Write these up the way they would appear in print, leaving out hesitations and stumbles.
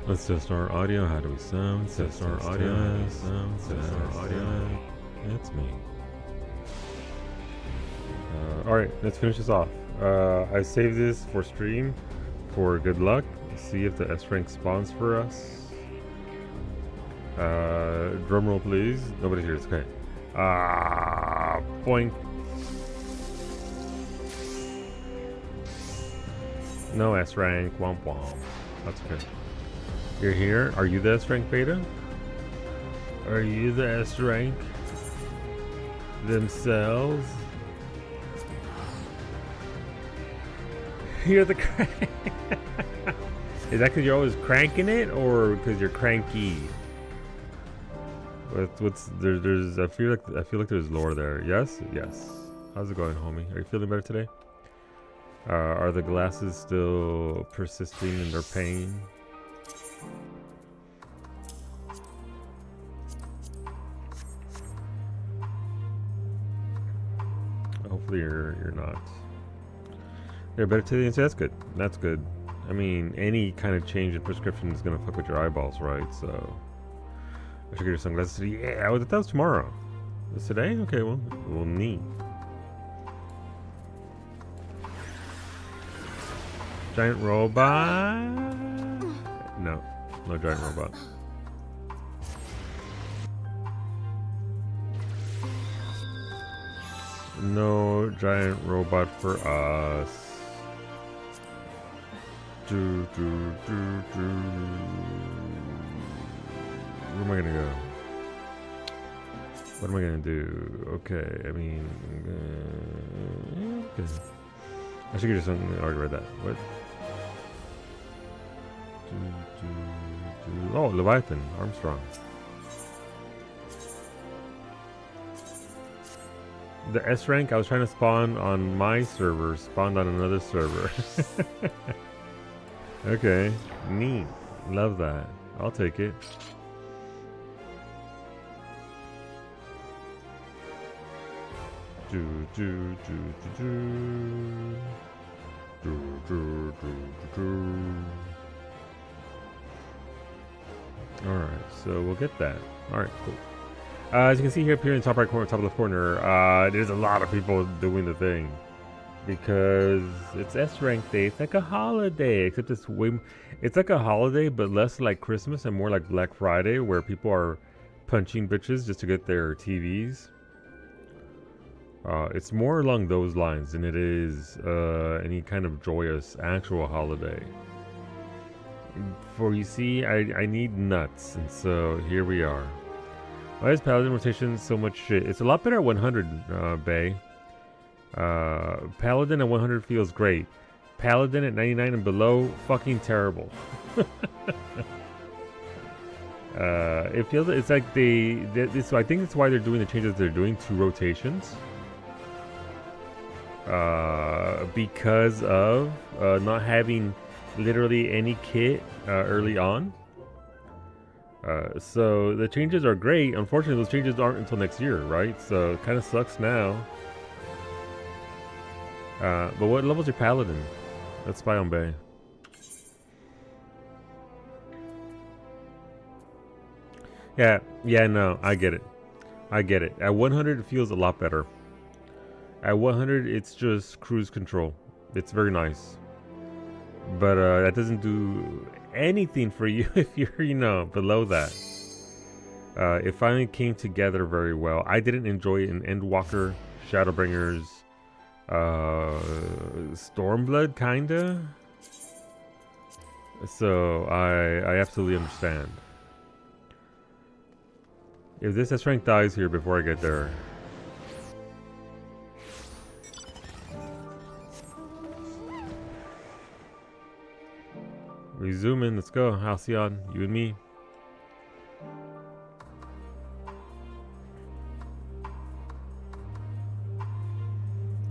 Let's test our audio. How do we sound? Test our audio. Test our audio. That's me. Alright, let's finish this off. I saved this for stream for good luck. See if the S rank spawns for us. Drum roll, please. Nobody's here. It's okay. Boink. No S rank. Womp womp. That's okay. You're here. Are you the S rank beta? Are you the S rank themselves? You're the crank. Is that because you're always cranking it, or because you're cranky? What's there's I feel like there's lore there. Yes. How's it going, homie? Are you feeling better today? Are the glasses still persisting in their pain? Hopefully you're not. You're better today, so that's good. That's good. I mean, any kind of change in prescription is gonna fuck with your eyeballs, right? So I should get your sunglasses today. Yeah, that was tomorrow. It's today? Okay, well, neat. Giant robot? No giant robot. No giant robot for us. Where am I gonna go? What am I gonna do? Okay, I mean, okay. I should get you something. I already read that. What? Oh, Leviathan, Armstrong. The S rank I was trying to spawn on my server spawned on another server. Okay, neat. Love that. I'll take it. Alright, so we'll get that. Alright, cool. As you can see here, up here in the top right corner, top left corner, there's a lot of people doing the thing. Because it's S rank day. It's like a holiday, except it's like a holiday, but less like Christmas and more like Black Friday, where people are punching bitches just to get their TVs. It's more along those lines than it is any kind of joyous actual holiday. For you see, I need nuts, and so here we are. Why is Paladin rotation so much shit? It's a lot better at 100, Bay. Paladin at 100 feels great. Paladin at 99 and below, fucking terrible. It feels, it's like so I think that's why they're doing the changes they're doing to rotations. Because of not having literally any kit early on. So the changes are great. Unfortunately, those changes aren't until next year, right? So it kind of sucks now. But what level's your Paladin? Let's spy on Bay. Yeah, no, I get it. At 100, it feels a lot better. At 100, it's just cruise control. It's very nice. But that doesn't do anything for you if you're, below that. It finally came together very well. I didn't enjoy it in Endwalker, Shadowbringers, Stormblood, kinda. So I absolutely understand. If this S rank dies here before I get there, we zoom in. Let's go, Halcyon, you and me.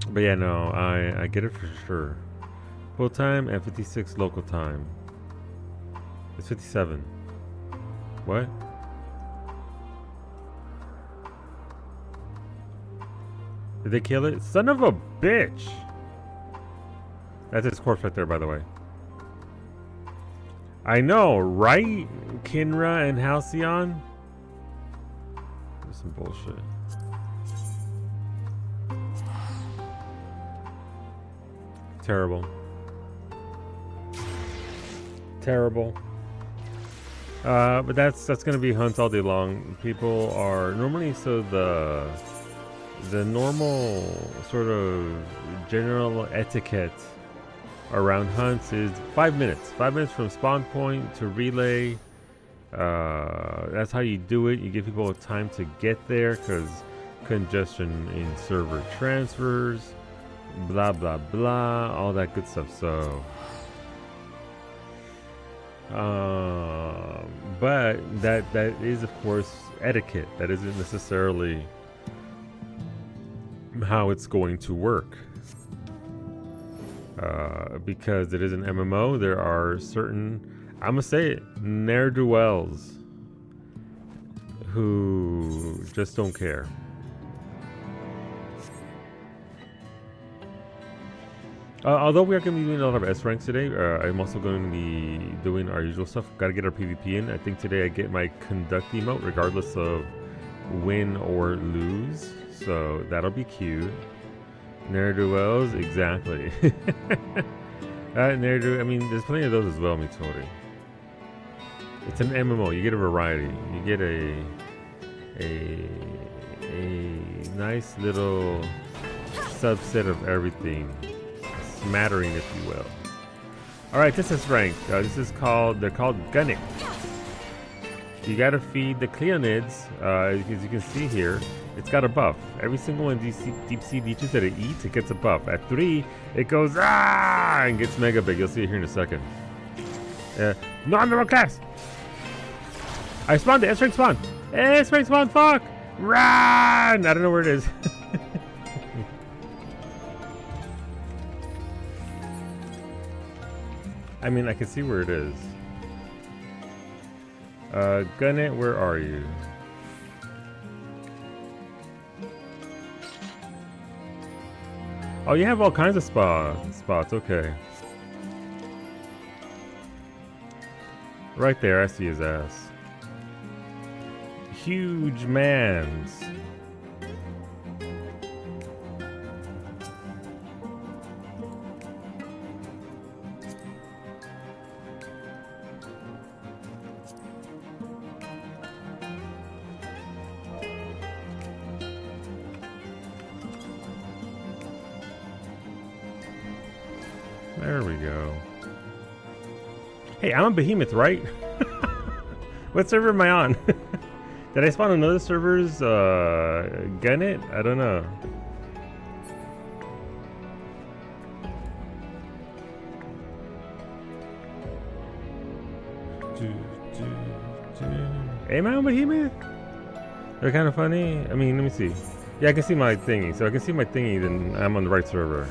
But yeah, no, I get it for sure. Full time and 56 local time. It's 57. What? Did they kill it? Son of a bitch! That's his corpse right there, by the way. I know, right? Kinra and Halcyon? There's some bullshit. Terrible. Terrible. But that's gonna be hunts all day long. People are normally, so the normal sort of general etiquette around hunts is 5 minutes. 5 minutes from spawn point to relay. That's how you do it. You give people time to get there because congestion in server transfers, blah blah blah, all that good stuff. So but that is of course etiquette. That isn't necessarily how it's going to work. Because it is an MMO, there are certain, I'm gonna say it, ne'er-do-wells who just don't care. Although we are going to be doing a lot of S ranks today, I'm also going to be doing our usual stuff. Got to get our PvP in. I think today I get my conduct emote regardless of win or lose, so that'll be cute. Ne'er-do-wells, exactly. I mean, there's plenty of those as well, Mitori. It's an MMO. You get a variety. You get a nice little subset of everything, smattering, if you will. All right, this is ranked. This is called. They're called Gunnic. You gotta feed the Cleonids, as you can see here. It's got a buff. Every single one of these deep sea leeches that it eats, it gets a buff. At 3, it goes and gets mega big. You'll see it here in a second. No, I'm the wrong class. I spawned the S-rank spawn. S-rank spawn, fuck! Run! I don't know where it is. I mean, I can see where it is. Gunnet, where are you? Oh, you have all kinds of spots, okay. Right there, I see his ass. Huge mans. There we go. Hey, I'm a behemoth, right? What server am I on? Did I spawn another server's Gunnet? I don't know. Hey, am I on behemoth? They're kind of funny. I mean, let me see. Yeah, I can see my thingy. So I can see my thingy, then I'm on the right server.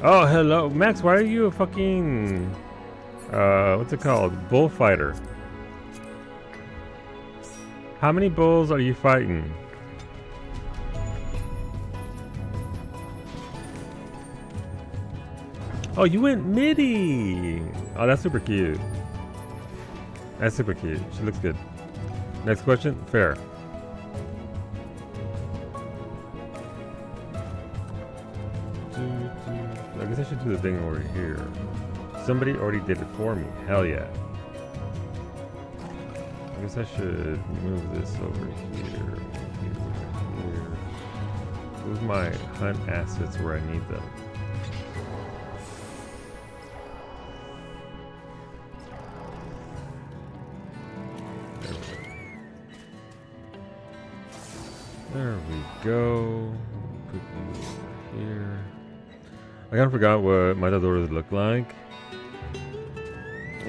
Oh, hello. Max, why are you a fucking... what's it called? Bullfighter. How many bulls are you fighting? Oh, you went midi! Oh, that's super cute. That's super cute. She looks good. Next question? Fair. I guess I should do the thing over here. Somebody already did it for me. Hell yeah. I guess I should move this over here. Move my hunt assets where I need them. There we go. Put you over here. I kind of forgot what matadors look like,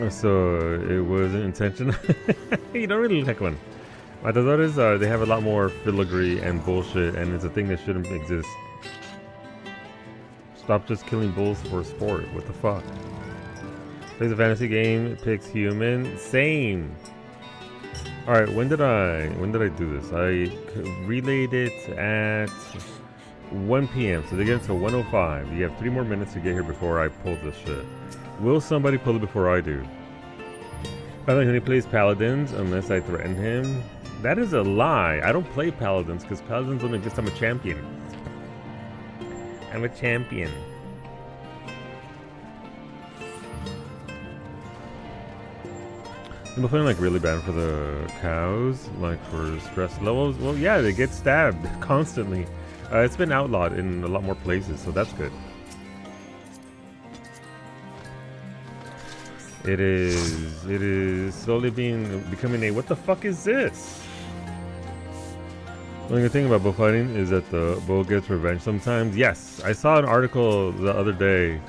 so it wasn't intentional. You don't really look like one. Matadores, they have a lot more filigree and bullshit, and it's a thing that shouldn't exist. Stop just killing bulls for sport. What the fuck? Plays a fantasy game, it picks human. Same. All right, when did I do this? I relayed it at 1 p.m. So they get until 1:05. You have 3 more minutes to get here before I pull this shit. Will somebody pull it before I do? I don't think he plays paladins unless I threaten him. That is a lie. I don't play paladins because paladins only exist. I'm a champion. I'm a champion. I'm feeling like really bad for the cows, like for stress levels. Well, yeah, they get stabbed constantly. It's been outlawed in a lot more places, so that's good. It is slowly becoming a, what the fuck is this? The only good thing about bullfighting is that the bull gets revenge sometimes. Yes, I saw an article the other day.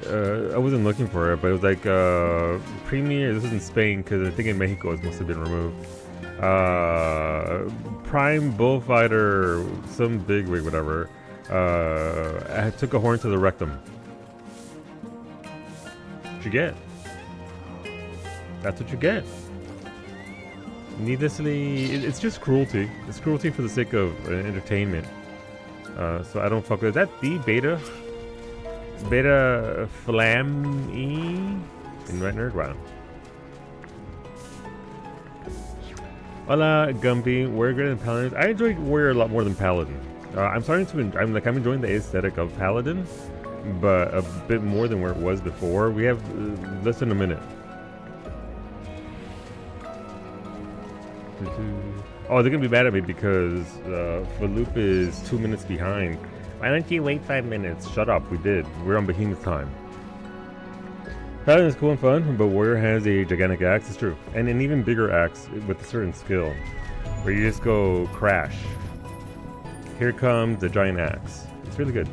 I wasn't looking for it, but it was like Premier. This is in Spain because I think in Mexico it must have been removed. Prime bullfighter, some bigwig, whatever. I took a horn to the rectum. What you get? That's what you get. Needlessly, it's just cruelty. It's cruelty for the sake of entertainment. So I don't fuck with it. Is that the beta? Beta Flam-E? In Red Nerd? Wow. Hola, Gumby. Warrior greater than Paladin. I enjoy Warrior a lot more than Paladin. I'm starting to I'm enjoying the aesthetic of Paladin, but a bit more than where it was before. We have less than a minute. Oh, they're gonna be mad at me because Phaloop is 2 minutes behind. Why don't you wait 5 minutes? Shut up, we did. We're on Behemoth time. Paladin is cool and fun, but Warrior has a gigantic axe. It's true. And an even bigger axe with a certain skill, where you just go crash. Here comes the giant axe. It's really good.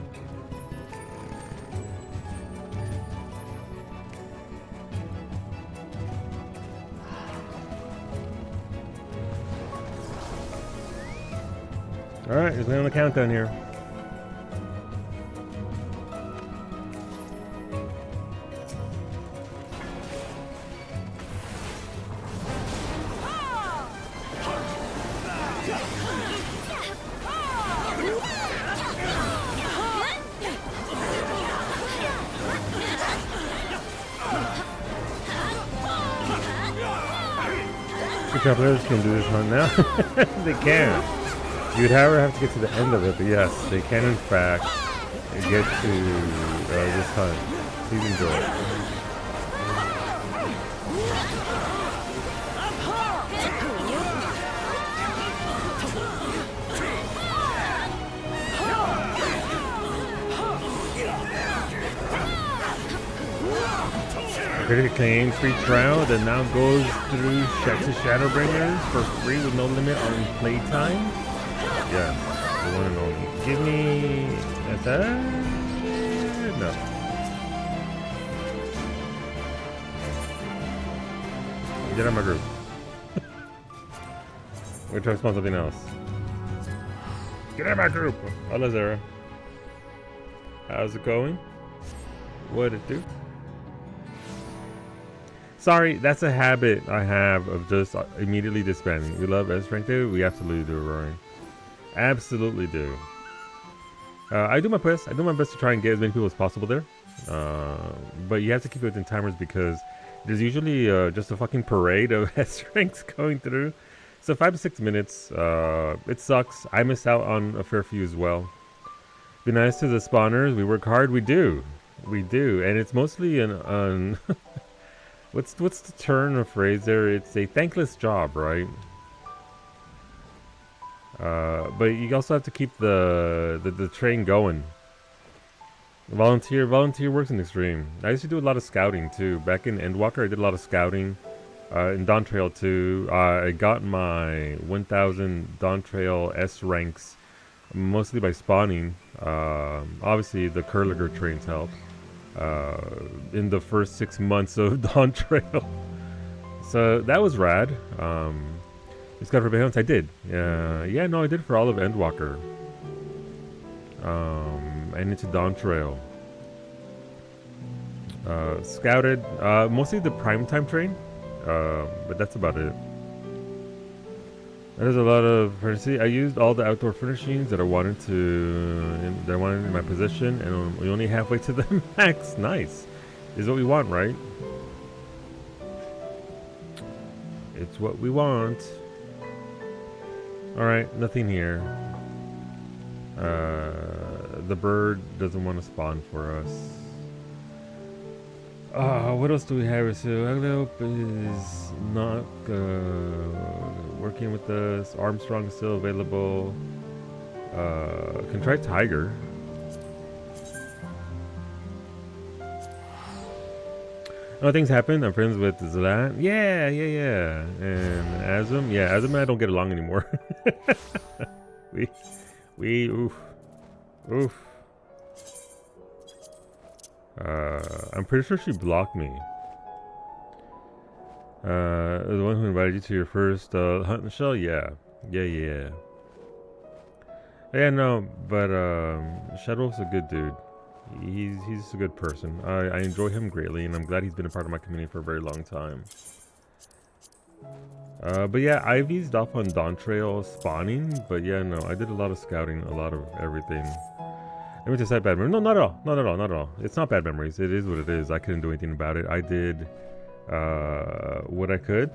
Alright, just on the countdown here. Players can do this one now. They can. You'd however have to get to the end of it, but yes, they can in fact get to this hunt. Please enjoy it. Critically acclaimed free trial that now goes through to Shadowbringers for free with no limit on playtime. Yeah, the one and only. Give me that. No. Get out of my group. We're gonna try to spawn something else. Get out of my group. Hola, Zara. How's it going? What'd it do? Sorry, that's a habit I have of just immediately disbanding. We love S rank too. We absolutely do, Rory. Absolutely do. I do my best. I do my best to try and get as many people as possible there. But you have to keep it within timers because there's usually just a fucking parade of S ranks going through. So 5 to 6 minutes. It sucks. I miss out on a fair few as well. Be nice to the spawners. We work hard. We do. We do. And it's mostly an What's the turn of phrase there? It's a thankless job, right? But you also have to keep the train going. Volunteer works in extreme. I used to do a lot of scouting too. Back in Endwalker, I did a lot of scouting. In Dawn Trail too, I got my 1000 Dawn Trail S ranks mostly by spawning. Obviously, the Kurliger trains help. In the first 6 months of Dawn Trail. So that was rad. It's got for Behemoths. I did. Yeah, no, I did for all of Endwalker. And into Dawn Trail. Scouted mostly the prime time train. But that's about it. There's a lot of furniture. I used all the outdoor furnishings that I wanted in my possession, and we're only halfway to the max. Nice. Is what we want, right? It's what we want. Alright, nothing here. The bird doesn't want to spawn for us. What else do we have? So Aglope is not working with us. Armstrong is still available. Can try Tiger. Oh, things happen. I'm friends with Zlat. Yeah. And Azum. Yeah, Azum and I don't get along anymore. Oof. I'm pretty sure she blocked me. The one who invited you to your first hunt in the shell? Yeah. Yeah, no, but Shadow's a good dude. He's a good person. I enjoy him greatly, and I'm glad he's been a part of my community for a very long time. But yeah, I've eased off on Dawn Trail spawning, but yeah, no, I did a lot of scouting, a lot of everything. Let me just say bad memories. No, not at all. It's not bad memories. It is what it is. I couldn't do anything about it. I did what I could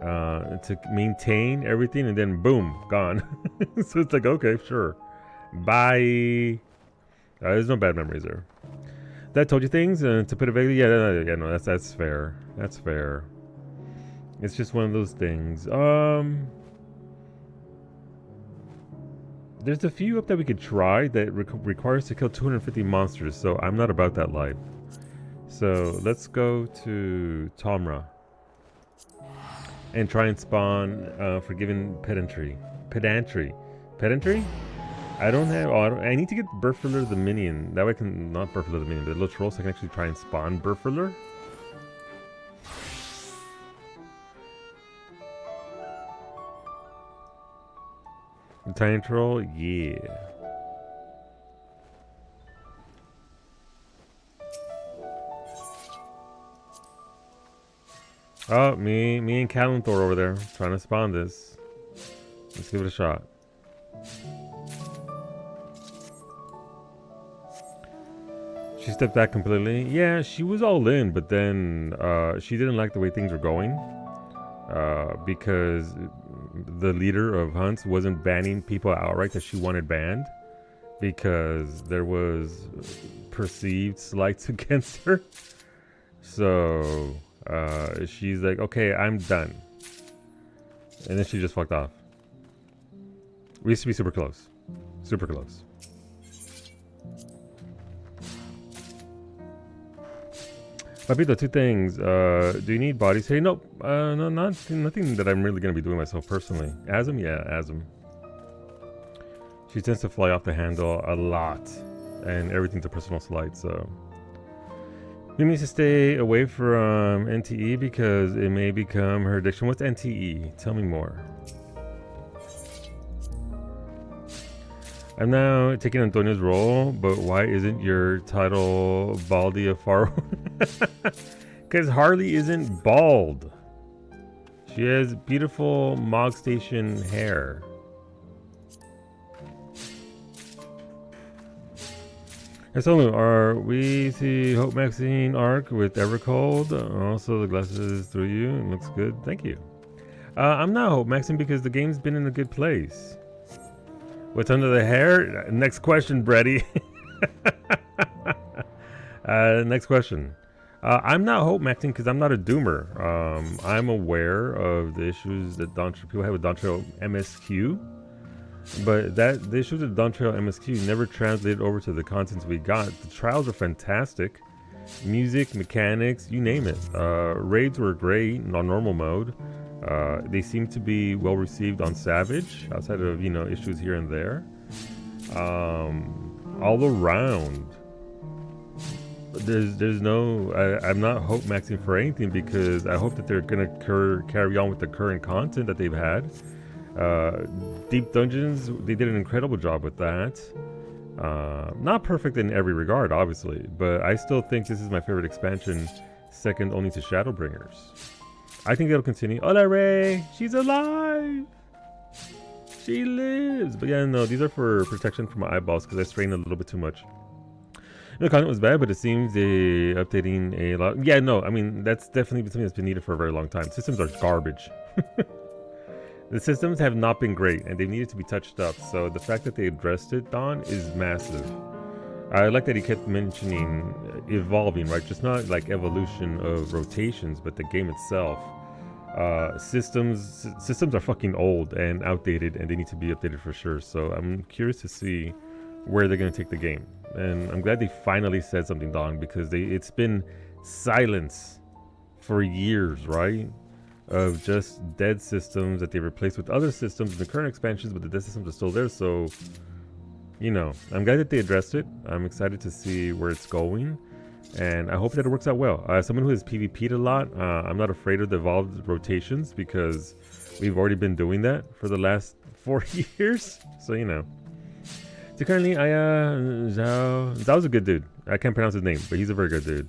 to maintain everything, and then boom, gone. So it's like, okay, sure, bye. There's no bad memories there. That told you things, and to put it vaguely, no, that's fair. That's fair. It's just one of those things. There's a few up that we could try that requires to kill 250 monsters, so I'm not about that life. So let's go to Tomra and try and spawn Forgiven Pedantry. I don't have. I need to get Burfler the minion. That way I can not Burfler the minion, but Little so I can actually try and spawn Burfler. The tiny troll, yeah. Oh, me and Calenthor over there trying to spawn this. Let's give it a shot. She stepped back completely. Yeah, she was all in, but then she didn't like the way things were going because the leader of hunts wasn't banning people outright that she wanted banned because there was perceived slights against her. So she's like, okay, I'm done. And then she just fucked off. We used to be super close. Super close. Papito, two things. Do you need bodies? Hey, nope. No, nothing that I'm really going to be doing myself personally. Azum? Yeah, Azum. She tends to fly off the handle a lot. And everything's a personal slight, so... He needs to stay away from NTE because it may become her addiction. What's NTE? Tell me more. I'm now taking Antonio's role, but why isn't your title Baldy of Faro? Because Harley isn't bald. She has beautiful Mog Station hair. So, are we see Hope Maxine arc with Evercold? Also, the glasses through you. It looks good. Thank you. I'm not Hope Maxine because the game's been in a good place. What's under the hair? Next question, Brady. Next question. I'm not Hope Maxing because I'm not a doomer. I'm aware of the issues that people have with Dawn Trail MSQ, but the issues with Dawn Trail MSQ never translated over to the contents we got. The trials are fantastic. Music, mechanics, you name it. Raids were great on normal mode. They seem to be well received on Savage, outside of issues here and there. All around, there's no. I'm not hope maxing for anything because I hope that they're gonna carry on with the current content that they've had. Deep Dungeons, they did an incredible job with that. Not perfect in every regard, obviously, but I still think this is my favorite expansion, second only to Shadowbringers. I think it'll continue. Hola, Ray! She's alive! She lives! But yeah, no, these are for protection for my eyeballs because I strain a little bit too much. The content was bad, but it seems they updating a lot. Yeah, no, I mean, that's definitely something that's been needed for a very long time. Systems are garbage. The systems have not been great, and they needed to be touched up. So the fact that they addressed it, Don, is massive. I like that he kept mentioning evolving, right? Just not like evolution of rotations, but the game itself. Systems are fucking old and outdated, and they need to be updated for sure. So I'm curious to see where they're going to take the game. And I'm glad they finally said something, Don, because it's been silence for years, right? Of just dead systems that they replaced with other systems in the current expansions, but the dead systems are still there. So, you know, I'm glad that they addressed it. I'm excited to see where it's going, and I hope that it works out well. Someone who has PvP'd a lot, I'm not afraid of the evolved rotations because we've already been doing that for the last 4 years. So, you know. So currently, Zhao's a good dude. I can't pronounce his name, but he's a very good dude.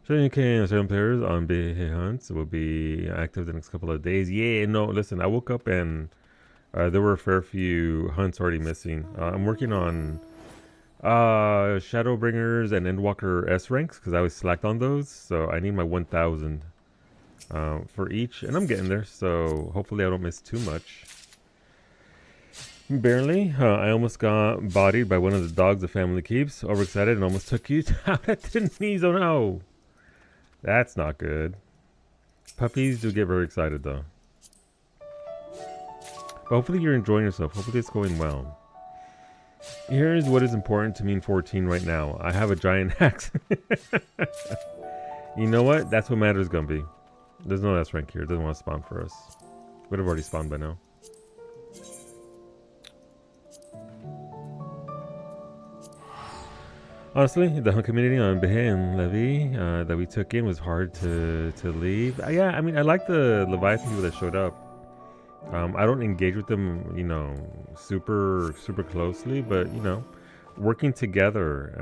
Showing certain players on BA hunts will be active the next couple of days. Yeah, no, listen, I woke up and there were a fair few hunts already missing. I'm working on Shadowbringers and Endwalker S ranks because I was slacked on those. So I need my 1,000 for each, and I'm getting there. So hopefully I don't miss too much. Barely. I almost got bodied by one of the dogs the family keeps. Overexcited and almost took you down at the knees. Oh no. That's not good. Puppies do get very excited though. But hopefully you're enjoying yourself. Hopefully it's going well. Here's what is important to me in 14 right now. I have a giant axe. You know what? That's what matters gonna be. There's no S rank here. It doesn't want to spawn for us. Would have already spawned by now. Honestly, the hunt community on Behe and Levy that we took in was hard to leave. Yeah, I mean, I like the Leviathan people that showed up. I don't engage with them, you know, super closely, but, you know, working together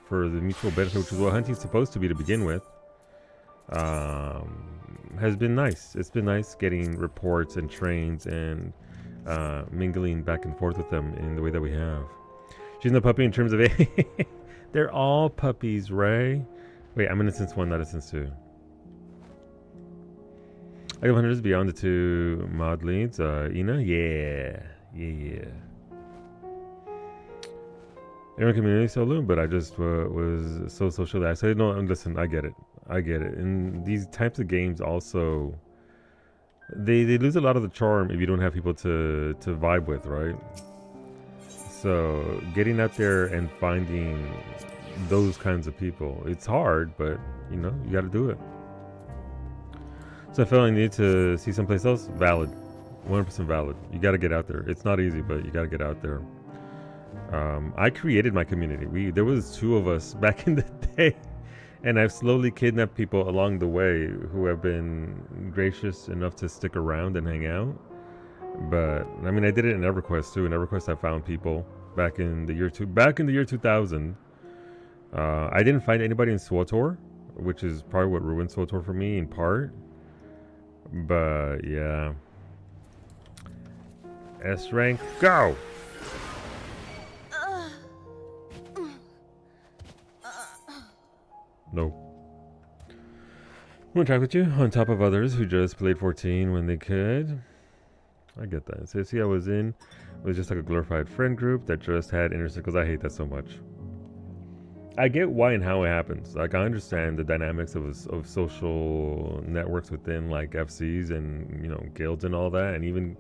for the mutual benefit, which is what hunting's supposed to be to begin with, has been nice. It's been nice getting reports and trains and mingling back and forth with them in the way that we have. She's no puppy in terms of They're all puppies, Ray. Wait, I'm in instance 1, not instance 2. I have hunters beyond the 2 mod leads. Ina? Yeah. Everyone community solo, but I just was so socially isolated. No, listen, I get it. And these types of games also, they lose a lot of the charm if you don't have people to vibe with, right? So getting out there and finding those kinds of people, it's hard, but you know, you got to do it. So I felt I needed to see someplace else. Valid, 100% valid. You got to get out there. It's not easy, but you got to get out there. I created my community. There was 2 of us back in the day, and I've slowly kidnapped people along the way who have been gracious enough to stick around and hang out. But I mean, I did it in EverQuest too. In EverQuest, I found people back in the year 2000. I didn't find anybody in SWTOR, which is probably what ruined SWTOR for me in part. But yeah, S rank, go. No. I'm gonna track with you on top of others who just played 14 when they could. I get that. So see, I was in, it was just like a glorified friend group that just had inner circles. I hate that so much. I get why and how it happens. Like, I understand the dynamics of social networks within like FCs and, you know, guilds and all that, and even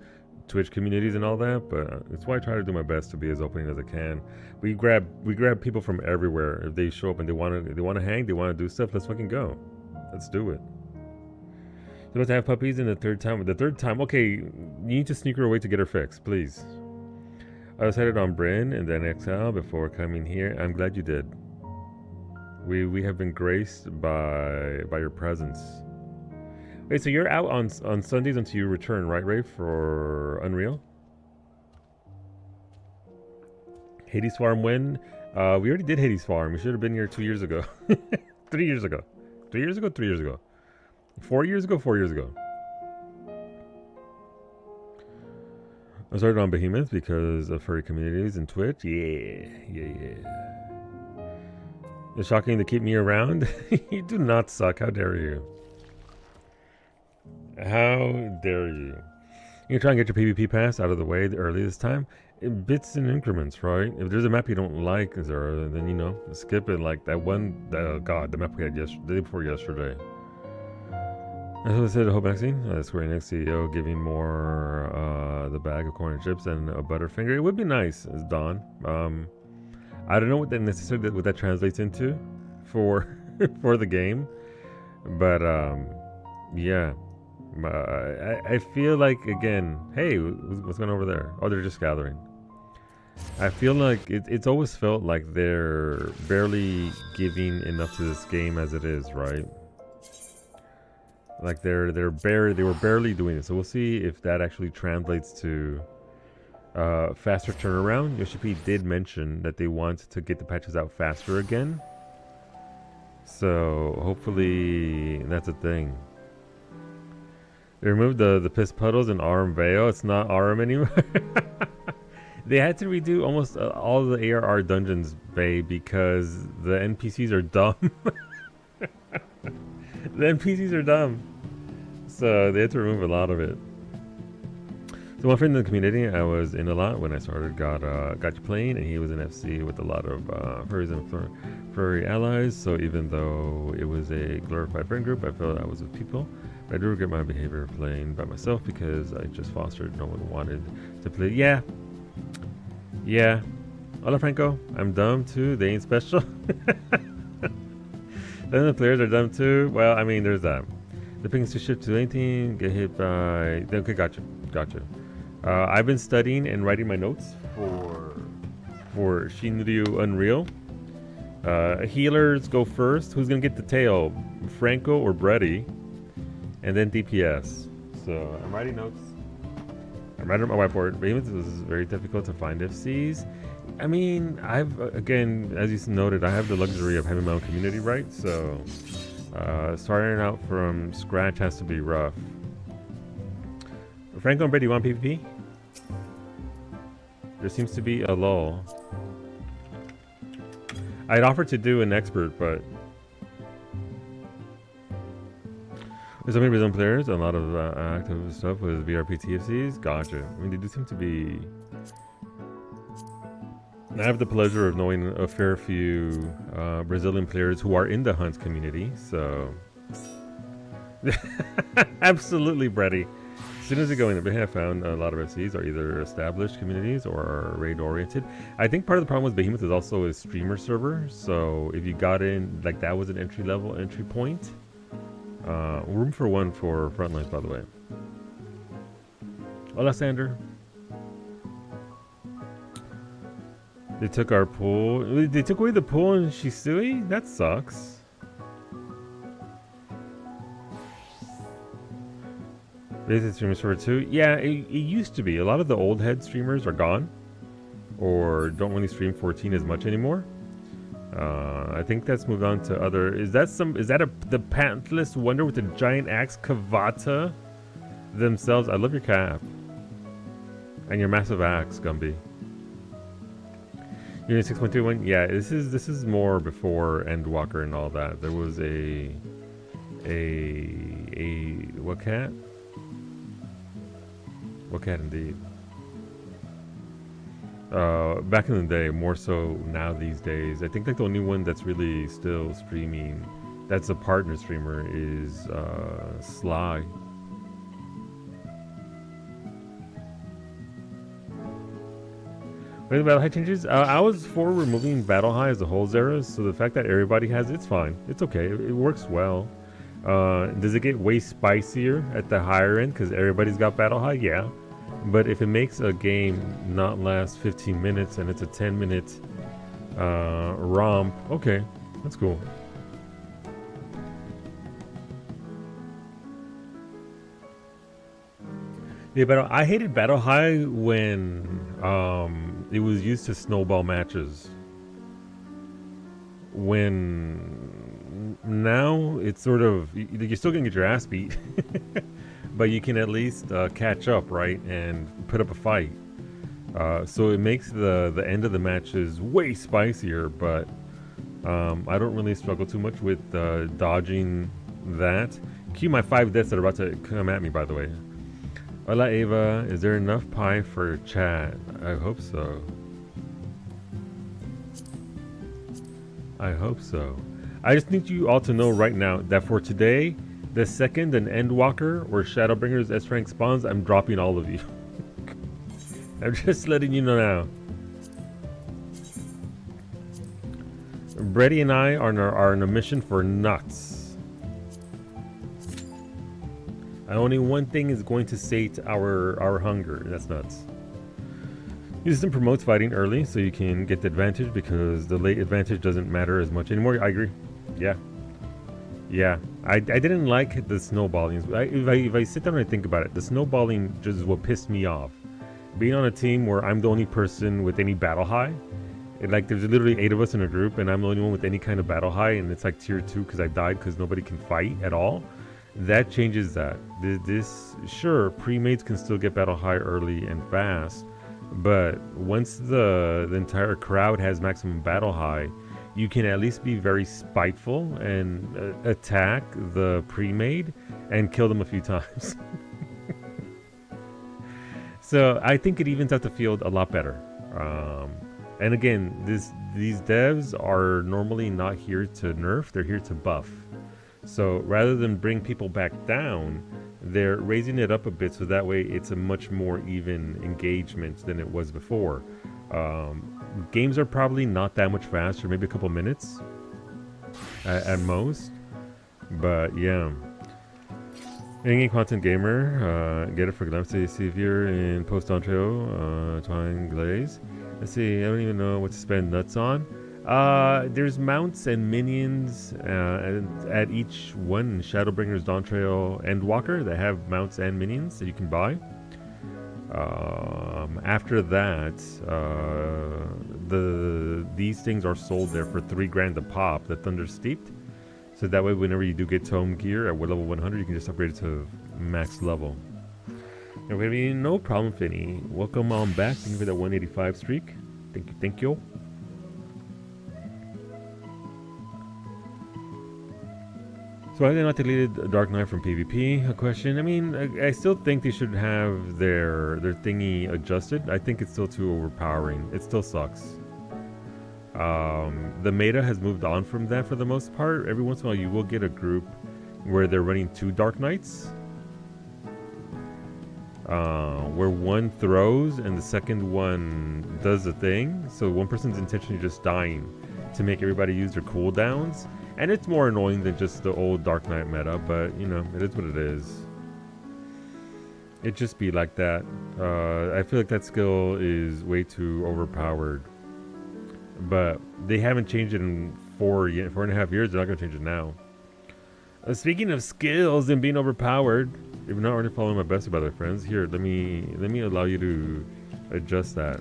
Twitch communities and all that. But it's why I try to do my best to be as open as I can. We grab people from everywhere. If they show up and they want to hang, they want to do stuff, let's fucking go. Let's do it. Supposed to have puppies in the third time. The third time, okay, you need to sneak her away to get her fixed, please. I decided on Bryn and then XL before coming here. I'm glad you did. We have been graced by your presence. Wait, so you're out on Sundays until you return, right, Ray, for Unreal? Hades Farm when? We already did Hades Farm. We should have been here 2 years ago. 3 years ago. 3 years ago, 3 years ago, 4 years ago, 4 years ago. I started on Behemoth because of furry communities and Twitch. Yeah. It's shocking to keep me around. You do not suck. How dare you? How dare you? You try and get your PvP pass out of the way early this time. In bits and increments, right? If there's a map you don't like, then you know, skip it. Like that one. God, the map we had the day before yesterday. As I said, Hope Maxine, Square Enix CEO giving more the bag of corn and chips and a Butterfinger. It would be nice, as Dawn. I don't know what that necessarily what that translates into for for the game, but yeah. I feel like, again, hey, what's going on over there? Oh, they're just gathering. I feel like it's always felt like they're barely giving enough to this game as it is, right? Like they were barely doing it. So we'll see if that actually translates to faster turnaround. Yoshi P did mention that they want to get the patches out faster again. So hopefully that's a thing. They removed the piss puddles and Arm Veil. It's not Arm anymore. They had to redo almost all the ARR dungeons, Bay, because the NPCs are dumb. The NPCs are dumb. So they had to remove a lot of it. So one friend in the community I was in a lot when I started got you playing, and he was in FC with a lot of furries and furry allies. So even though it was a glorified friend group, I felt I was with people. But I do regret my behavior playing by myself because I just fostered. No one wanted to play. Yeah. Hola Franco, I'm dumb too. They ain't special. Then the players are dumb too. Well, I mean, there's that. The pings to shift to 18, get hit by. Okay, gotcha. I've been studying and writing my notes for Shinryu Unreal. Healers go first. Who's gonna get the tail, Franco or Brady? And then DPS. So I'm writing notes. I'm writing on my whiteboard. Behemoth was very difficult to find FCs. I mean, again, as you noted, I have the luxury of having my own community, right? So starting out from scratch has to be rough. Franco and Brady, you want PvP? There seems to be a lull. I'd offer to do an expert, but there's so many Brazilian players, a lot of active stuff with VRP TFCs. Gotcha. I mean, they do seem to be. I have the pleasure of knowing a fair few Brazilian players who are in the Hunt community, so. Absolutely, Brady. As soon as you go in, I found a lot of FCs are either established communities or are raid-oriented. I think part of the problem with Behemoth is also a streamer server, so if you got in, like that was an entry point. Room for one for Frontlines, by the way. Hola, Sander. They took our pool. They took away the pool in Shisui? That sucks. Basic streamers for too. Yeah, it used to be. A lot of the old head streamers are gone, or don't really stream 14 as much anymore. I think that's moved on to other. Is that the pantless wonder with the giant axe, Kavata themselves? I love your cap and your massive axe, Gumby. Unit 6.21. Yeah, this is more before Endwalker and all that. There was a what cat? What cat indeed? Back in the day, more so now these days. I think like the only one that's really still streaming, that's a partner streamer, is Sly. Wait, the Battle High changes? I was for removing Battle High as a whole, Zera, so the fact that everybody has it's fine. It's okay. It works well. Does it get way spicier at the higher end because everybody's got Battle High? Yeah. But if it makes a game not last 15 minutes and it's a 10-minute romp, okay, that's cool. Yeah, I hated Battle High when it was used to snowball matches. When now it's sort of you're still gonna get your ass beat, but you can at least catch up, right, and put up a fight. So it makes the end of the matches way spicier, but I don't really struggle too much with dodging that. Cue my 5 deaths that are about to come at me, by the way. Hola Ava, is there enough pie for chat? I hope so. I hope so. I just need you all to know right now that for today, the second an Endwalker or Shadowbringer's S rank spawns, I'm dropping all of you. I'm just letting you know now. Brady and I are on a mission for nuts. Only one thing is going to sate our hunger. That's nuts. Your system promotes fighting early so you can get the advantage because the late advantage doesn't matter as much anymore. I agree. Yeah. Yeah. I didn't like the snowballing. If I sit down and think about it, the snowballing just is what pissed me off. Being on a team where I'm the only person with any battle high. Like there's literally 8 of us in a group and I'm the only one with any kind of battle high and it's like tier 2 because I died because nobody can fight at all. That changes that. Sure, pre-mates can still get battle high early and fast, but once the entire crowd has maximum battle high, you can at least be very spiteful and attack the pre-made and kill them a few times. So I think it evens out the field a lot better. And again, these devs are normally not here to nerf, they're here to buff. So rather than bring people back down, they're raising it up a bit so that way it's a much more even engagement than it was before. Games are probably not that much faster, maybe a couple minutes at most. But yeah. In-game content gamer, get it for glimpse. See if you're in post-Ontario, Twine Glaze. Let's see, I don't even know what to spend nuts on. There's mounts and minions at each one. Shadowbringers, Dawntrail, Endwalker that have mounts and minions that you can buy. After that, these things are sold there for $3,000 a pop. The Thunder Steeped, so that way whenever you do get tome gear at level 100, you can just upgrade it to max level. Okay, no problem, Finny. Welcome on back. Thank you for that 185 streak. Thank you. So why they not deleted Dark Knight from PvP? A question. I mean, I still think they should have their thingy adjusted. I think it's still too overpowering. It still sucks. The meta has moved on from that for the most part. Every once in a while you will get a group where they're running 2 Dark Knights. Where one throws and the second one does the thing. So one person's intentionally just dying to make everybody use their cooldowns. And it's more annoying than just the old Dark Knight meta, but you know, it is what it is. It just be like that. I feel like that skill is way too overpowered. But they haven't changed it in 4.5 years. They're not going to change it now. Speaking of skills and being overpowered, if you're not already following my bestie, by the way, friends, here, let me allow you to adjust that.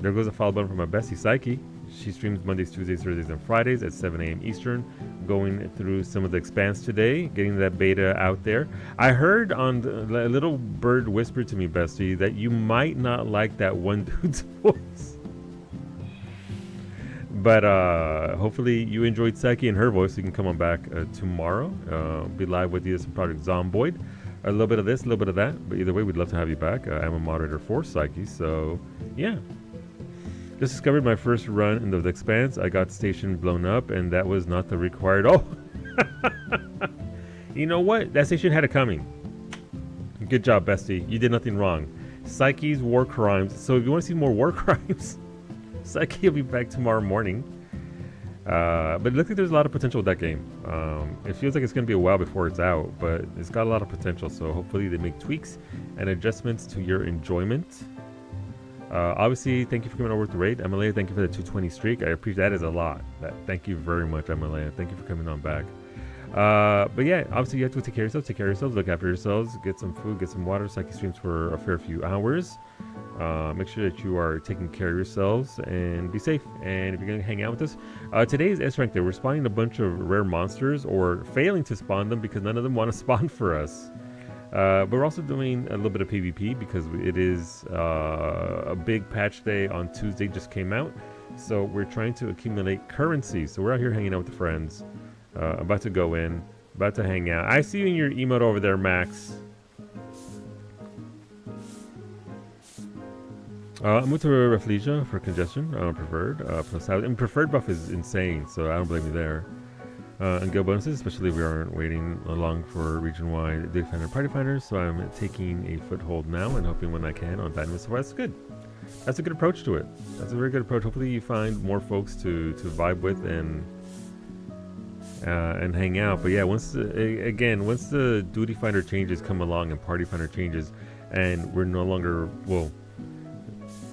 There goes a follow button for my bestie, Psyche. She streams Mondays, Tuesdays, Thursdays, and Fridays at 7 a.m. Eastern, going through some of the expanse today, getting that beta out there. I heard on a little bird whispered to me, bestie, that you might not like that one dude's voice. But hopefully you enjoyed Psyche and her voice. So you can come on back tomorrow. Be live with you some Project Zomboid. A little bit of this, a little bit of that. But either way, we'd love to have you back. I'm a moderator for Psyche, so yeah. Just discovered my first run in the Expanse. I got station blown up, and that was not the required. Oh, you know what? That station had it coming. Good job, bestie. You did nothing wrong. Psyche's War Crimes. So if you want to see more War Crimes, Psyche will be back tomorrow morning. But it looks like there's a lot of potential with that game. It feels like it's going to be a while before it's out, but it's got a lot of potential. So hopefully they make tweaks and adjustments to your enjoyment. Obviously, thank you for coming over with the raid. MLA, thank you for the 220 streak. I appreciate that. Is a lot. Thank you very much, MLA. Thank you for coming on back. But yeah, obviously you have to take care of yourselves, look after yourselves, get some food, get some water. Psyche streams for a fair few hours. Make sure that you are taking care of yourselves and be safe. And if you're going to hang out with us, today is S rank day. We're spawning a bunch of rare monsters or failing to spawn them because none of them want to spawn for us. But we're also doing a little bit of PvP because it is a big patch day on Tuesday just came out. So we're trying to accumulate currency. So we're out here hanging out with the friends. About to go in. About to hang out. I see you in your emote over there, Max. I'm with Rafflesia for congestion. Preferred. And preferred buff is insane, so I don't blame you there. And go bonuses, especially if we aren't waiting long for region-wide Duty Finder Party Finders. So I'm taking a foothold now and hoping when I can on Dynamo. So that's good. That's a good approach to it. That's a very good approach. Hopefully you find more folks to vibe with and hang out. But yeah, once the Duty Finder changes come along and Party Finder changes, and we're no longer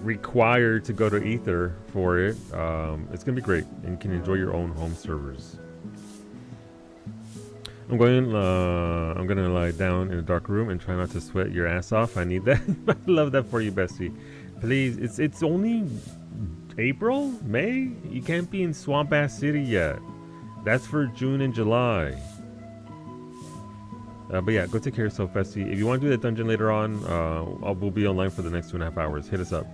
required to go to Ether for it, it's gonna be great, and you can enjoy your own home servers. I'm gonna lie down in a dark room and try not to sweat your ass off. I need that. I love that for you, bestie. Please, it's only April, May. You can't be in Swamp Ass City yet. That's for June and July. But yeah, go take care of yourself, bestie. If you want to do that dungeon later on, we'll be online for the next 2.5 hours. Hit us up.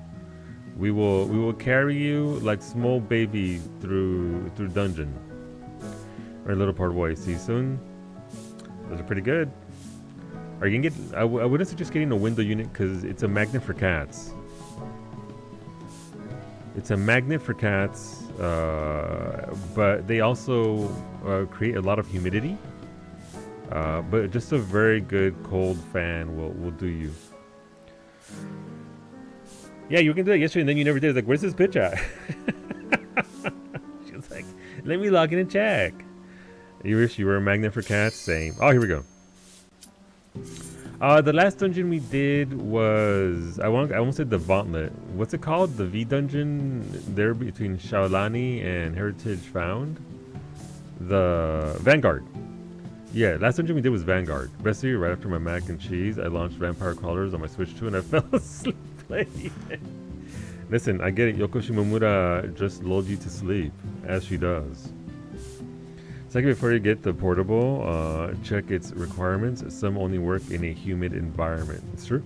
We will carry you like small baby through dungeon. Or little part boy. See you soon. Those are pretty good. Are you gonna get? I wouldn't suggest getting a window unit because it's a magnet for cats. It's a magnet for cats, but they also create a lot of humidity. But just a very good cold fan will do you. Yeah, you can do that yesterday, and then you never did. It's like, where's this bitch at? She was like, let me log in and check. You wish you were a magnet for cats? Same. Oh, here we go. The last dungeon we did was I almost said the Gauntlet. What's it called? The V dungeon there between Shaolani and Heritage Found. The Vanguard. Yeah, last dungeon we did was Vanguard. Basically, right after my mac and cheese, I launched Vampire Crawlers on my Switch 2 and I fell asleep playing it. Listen, I get it. Yoko Shimomura just lulled you to sleep, as she does. Second, before you get the portable, check its requirements. Some only work in a humid environment. It's true.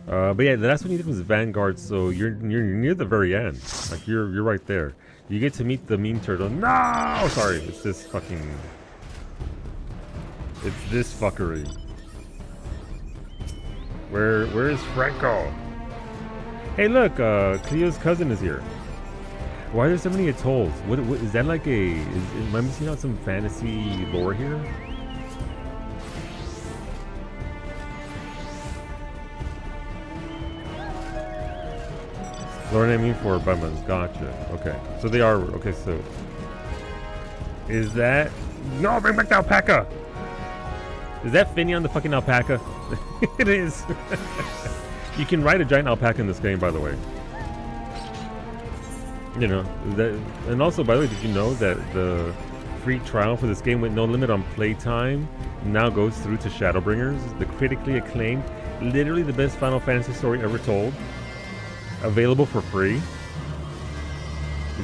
But yeah, the last one you did was Vanguard, so you're near the very end. Like you're right there. You get to meet the meme turtle. No, sorry, it's this fuckery. Where is Franco? Hey, look, Cleo's cousin is here. Why are there so many atolls? What is that like am I missing out some fantasy lore here? Lore naming for Bummons. Gotcha. Okay. So they are, okay, so. Is that, no, bring back the alpaca! Is that Finny on the fucking alpaca? It is. You can ride a giant alpaca in this game, by the way. You know, that, and also, by the way, did you know that the free trial for this game with no limit on playtime now goes through to Shadowbringers, the critically acclaimed, literally the best Final Fantasy story ever told. Available for free.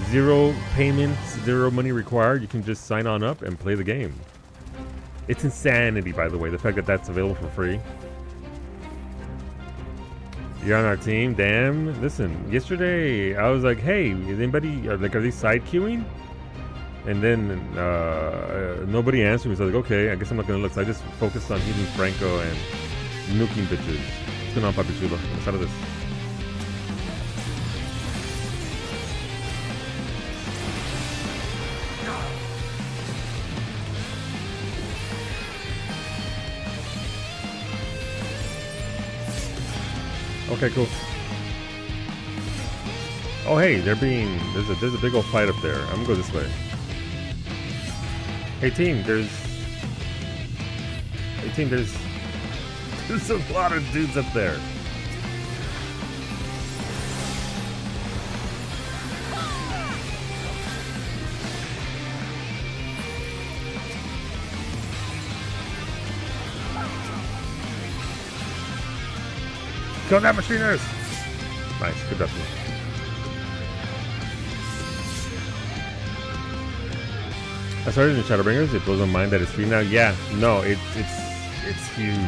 Zero payments, zero money required. You can just sign on up and play the game. It's insanity, by the way, the fact that that's available for free. You're on our team, damn. Listen, yesterday I was like, hey, is anybody, are they side queuing? And then nobody answered me, so I was like, okay, I guess I'm not gonna look. So I just focused on hitting Franco and nuking bitches. What's going on, Papi Chulo? What's out of this? Okay, cool. Oh, hey, there's a big old fight up there. I'm gonna go this way. Hey team, there's a lot of dudes up there. Kill that machinist! Nice, good job. I started in Shadowbringers. It blows my mind that it's free now. Yeah, no, it's huge.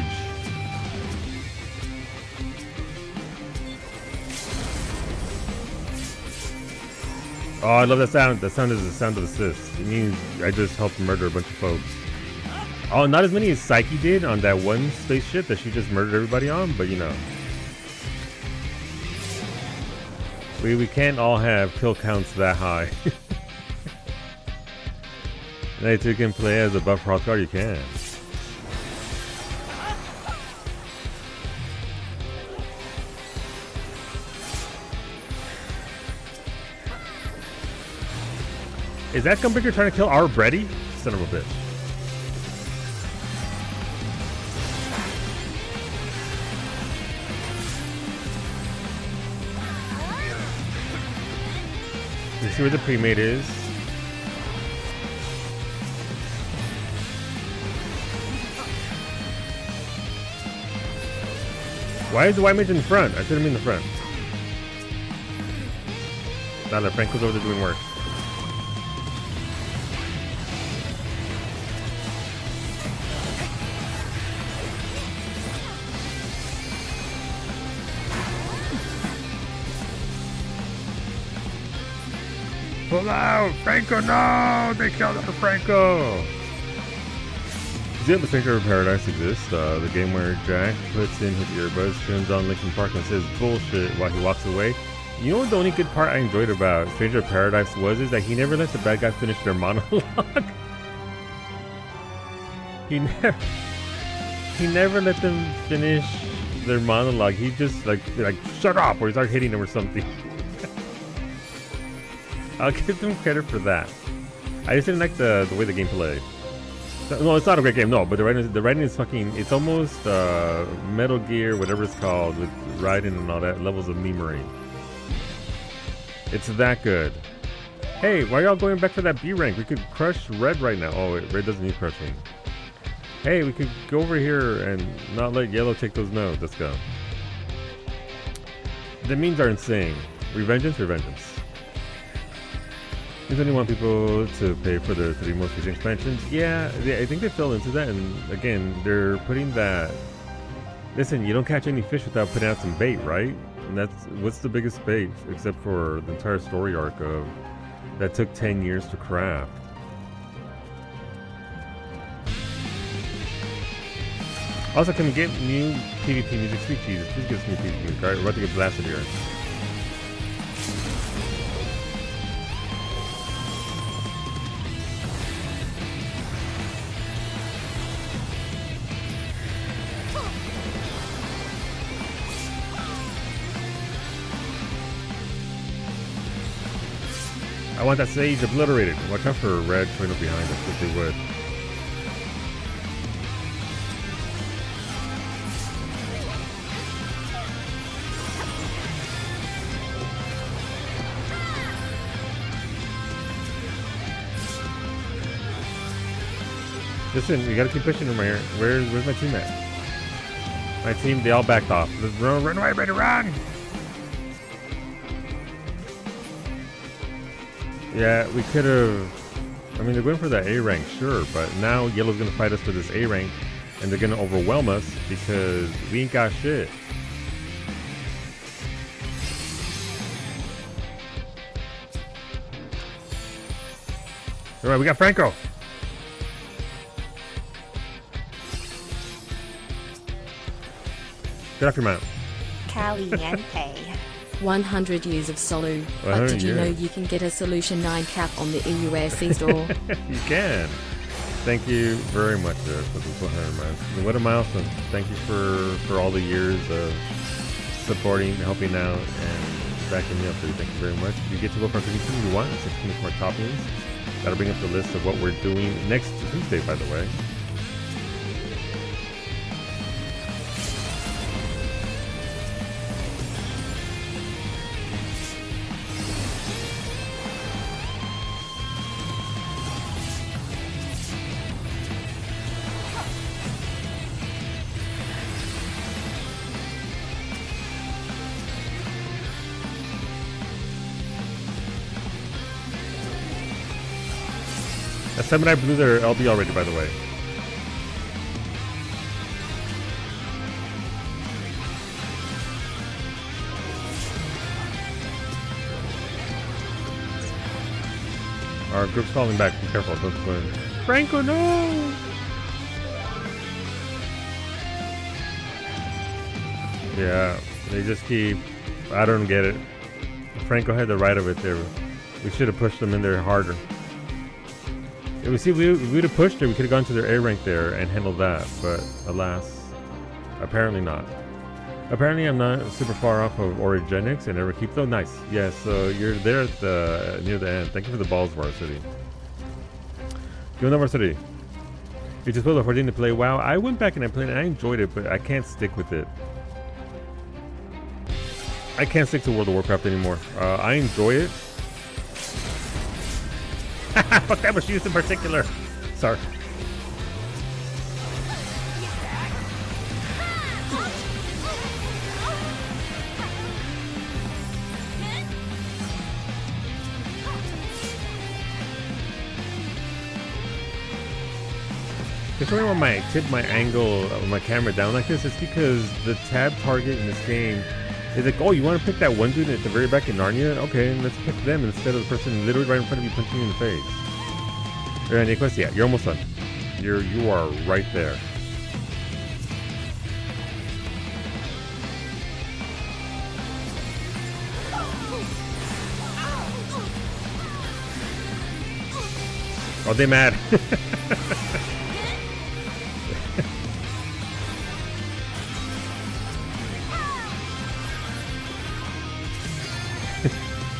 Oh, I love that sound. That sound is the sound of assist. It means I just helped murder a bunch of folks. Oh, not as many as Psyche did on that one spaceship that she just murdered everybody on, but you know. We can't all have kill counts that high. Now you can play as a buff Hrothgar, you can. Is that Gunbreaker trying to kill our Brady? Son of a bitch. You see where the pre-mate is? Why is the white mage in the front? I should have been in the front. Now that Franco's over there doing work. Pull out! Franco, no! They killed our Franco! Yeah, the Stranger of Paradise exists. The game where Jack puts in his earbuds, turns on Linkin Park and says bullshit while he walks away. You know what the only good part I enjoyed about Stranger of Paradise was is that he never let the bad guy finish their monologue. He never let them finish their monologue. He just like shut up or he started hitting them or something. I'll give them credit for that. I just didn't like the way the game played. No, it's not a great game, no, but the writing is fucking, it's almost Metal Gear, whatever it's called, with writing and all that, levels of memery. It's that good. Hey, why are y'all going back for that B rank? We could crush Red right now. Oh, wait, Red doesn't need crushing. Hey, we could go over here and not let Yellow take those nodes. Let's go. The memes are insane. Revengeance, revengeance. There's only want people to pay for the 3 most recent expansions. Yeah, I think they fell into that, and again, they're putting that. Listen, you don't catch any fish without putting out some bait, right? And that's what's the biggest bait, except for the entire story arc of that took 10 years to craft. Also, can we get new PvP music? Sweet Jesus, please give us new PvP music. Alright, we're about to get blasted here. I want that sage obliterated. Watch out for Red showing up behind us if they would. Listen, we gotta keep pushing them right here. Where's my team at? My team, they all backed off. Run away, everybody, run! Yeah, we could have. I mean, they're going for that A rank, sure, but now Yellow's gonna fight us for this A rank, and they're gonna overwhelm us because we ain't got shit. All right, we got Franco. Get off your mount. Caliente. 100 years of solo, but did you know you can get a Solution 9 cap on the EUSC store? You can. Thank you very much for this 100 miles. What a milestone. Thank you for all the years of supporting, helping out, and backing me up. So thank you very much. You get to vote for anything you want. It's 16 more toppings. That'll bring up the list of what we're doing next Tuesday, by the way. That Samurai blew their LB already, by the way. Our group's falling back. Be careful. Don't go in. Franco, no! Yeah, they just keep... I don't get it. Franco had the right of it there. We should have pushed them in there harder. If we would have pushed it, we could have gone to their A rank there and handled that. But alas, apparently not. Apparently I'm not super far off of Origenics and never keep though. Nice. Yeah, so you're there at the near the end. Thank you for the balls, Varsity. Give them Varsity. You just put the 14 to play WoW. I went back and I played it and I enjoyed it, but I can't stick with it. I can't stick to World of Warcraft anymore. I enjoy it. Fuck, that was used in particular. Sorry. Just remember when I tip my angle of my camera down like this, it's because the tab target in this game is like, oh, you want to pick that one dude at the very back in Narnia? Okay, let's pick them instead of the person literally right in front of you punching you in the face. Alright, Nicholas, yeah, you're almost done. You are right there. Oh, they mad.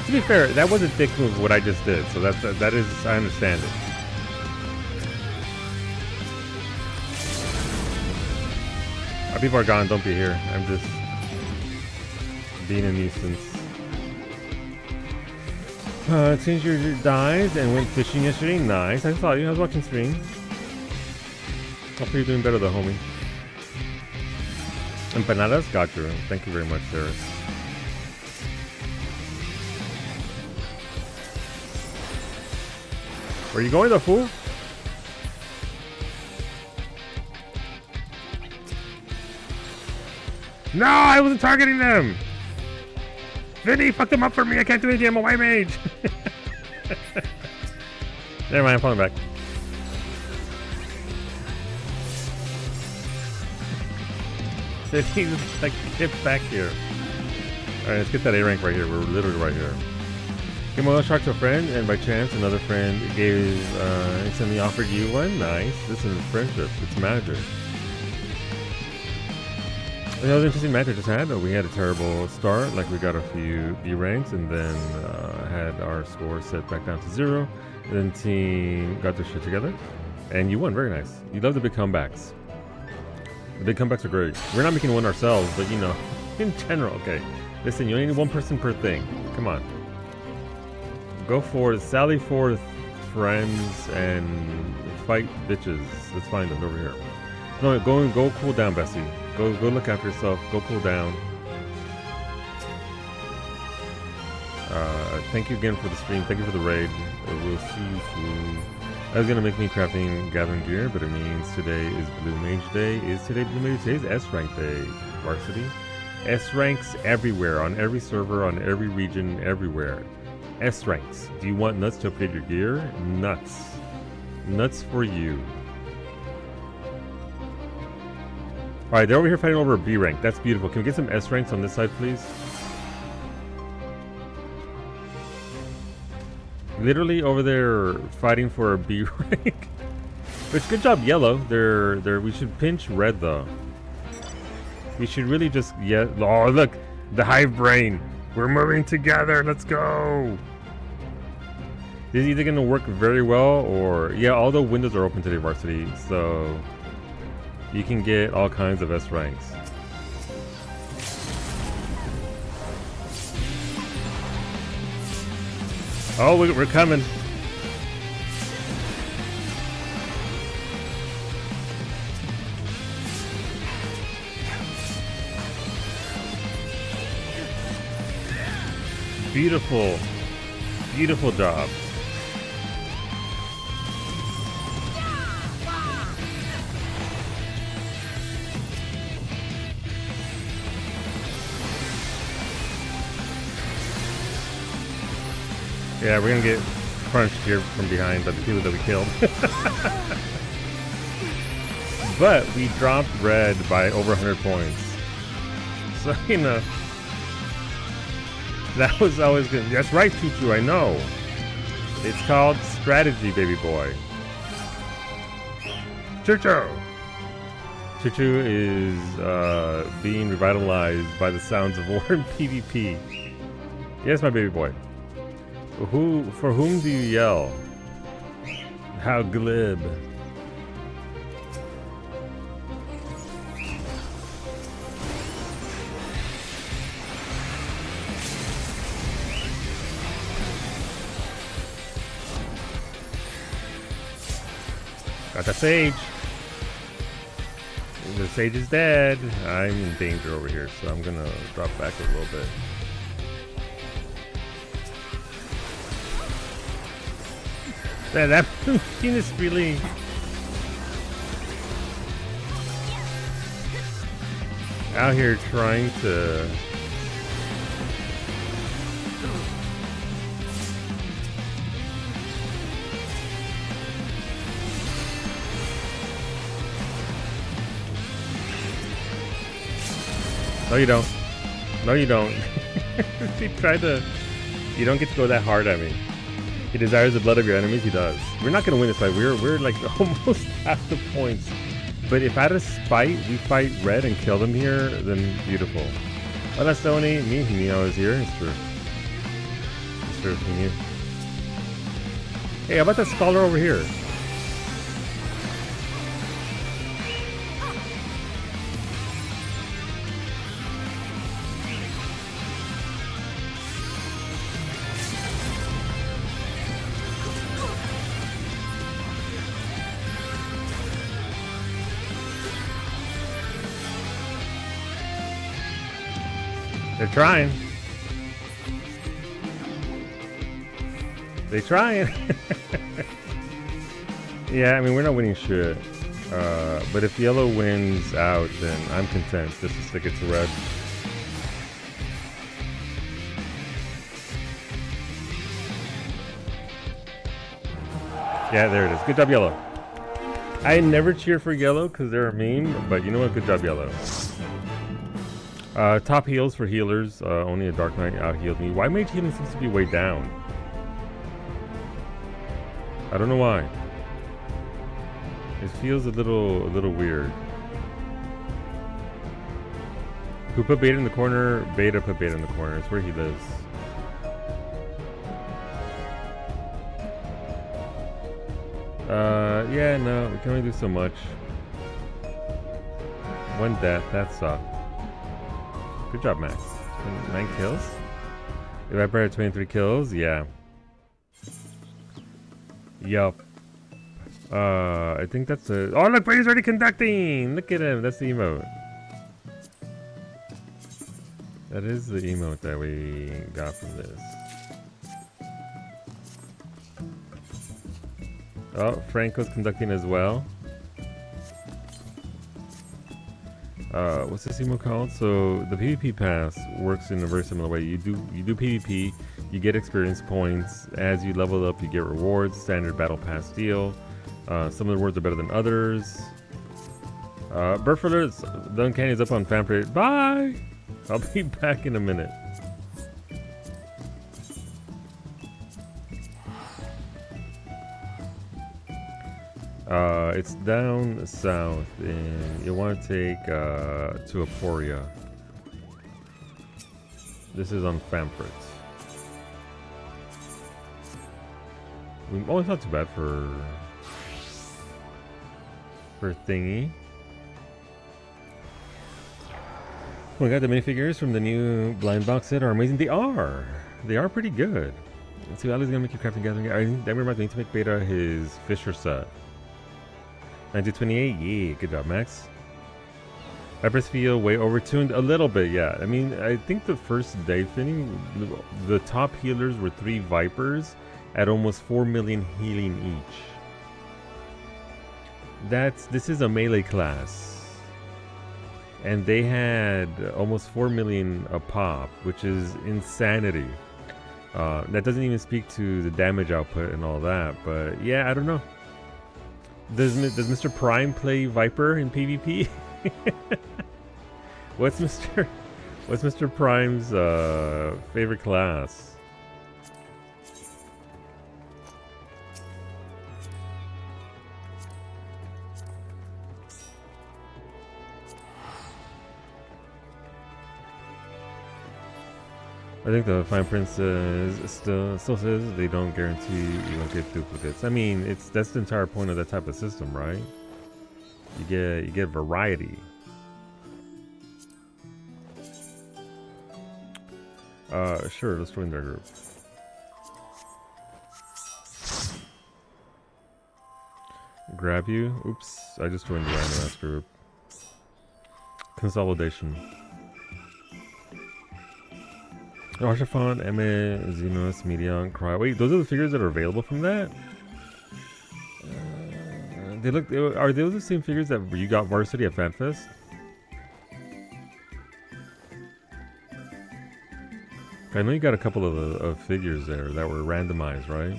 To be fair, that wasn't dick move what I just did, so that is I understand it. Our people are gone, don't be here. I'm just being a nuisance. Changed your dies and went fishing yesterday. Nice. I saw you. I was watching stream. Hopefully you're doing better though, homie. Empanadas? Got you. Thank you very much, Sarah. Where are you going, the fool? No, I wasn't targeting them. Vinny, fuck them up for me. I can't do anything. I'm a white mage. Never mind, I'm falling back. Vinny's like, get back here. Alright, let's get that A rank right here. We're literally right here. Give my shark to a friend, and by chance, another friend instantly offered you one. Nice. This is friendship. It's magic. You know, the interesting match I just had. We had a terrible start, like we got a few B ranks, and then had our score set back down to 0. And then team got their shit together, and you won. Very nice. You love the big comebacks. The big comebacks are great. We're not making one ourselves, but you know, in general. Okay, listen, you only need one person per thing. Come on. Go for it. Sally forth, friends, and fight bitches. Let's find them over here. No, go cool down, Bessie. Go look after yourself. Go cool down. Thank you again for the stream. Thank you for the raid. We'll see you soon. That was gonna make me crafting gathering gear, but it means today is Blue Mage Day. Is today Blue Mage Day? Is S rank day, Varsity? S ranks everywhere, on every server, on every region, everywhere. S ranks. Do you want nuts to upgrade your gear? Nuts. Nuts for you. Alright, they're over here fighting over a B rank. That's beautiful. Can we get some S ranks on this side, please? Literally over there fighting for a B rank. Which, good job, yellow. We should pinch red, though. We should really just... Yeah. Oh, look! The hive brain! We're moving together! Let's go! This is either going to work very well, or... Yeah, all the windows are open today, Varsity, so... You can get all kinds of S ranks. Oh, we're coming. Beautiful. Beautiful job. Yeah, we're gonna get punched here from behind by the people that we killed. But we dropped red by over 100 points. So, you know, that was always good. That's right, Choo-Choo, I know. It's called strategy, baby boy. Choo-Choo! Choo-Choo is being revitalized by the sounds of war and PvP. Yes, my baby boy. For whom do you yell? How glib. Got the sage. The sage is dead. I'm in danger over here, so I'm gonna drop back a little bit. Man, that machine is really... out here trying to... No, you don't. No, you don't. He tried to... You don't get to go that hard at me. He desires the blood of your enemies. He does. We're not going to win this fight. We're like almost half the points. But if out of spite we fight red and kill them here, then beautiful. Hola, Stoney. Me, I was here. It's true. It's true. Me. Hey, how about that scholar over here? They're trying. They're trying. Yeah, I mean, we're not winning shit. But if yellow wins out, then I'm content just to stick it to red. Yeah, there it is. Good job, yellow. I never cheer for yellow because they're a meme, but you know what? Good job, yellow. Top heals for healers. Only a Dark Knight out-healed me. Why mage healing seems to be way down? I don't know why. It feels a little weird. Who put Beta in the corner? Beta put Beta in the corner. It's where he lives. Yeah, no, we can only do so much. One death, that sucked. Good job, Max. 9 kills? Evaporated 23 kills? Yeah. Yup. I think that's a... Oh, look, Brady's already conducting! Look at him, that's the emote. That is the emote that we got from this. Oh, Franco's conducting as well. What's this emote called? So the PvP pass works in a very similar way. You do PvP, you get experience points. As you level up, you get rewards. Standard battle pass deal. Some of the rewards are better than others. Bird Alerts, the Uncanny is up on fan parade. Bye! I'll be back in a minute. It's down south, and you want to take to Aporia. This is on Famfrit. Oh, it's not too bad for thingy. Oh my god, the minifigures from the new blind box set are amazing. They are pretty good. Let's see, Ali's gonna make you crafting gathering. I think that reminds me to make Beta his Fisher set. 1928, yeah, good job, Max. Vipers feel way overtuned a little bit, yeah. I mean, I think the first day thing, the top healers were 3 Vipers at almost 4 million healing each. This is a melee class. And they had almost 4 million a pop, which is insanity. That doesn't even speak to the damage output and all that. But yeah, I don't know. Does Mr. Prime play Viper in PvP? What's Mr. Prime's favorite class? I think the fine print still says they don't guarantee you won't get duplicates. I mean, that's the entire point of that type of system, right? You get variety. Sure, let's join their group. Grab you. Oops, I just joined the random ass group. Consolidation. Archifont, Emme, Xenos, Medion, Cry. Wait, those are the figures that are available from that? They look. Are those the same figures that you got Varsity at FanFest? I know you got a couple of figures there that were randomized, right?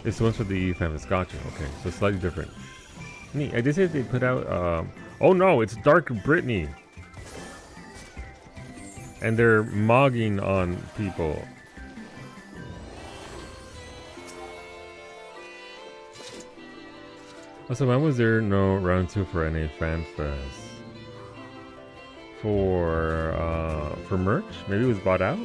It's the ones for the FanFest. Gotcha. Okay, so slightly different. Neat. I did say they put out. Oh no, it's Dark Brittany. And they're mogging on people. Also, why was there no round 2 for NA FanFest? For merch? Maybe it was bought out?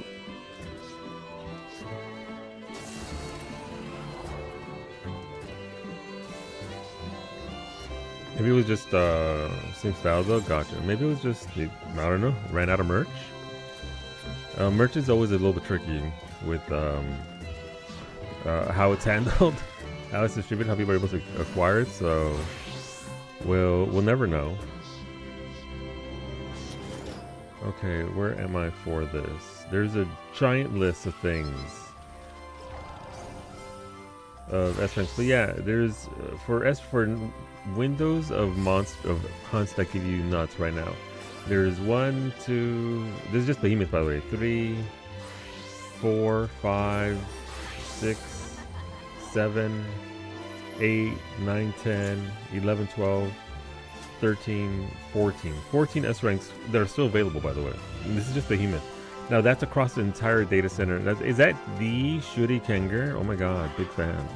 Maybe it was just same style though. Gotcha. Maybe it was just I don't know, ran out of merch. Merch is always a little bit tricky with how it's handled, how it's distributed, how people are able to acquire it. So we'll never know. Okay, where am I for this? There's a giant list of things of S ranks, but yeah, there's for windows of hunts that give you nuts right now. There's 1, 2. This is just behemoth, by the way. 3, 4, 5, 6, 7, 8, 9, 10, 11, 12, 13, 14. 14 S ranks that are still available, by the way. And this is just behemoth. Now that's across the entire data center. Is that the Shuri Kenger? Oh my god, big fan.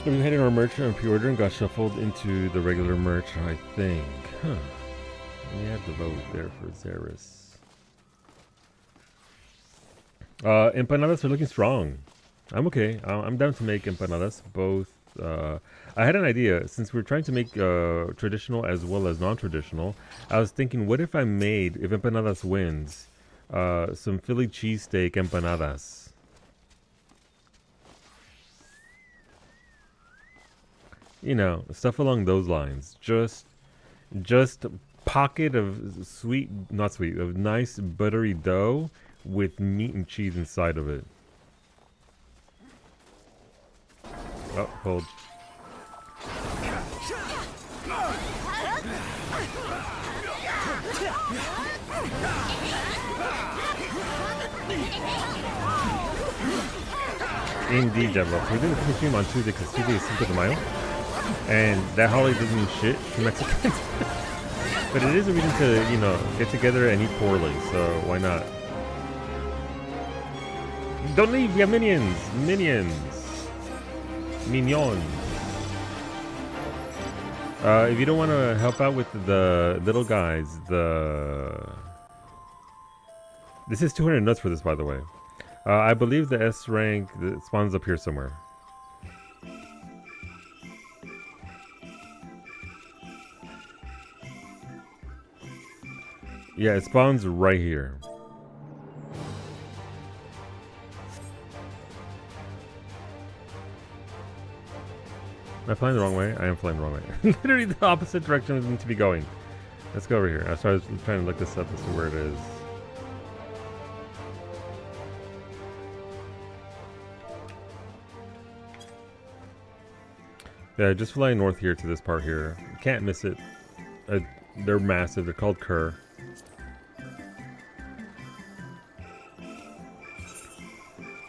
We had our merch on pre-order and got shuffled into the regular merch, I think. Huh. We have the vote there for Xeris. Empanadas are looking strong. I'm okay. I'm down to make empanadas. Both. I had an idea. Since we're trying to make traditional as well as non-traditional, I was thinking, what if I made, if empanadas wins, some Philly cheesesteak empanadas? You know, stuff along those lines. Just a pocket of of nice buttery dough with meat and cheese inside of it. Oh, hold. Indeed, Devil. We didn't finish stream on Tuesday because Tuesday is Cinco de Mayo. And that holiday doesn't mean shit to Mexicans. But it is a reason to, you know, get together and eat poorly, so why not? Don't leave, we have minions! Minions! Mignons. If you don't want to help out with the little guys, this is 200 nuts for this, by the way. I believe the S rank spawns up here somewhere. Yeah, it spawns right here. Am I flying the wrong way? I am flying the wrong way. Literally the opposite direction we need to be going. Let's go over here. I was trying to look this up as to where it is. Yeah, just fly north here to this part here. Can't miss it. They're massive. They're called cur.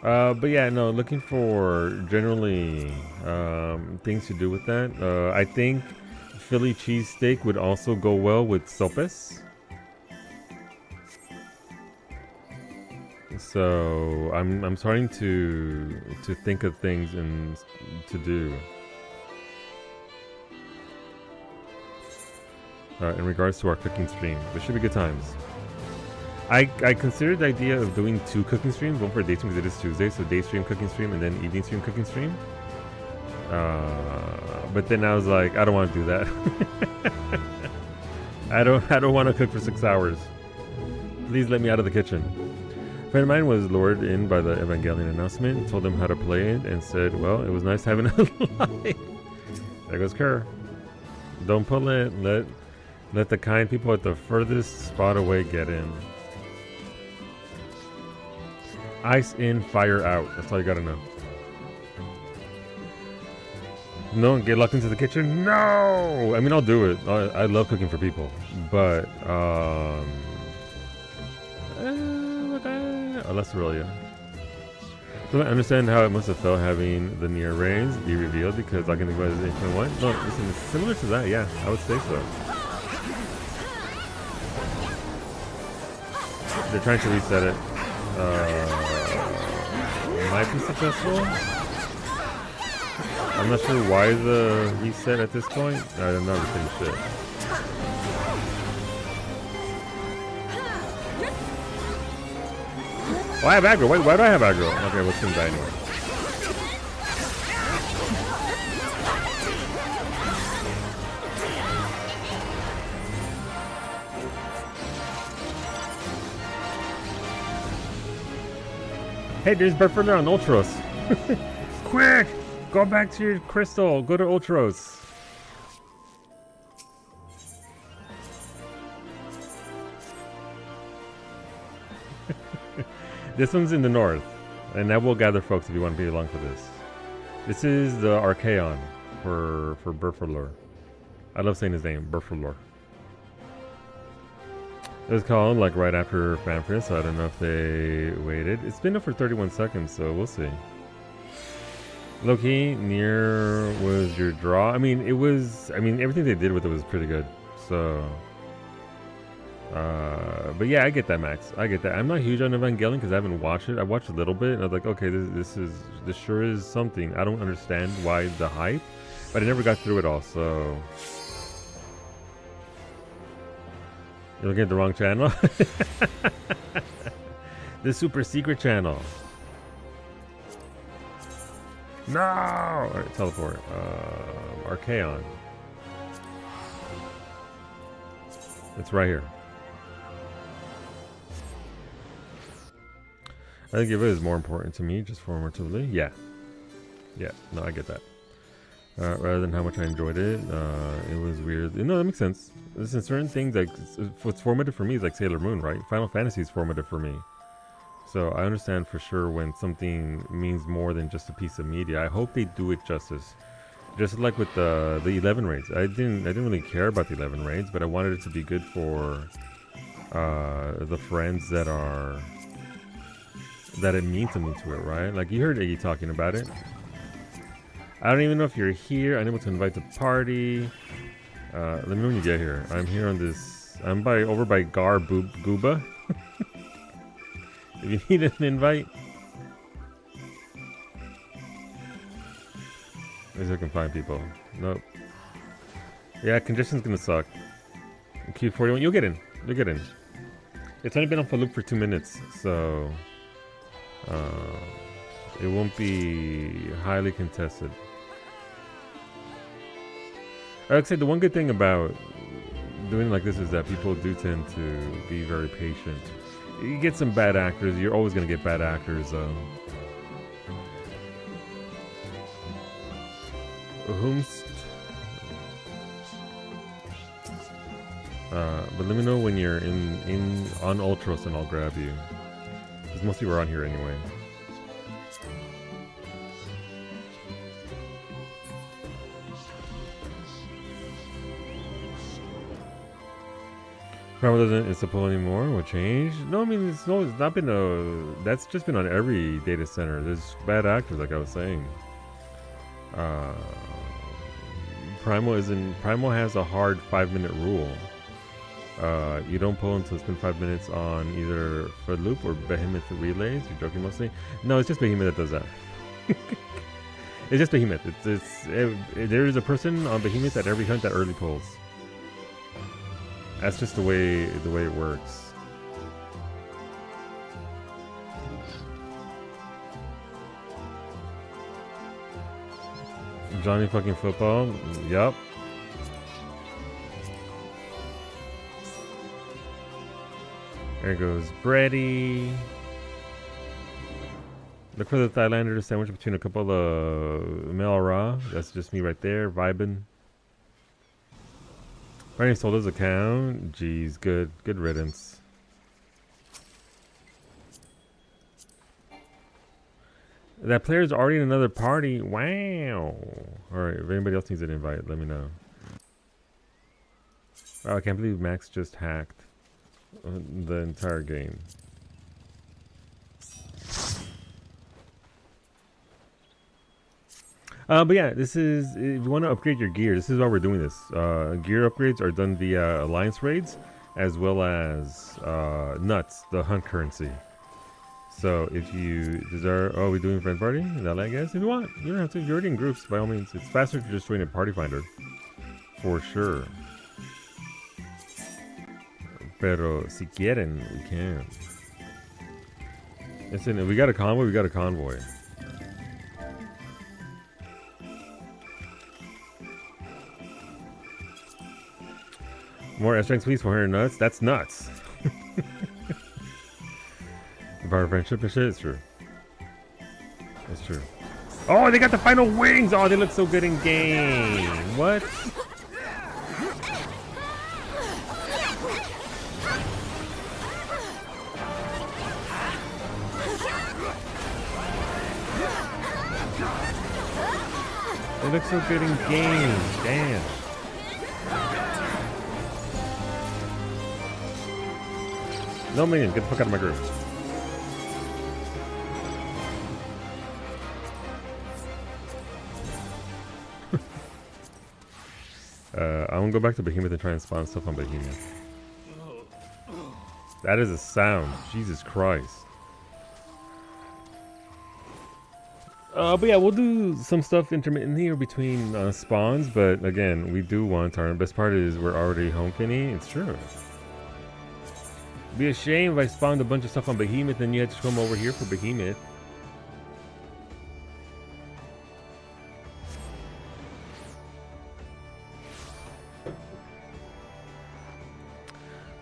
But yeah, no, looking for generally things to do with that. I think Philly cheesesteak would also go well with sopes. So I'm starting to think of things and to do. In regards to our cooking stream, there should be good times. I considered the idea of doing 2 cooking streams, one for day stream because it is Tuesday, so day stream cooking stream and then evening stream cooking stream. But then I was like, I don't want to do that. I don't want to cook for 6 hours. Please let me out of the kitchen. A friend of mine was lured in by the Evangelion announcement, told him how to play it, and said, well, it was nice having a life. There goes Kerr. Don't pull it. Let the kind people at the furthest spot away get in. Ice in, fire out. That's all you gotta know. No, get locked into the kitchen? No! I mean, I'll do it. I love cooking for people. But, Australia. So I understand how it must have felt having the near rains be revealed because I can think about it as 8.1. No, listen, it's similar to that, yeah. I would say so. They're trying to reset it. Might be successful. I'm not sure why the reset at this point. I'm not resetting shit. Oh, I have aggro. Why do I have aggro? Okay, let's do that anyway. Hey, there's Burfurler on Ultros. Quick! Go back to your crystal. Go to Ultros. This one's in the north. And that will gather folks if you want to be along for this. This is the Archaeon for Burfurler. I love saying his name, Burfurler. It was called like right after Fanfare, so I don't know if they waited. It's been up for 31 seconds, so we'll see. Low-key, Nier was your draw. I mean, everything they did with it was pretty good. So, but yeah, I get that, Max. I get that. I'm not huge on Evangelion because I haven't watched it. I watched a little bit, and I was like, okay, this sure is something. I don't understand why the hype, but I never got through it all. So. You're looking at the wrong channel? The super secret channel. No! Alright, teleport. Archaeon. It's right here. I think if it is more important to me, just formatively. Yeah. Yeah, no, I get that. Rather than how much I enjoyed it, it was weird. No, that makes sense. Listen, certain things, like, what's formative for me is like Sailor Moon, right? Final Fantasy is formative for me. So I understand for sure when something means more than just a piece of media. I hope they do it justice. Just like with the 11 raids. I didn't really care about the 11 raids, but I wanted it to be good for the friends that it means something to it, right? Like you heard Iggy talking about it. I don't even know if you're here. Unable to invite the party. Let me know when you get here. I'm here on this. I'm over by Gar Gooba. If you need an invite. Maybe I can find people. Nope. Yeah, congestion's gonna suck. Q41. You'll get in. You'll get in. It's only been on for loop for 2 minutes, so it won't be highly contested. I would say the one good thing about doing like this is that people do tend to be very patient. You get some bad actors. You're always going to get bad actors, though. Whomst. But let me know when you're on Ultros and I'll grab you. Because most people are on here anyway. Primal doesn't install anymore. What changed? No, I mean it's not been a. That's just been on every data center. There's bad actors, like I was saying. Primal isn't. Primal has a hard 5-minute rule. You don't pull until it's been 5 minutes on either for loop or behemoth relays. You're joking mostly. No, it's just behemoth that does that. It's just behemoth. There is a person on behemoth at every hunt that early pulls. That's just the way it works. Johnny fucking football. Yup. There goes Brady. Look for the Thailander sandwich between a couple of Mel Ra. That's just me right there, vibing. Brady sold his account. Jeez, good riddance. That player's already in another party. Wow. Alright, if anybody else needs an invite, let me know. Oh, I can't believe Max just hacked the entire game. But yeah, this is, if you want to upgrade your gear, this is why we're doing this. Gear upgrades are done via alliance raids, as well as nuts, the hunt currency. So if you desire, oh, we're doing friend party? Is that, I guess? If you want, you don't have to. If you're already in groups, by all means. It's faster to just join a party finder. For sure. Pero si quieren, we can. Listen, if we got a convoy, we got a convoy. More S-ranks, please. 400 nuts. That's nuts. The power of friendship and shit. It's true. It's true. Oh, they got the final wings. Oh, they look so good in game. What? They look so good in game. Damn. No minion, get the fuck out of my group. I'm gonna go back to Behemoth and try and spawn stuff on Behemoth. That is a sound. Jesus Christ. But yeah, we'll do some stuff intermittently or between spawns, but again, we do want our best part is we're already home finny. It's true. Be a shame if I spawned a bunch of stuff on Behemoth and you had to come over here for Behemoth.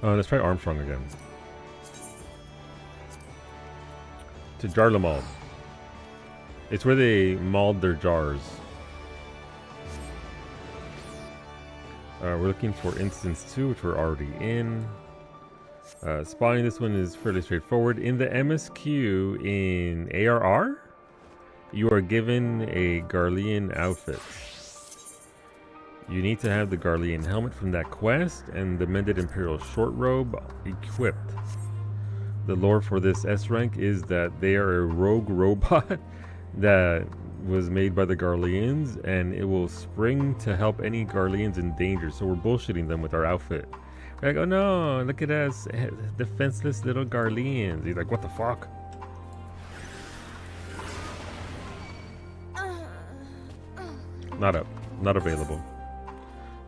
Let's try Armstrong again. To Jarlamal. It's where they mauled their jars. We're looking for instance 2, which we're already in. Spawning this one is fairly straightforward. In the MSQ in ARR, you are given a Garlean outfit. You need to have the Garlean helmet from that quest and the Mended Imperial short robe equipped. The lore for this S rank is that they are a rogue robot that was made by the Garleans, and it will spring to help any Garleans in danger. So we're bullshitting them with our outfit. We're like, oh no, look at us, defenseless little Garleans. He's like, what the fuck? Not up, not available.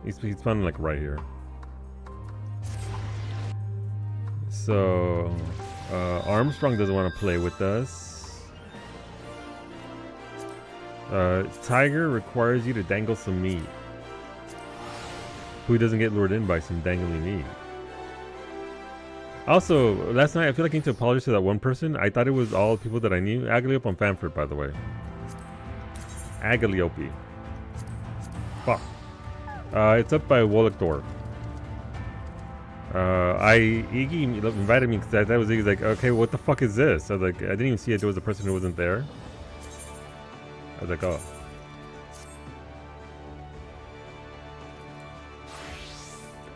He's spawning like right here. So Armstrong doesn't want to play with us. Tiger requires you to dangle some meat. Who doesn't get lured in by some dangly meat? Also, last night I feel like I need to apologize to that one person. I thought it was all people that I knew. Agaliope on Fanford, by the way. Agaliope. Fuck. It's up by Wallachthor. Iggy invited me because I thought it was Iggy's like, okay, what the fuck is this? I was like, I didn't even see it. There was a person who wasn't there. I was like, oh.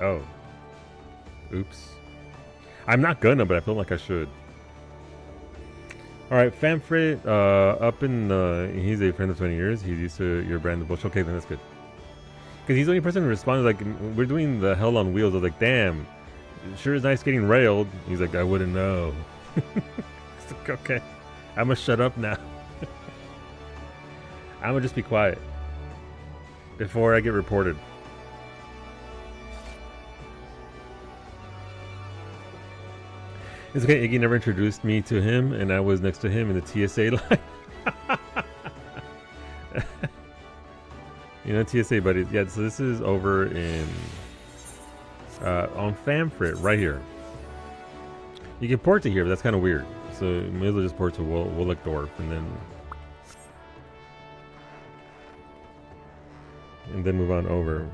Oh. Oops. I'm not gonna, but I feel like I should. Alright, Famfrit, up in he's a friend of 20 years. He's used to your brand of bullshit. Okay, then that's good. Because he's the only person who responded, like, we're doing the hell on wheels. I was like, damn, sure is nice getting railed. He's like, I wouldn't know. It's like, okay, I'm gonna shut up now. I'm gonna just be quiet before I get reported. It's okay, Iggy never introduced me to him, and I was next to him in the TSA line. You know, TSA buddies. Yeah, so this is over in on Famfrit, right here. You can port to here, but that's kind of weird. So you may as well just port to Willickdorf, and then move on over.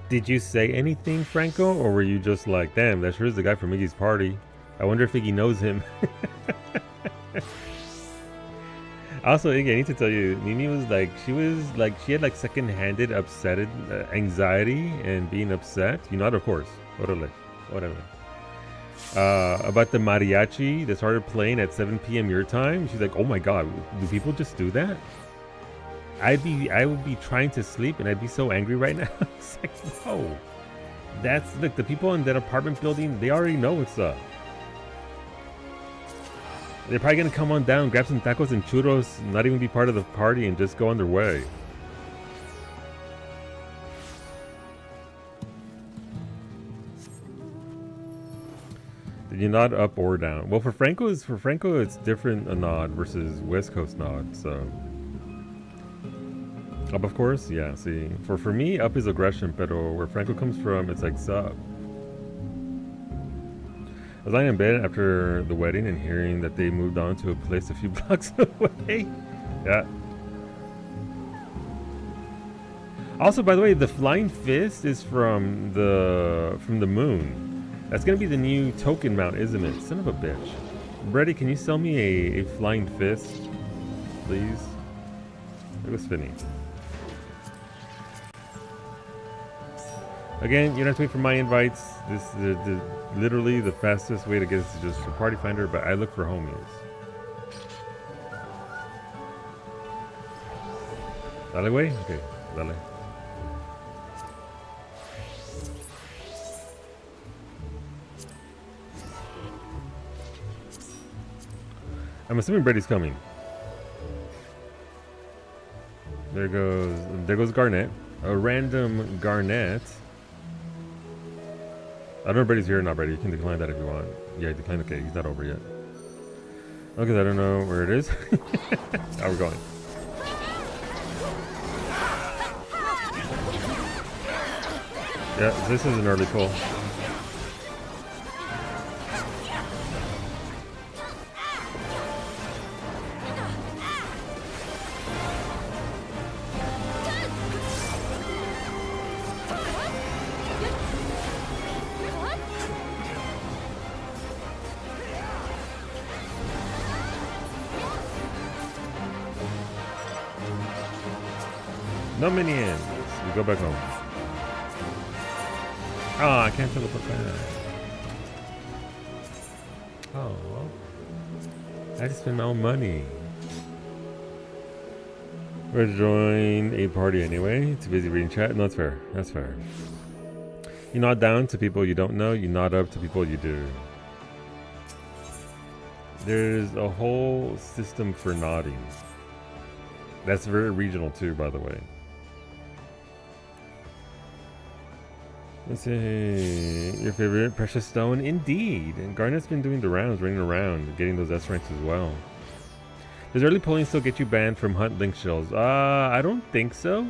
Did you say anything, Franco, or were you just like, damn, that sure is the guy from Iggy's party? I wonder if Iggy knows him. Also, Iggy, I need to tell you, Nini was like, she had like second-handed upset anxiety and being upset. You know that, of course. Whatever. About the mariachi that started playing at 7 p.m. your time. She's like, oh my god, do people just do that? I would be trying to sleep and I'd be so angry right now. It's like, no. That's, look, the people in that apartment building, they already know what's up. They're probably gonna come on down, grab some tacos and churros, not even be part of the party and just go on their way. Did you nod up or down? Well, for Franco, it's different a nod versus West Coast nod, so. Up, of course, yeah, see. For me, up is aggression, pero where Franco comes from, it's like sup. I was lying in bed after the wedding and hearing that they moved on to a place a few blocks away. Yeah. Also, by the way, the flying fist is from the moon. That's gonna be the new token mount, isn't it? Son of a bitch. Brady, can you sell me a flying fist, please? It was Finny. Again, you don't have to wait for my invites. This is literally the fastest way to get us to just a party finder, but I look for homies. Dale, way? Okay, dale. I'm assuming Brady's coming. There goes Garnet. A random Garnet. I don't know if Brady's here or not, Brady. You can decline that if you want. Yeah, decline. Okay, he's not over yet. Okay, I don't know where it is. How we're going. Yeah, this is an early pull. No minions. We go back home. Oh, I can't teleport back. Oh, well. I just spent my own money. We're to join a party anyway. Too busy reading chat. No, that's fair. That's fair. You nod down to people you don't know. You nod up to people you do. There's a whole system for nodding. That's very regional too, by the way. Let's see, your favorite precious stone, indeed. And Garnet's been doing the rounds, running around, getting those S ranks as well. Does early polling still get you banned from hunt link shells? I don't think so.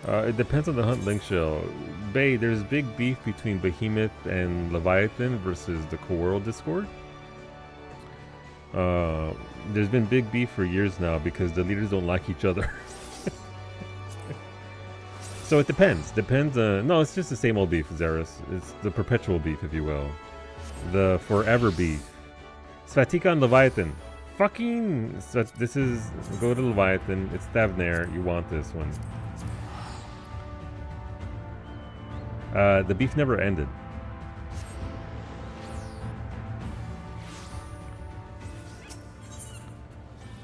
It depends on the hunt link shell. Bay, there's big beef between Behemoth and Leviathan versus the Coworld Discord. There's been big beef for years now because the leaders don't like each other. So it depends. No, it's just the same old beef, Xeris. It's the perpetual beef, if you will. The forever beef. Svatika and Leviathan. Fucking... So this is... Go to Leviathan. It's Thavnair. You want this one. The beef never ended.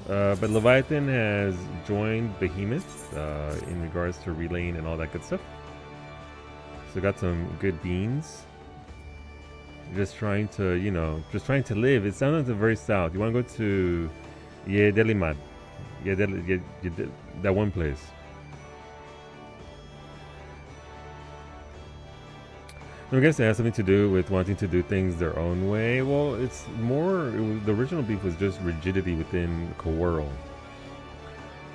But Leviathan has joined Behemoth in regards to relaying and all that good stuff. So got some good beans. Just trying to, you know, just trying to live. It's down at the very south. You want to go to Yedelimad. That one place. I guess it has something to do with wanting to do things their own way. Well, it's more, the original beef was just rigidity within Coworld.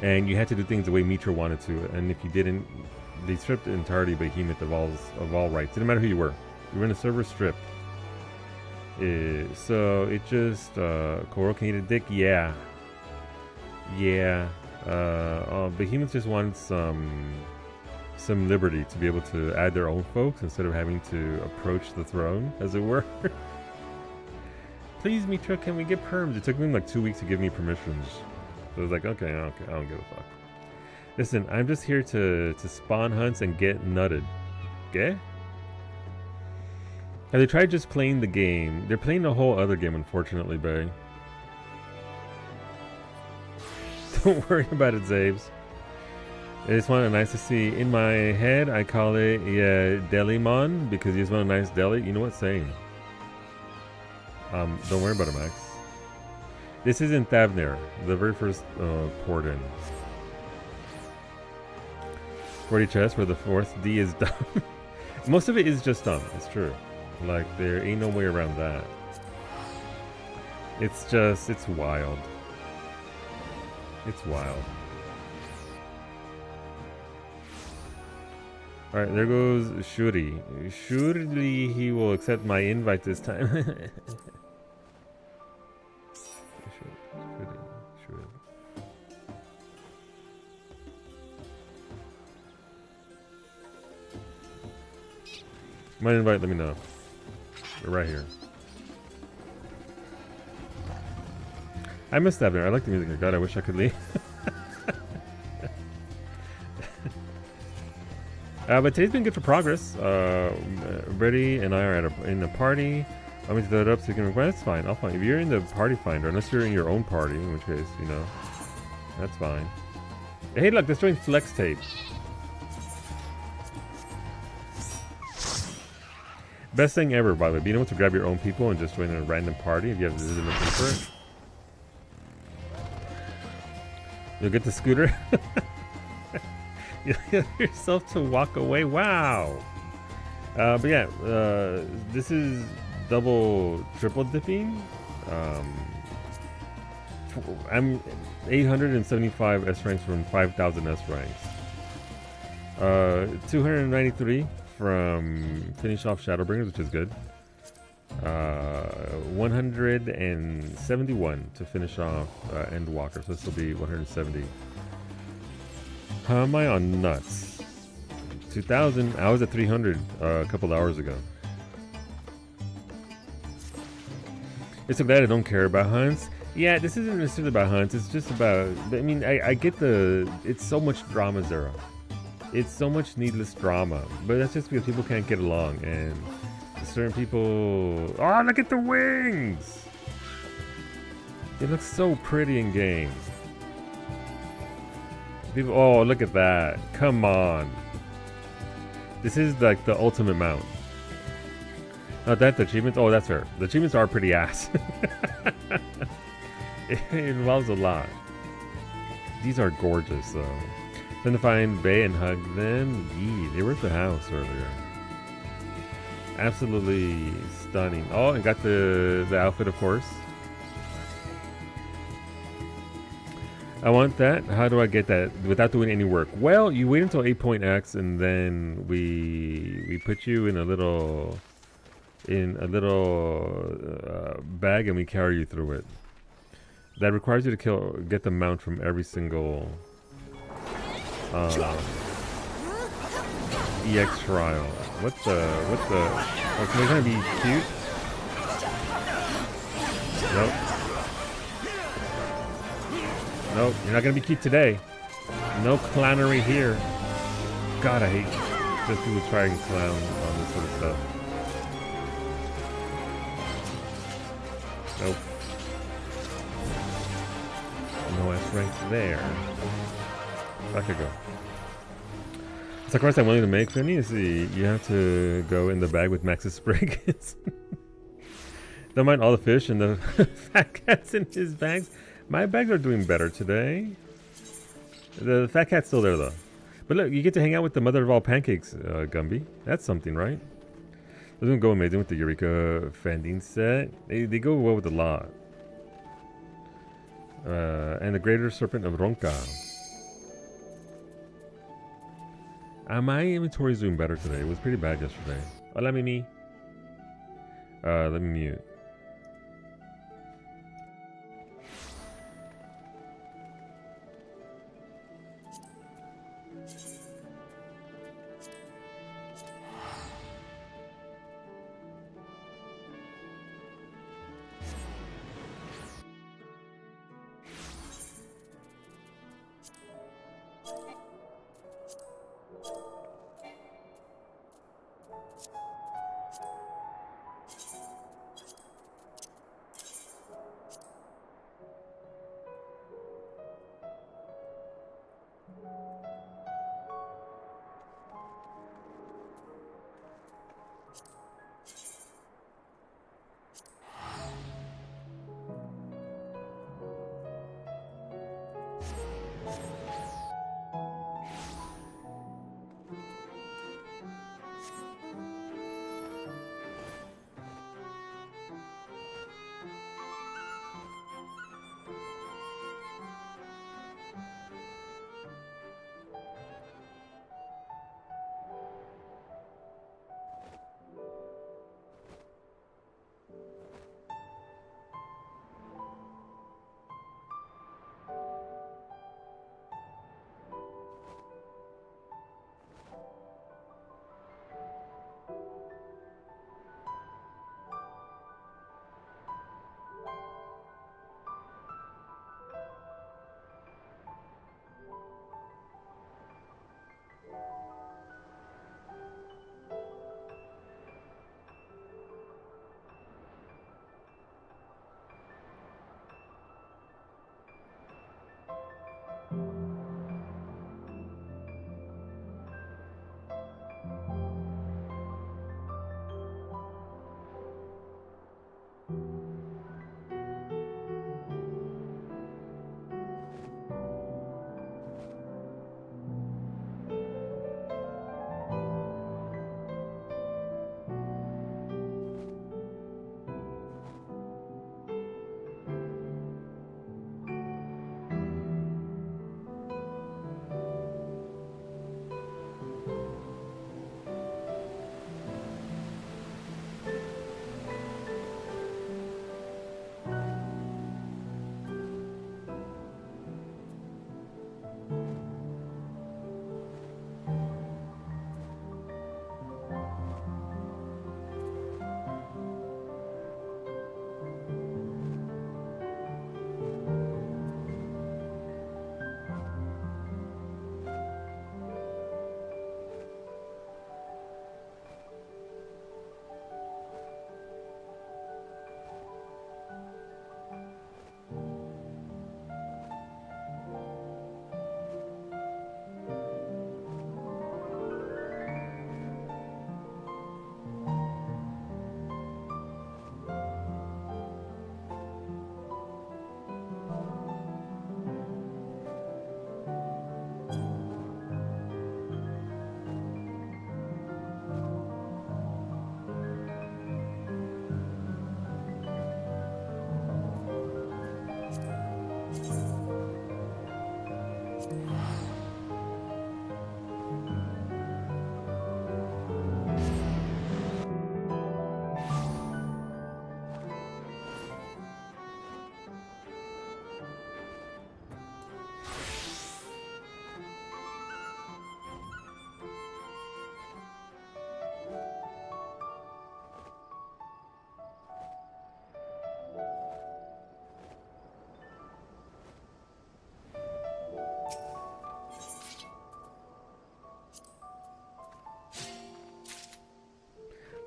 And you had to do things the way Mitra wanted to. And if you didn't, they stripped the entirety of Behemoth of all rights. Didn't matter who you were. You were in a server strip. So it just, Coworld can eat a dick? Yeah. Yeah. Behemoth just wanted some liberty to be able to add their own folks instead of having to approach the throne, as it were. Please, Mitra, can we get perms? It took them like 2 weeks to give me permissions. So I was like, okay, I don't give a fuck. Listen, I'm just here to spawn hunts and get nutted. Okay? Have they tried just playing the game? They're playing a whole other game, unfortunately, Bay. Don't worry about it, Zabes. I just want a nice to see. In my head, I call it Delimon because you just want a nice deli. You know what? Same. Don't worry about it, Max. This isn't Thavner, the very first port in. 40 chests where the fourth D is dumb. Most of it is just dumb. It's true. Like, there ain't no way around that. It's just, it's wild. It's wild. Alright, there goes Shuri. Surely he will accept my invite this time. Shuri. My invite, let me know. We're right here. I missed Abner. I like the music. God, I wish I could leave. But today's been good for progress. Brady and I are in a party. I'm going to throw it up so you can request. That's fine. I'll find. If you're in the party finder, unless you're in your own party, in which case, you know, that's fine. Hey, look, let's join Flex Tape. Best thing ever, by the way. Being able to grab your own people and just join a random party if you have the legitimate for it. You'll get the scooter. You get yourself to walk away. Wow. But yeah, this is double, triple dipping. I'm 875 S ranks from 5,000 S ranks. 293 from finish off Shadowbringers, which is good. 171 to finish off Endwalker, so this will be 170. How am I on nuts? 2,000. I was at 300 a couple hours ago. It's so glad I don't care about hunts. Yeah, this isn't necessarily about hunts. It's just about. I mean, I get the. It's so much drama, Zero. It's so much needless drama, but that's just because people can't get along and. Certain people. Oh, look at the wings! It looks so pretty in game. People. Oh, look at that! Come on. This is like the ultimate mount. Not that the achievements. Oh, that's fair. The achievements are pretty ass. It involves a lot. These are gorgeous, though. Then to find Bay and hug them. Yee, they were at the house earlier. Absolutely stunning. Oh, and got the outfit, of course. I want that. How do I get that without doing any work? Well, you wait until 8.x and then we put you in a little bag and we carry you through it. That requires you to get the mount from every single EX trial. What the? Oh, can we trying to be cute? Nope. Nope, you're not gonna be cute today. No clownery here. God, I hate Just people try and clown on this sort of stuff. Nope. No F rank there. I could go. It's a course I'm willing to make, Finny. You see, you have to go in the bag with Max's Spriggans. Don't mind all the fish and the fat cats in his bags. My bags are doing better today. The fat cat's still there though. But look, you get to hang out with the mother of all pancakes, Gumby. That's something, right? Doesn't go amazing with the Eureka Fandine set. They go well with a lot. And the Greater Serpent of Ronca. My inventory is doing better today. It was pretty bad yesterday. Hola, Mimi. Let me mute.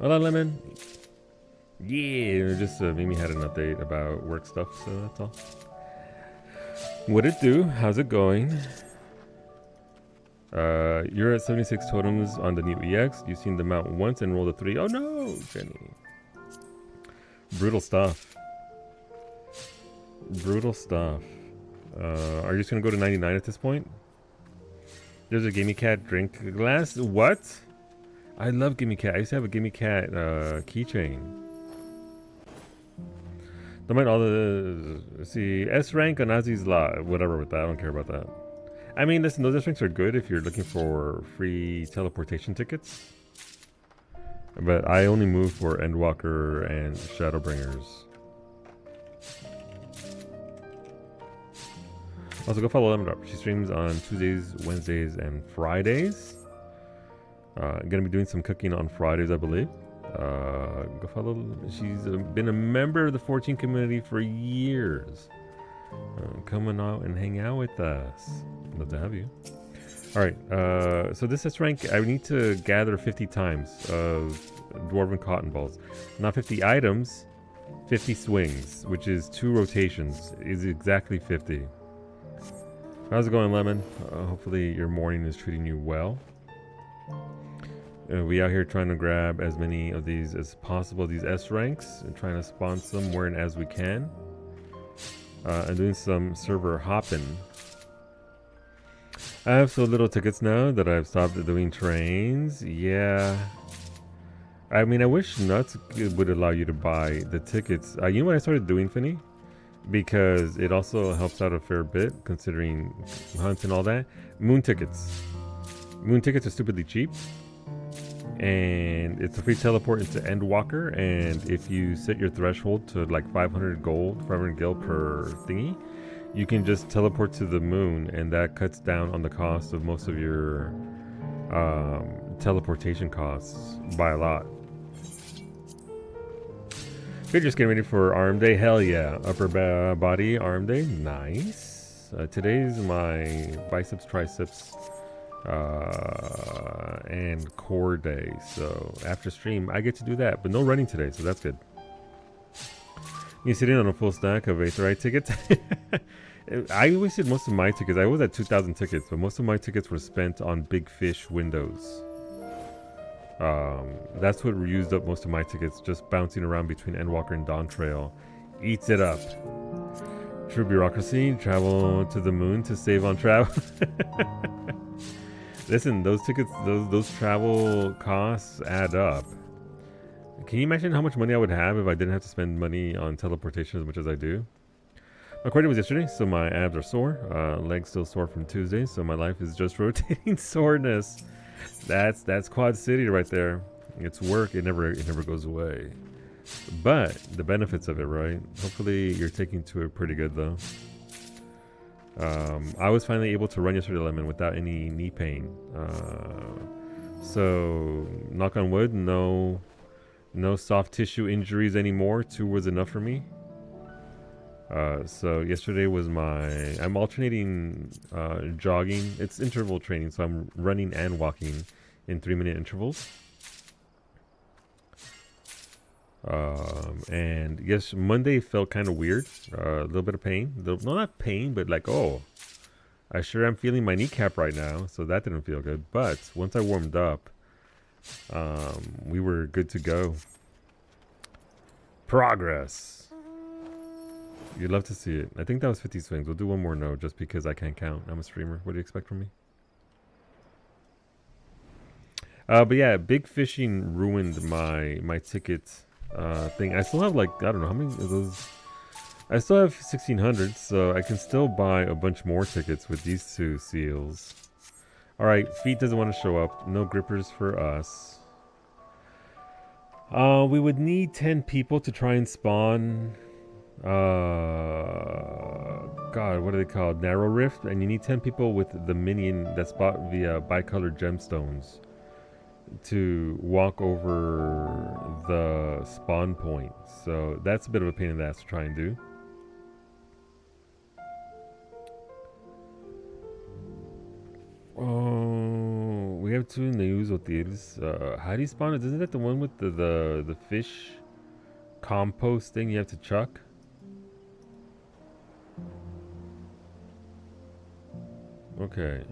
Hola, Lemon. Yeah, just Mimi had an update about work stuff, so that's all. What it do? How's it going? You're at 76 totems on the new EX. You've seen the mount once and rolled a 3. Oh no, Jenny. Brutal stuff. Brutal stuff. Are you just gonna go to 99 at this point? There's a Gimme Cat drink glass. What? I love Gimme Cat. I used to have a Gimme Cat keychain. Don't mind all the... Let's see, S rank on Nazi's Law. Whatever with that. I don't care about that. I mean, listen, those S ranks are good if you're looking for free teleportation tickets. But I only move for Endwalker and Shadowbringers. Also, go follow Lemon Up. She streams on Tuesdays, Wednesdays, and Fridays. Gonna be doing some cooking on Fridays, I believe. Go follow. She's been a member of the 14 community for years. Coming out and hang out with us. Love to have you. All right. So this S rank, I need to gather 50 times of dwarven cotton balls. Not 50 items, 50 swings, which is 2 rotations. Is exactly 50. How's it going, Lemon? Hopefully your morning is treating you well. We out here trying to grab as many of these as possible, these S ranks, and trying to spawn some where and as we can. And doing some server hopping. I have so little tickets now that I've stopped doing trains. Yeah. I mean, I wish Nuts would allow you to buy the tickets. You know what I started doing, Finny? Because it also helps out a fair bit, considering hunts and all that. Moon tickets. Moon tickets are stupidly cheap. And it's a free teleport into Endwalker. And if you set your threshold to like 500 gold, 500 gil per thingy, you can just teleport to the moon. And that cuts down on the cost of most of your teleportation costs by a lot. We're just getting ready for arm day. Hell yeah. Upper body arm day. Nice. Today's my biceps, triceps, and core day. So after stream, I get to do that. But no running today, so that's good. You sitting on a full stack of Aetherite tickets? I wasted most of my tickets. I was at 2,000 tickets, but most of my tickets were spent on Big Fish windows. That's what used up most of my tickets, just bouncing around between Endwalker and Dawn Trail. Eats it up. True bureaucracy, travel to the moon to save on travel. Listen, those tickets, those travel costs add up. Can you imagine how much money I would have if I didn't have to spend money on teleportation as much as I do? My quarter was yesterday, so my abs are sore. Legs still sore from Tuesday, so my life is just rotating soreness. That's Quad City right there. It's work. It never goes away. But the benefits of it, right? Hopefully you're taking to it pretty good though. I was finally able to run yesterday, Lemon, without any knee pain. So knock on wood, no soft tissue injuries anymore. 2 was enough for me. So yesterday was I'm alternating jogging. It's interval training, so I'm running and walking in 3-minute intervals. And yes, Monday felt kind of weird. A little bit of pain. No, not pain, but like, oh, I sure am feeling my kneecap right now. So that didn't feel good. But once I warmed up, we were good to go. Progress. You'd love to see it. I think that was 50 swings. We'll do one more no, just because I can't count. I'm a streamer. What do you expect from me? But yeah, big fishing ruined my ticket thing. I still have like, I don't know how many of those. I still have 1,600, so I can still buy a bunch more tickets with these 2 seals. All right, feet doesn't want to show up. No grippers for us. We would need 10 people to try and spawn. God, what are they called? Narrow Rift, and you need 10 people with the minion that spot via bicolored gemstones to walk over the spawn point. So that's a bit of a pain in the ass to try and do. Oh, we we have two news hoteles. How do you spawn it? Isn't that the one with the fish compost thing you have to chuck? Okay.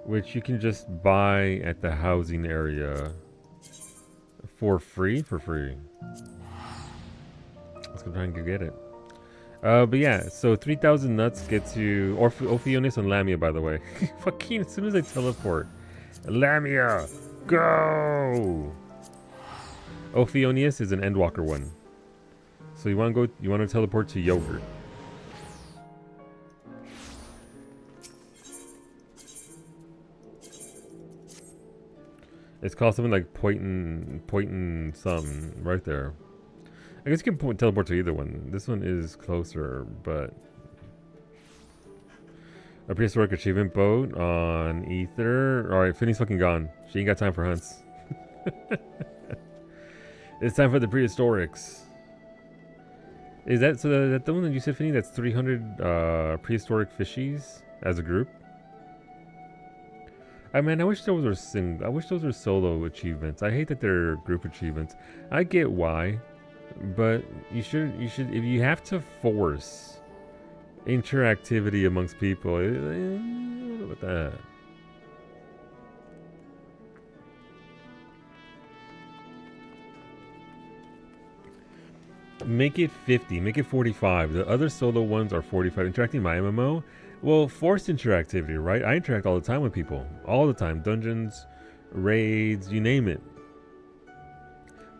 Which you can just buy at the housing area for free? For free. Let's go try and go get it. But yeah, so 3,000 nuts gets you... Or Ophionis and Lamia, by the way. Fucking as soon as I teleport. Lamia! Go! Ophionius is an Endwalker one. So you want to go... You want to teleport to Yogurt. It's called something like Pointin' something right there. I guess you can teleport to either one. This one is closer, but... A prehistoric achievement boat on Ether. Alright, Finny's fucking gone. She ain't got time for hunts. It's time for the prehistorics. Is that so? That the one that you said, Finny? That's 300 prehistoric fishies as a group. I mean, I wish those were I wish those were solo achievements. I hate that they're group achievements. I get why, but you should if you have to force interactivity amongst people. What about that? Make it 50, make it 45. The other solo ones are 45. Interacting my MMO, well, forced interactivity, right? I interact all the time with people, all the time. Dungeons, raids, you name it.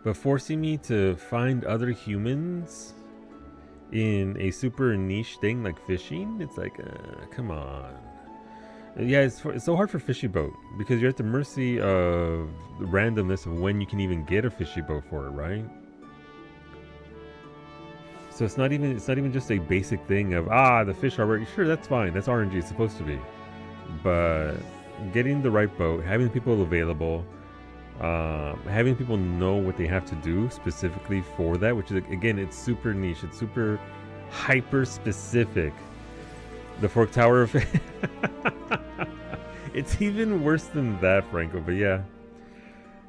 But forcing me to find other humans in a super niche thing like fishing, it's like, come on. Yeah, it's so hard for Fishy Boat because you're at the mercy of the randomness of when you can even get a Fishy Boat for it, right? So it's not even just a basic thing of the fish are sure, that's fine, that's RNG, it's supposed to be, but getting the right boat, having people available, having people know what they have to do specifically for that, which is again, it's super niche, it's super hyper specific. The Fork Tower of it's even worse than that, Franco, but yeah,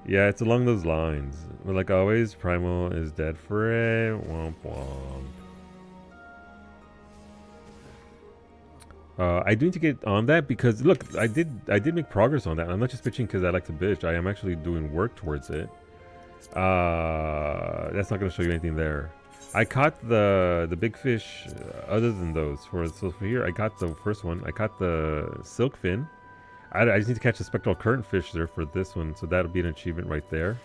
it's along those lines. But like always, Primal is dead for it. Womp womp. I do need to get on that because look, I did make progress on that. I'm not just bitching because I like to bitch. I am actually doing work towards it. That's not going to show you anything there. I caught the big fish. Other than those, so for here, I got the first one. I caught the silkfin. I just need to catch the spectral current fish there for this one, so that'll be an achievement right there.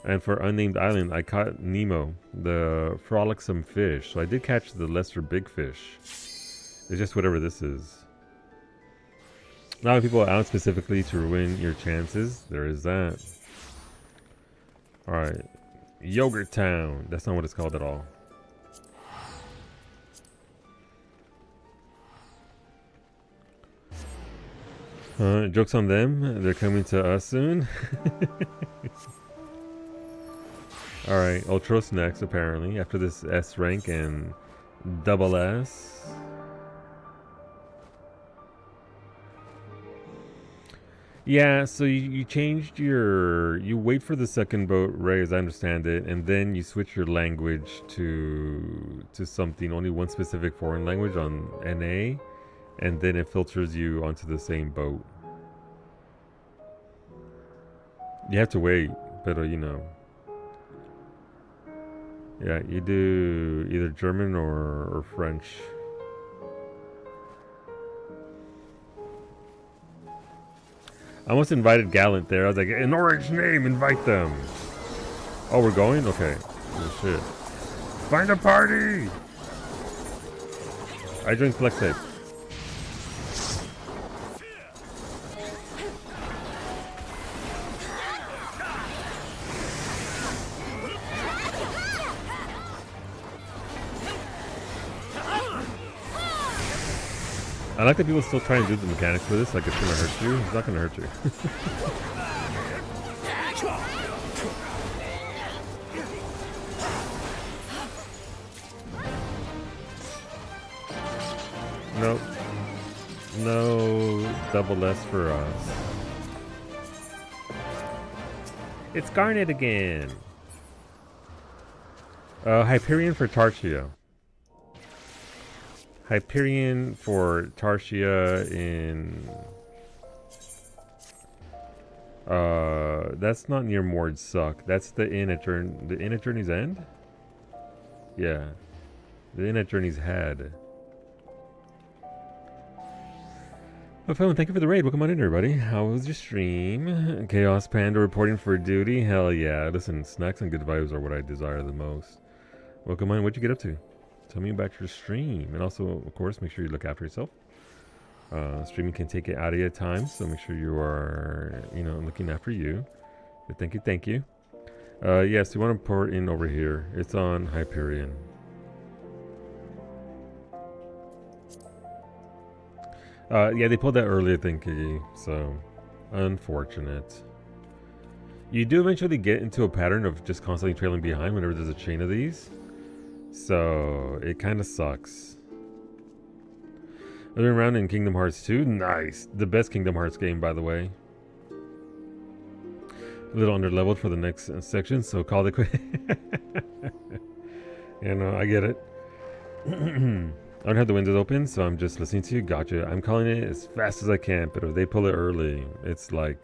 And for Unnamed Island, I caught Nemo, the frolicsome fish. So I did catch the lesser big fish. It's just whatever this is. Not people out specifically to ruin your chances. There is that. Alright. Yogurt Town. That's not what it's called at all. Joke's on them. They're coming to us soon. Alright, Ultros next, apparently, after this S rank and double S. Yeah, so you changed you wait for the second boat, Ray, as I understand it, and then you switch your language to something, only one specific foreign language on NA. And then it filters you onto the same boat. You have to wait, but you know. Yeah, you do either German or French. I almost invited Gallant there. I was like, an orange name, invite them. Oh, we're going? Okay. Oh, shit. Find a party! I joined Flex Tape. I like that people still try and do the mechanics for this, like it's gonna hurt you. It's not gonna hurt you. Nope. No, double less for us. It's Garnet again. Hyperion for Tarsia. Hyperion for Tarsia in... that's not near Mord's Suck. That's the inn at Journey's End? Yeah. The inn at Journey's Head. Oh, Phone, thank you for the raid. Welcome on in, everybody. How was your stream? Chaos Panda reporting for duty? Hell yeah. Listen, snacks and good vibes are what I desire the most. Welcome on. What'd you get up to? Tell me about your stream. And also, of course, make sure you look after yourself. Streaming can take it out of your time, so make sure you are, looking after you. But thank you, thank you. Yes, you want to port in over here. It's on Hyperion. Yeah, they pulled that early, I think, so unfortunate. You do eventually get into a pattern of just constantly trailing behind whenever there's a chain of these. So it kind of sucks. Living around in Kingdom Hearts 2, nice. The best Kingdom Hearts game, by the way. A little underleveled for the next section, so call it quit. I get it. I don't have the windows open, so I'm just listening to you. Gotcha. I'm calling it as fast as I can, but if they pull it early, it's like...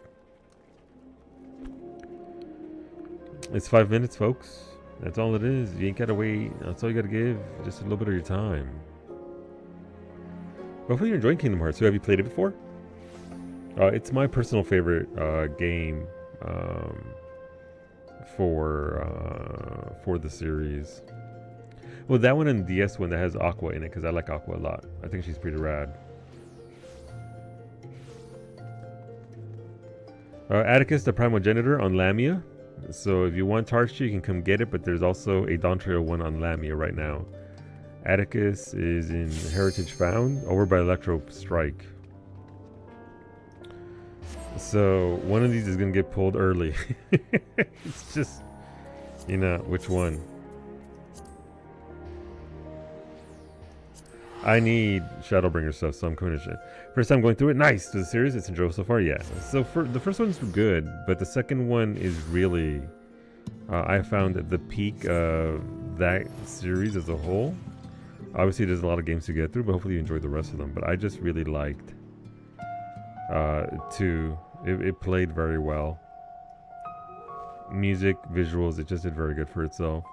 It's 5 minutes, folks. That's all it is. You ain't gotta wait. That's all you gotta give. Just a little bit of your time. Hopefully you're enjoying Kingdom Hearts. So have you played it before? It's my personal favorite game for the series. Well, that one and the DS one that has Aqua in it, because I like Aqua a lot. I think she's pretty rad. Atticus, the Primogenitor on Lamia. So if you want Tarsia, you can come get it, but there's also a Dawn Trail one on Lamia right now. Atticus is in Heritage Found, over by Electro Strike. So one of these is going to get pulled early. It's just, which one? I need Shadowbringer stuff, so I'm coming to shit. First time going through it. Nice. To the series, it's enjoyable so far. Yeah. So for the first one's good, but the second one is really, I found at the peak of that series as a whole. Obviously, there's a lot of games to get through, but hopefully you enjoyed the rest of them. But I just really liked 2. It played very well. Music, visuals, it just did very good for itself.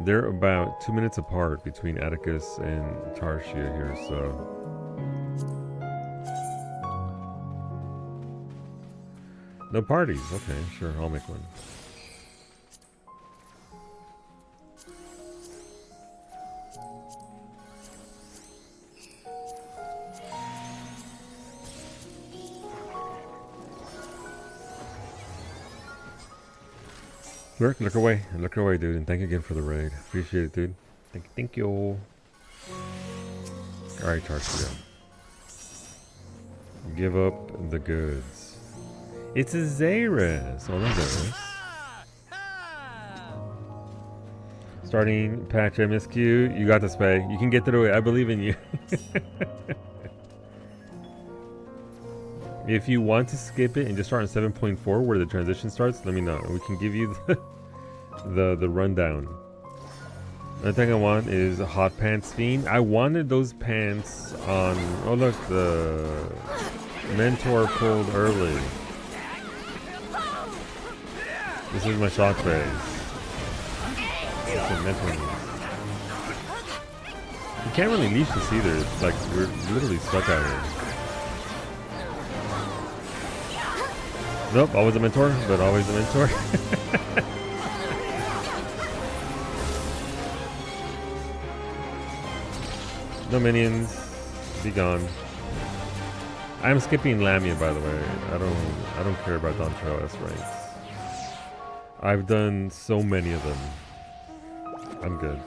They're about 2 minutes apart between Atticus and Tarsia here, so... No parties. Okay, sure, I'll make one. Look away, dude, and thank you again for the raid. Appreciate it, dude. Thank you. Alright, Tarsia. Give up the goods. It's a Zaris. Oh, that's Starting patch MSQ. You got this, Faye. You can get through it. I believe in you. If you want to skip it and just start on 7.4 where the transition starts, let me know. We can give you the rundown. Another thing I want is a hot pants fiend. I wanted those pants on... Oh look, the mentor pulled early. This is my shock phase. You can't really leash this either. It's like we're literally stuck out here. Nope, always a mentor, but always a mentor. No minions. Be gone. I'm skipping Lamia, by the way. I don't care about Dawn Trail S ranks. I've done so many of them. I'm good.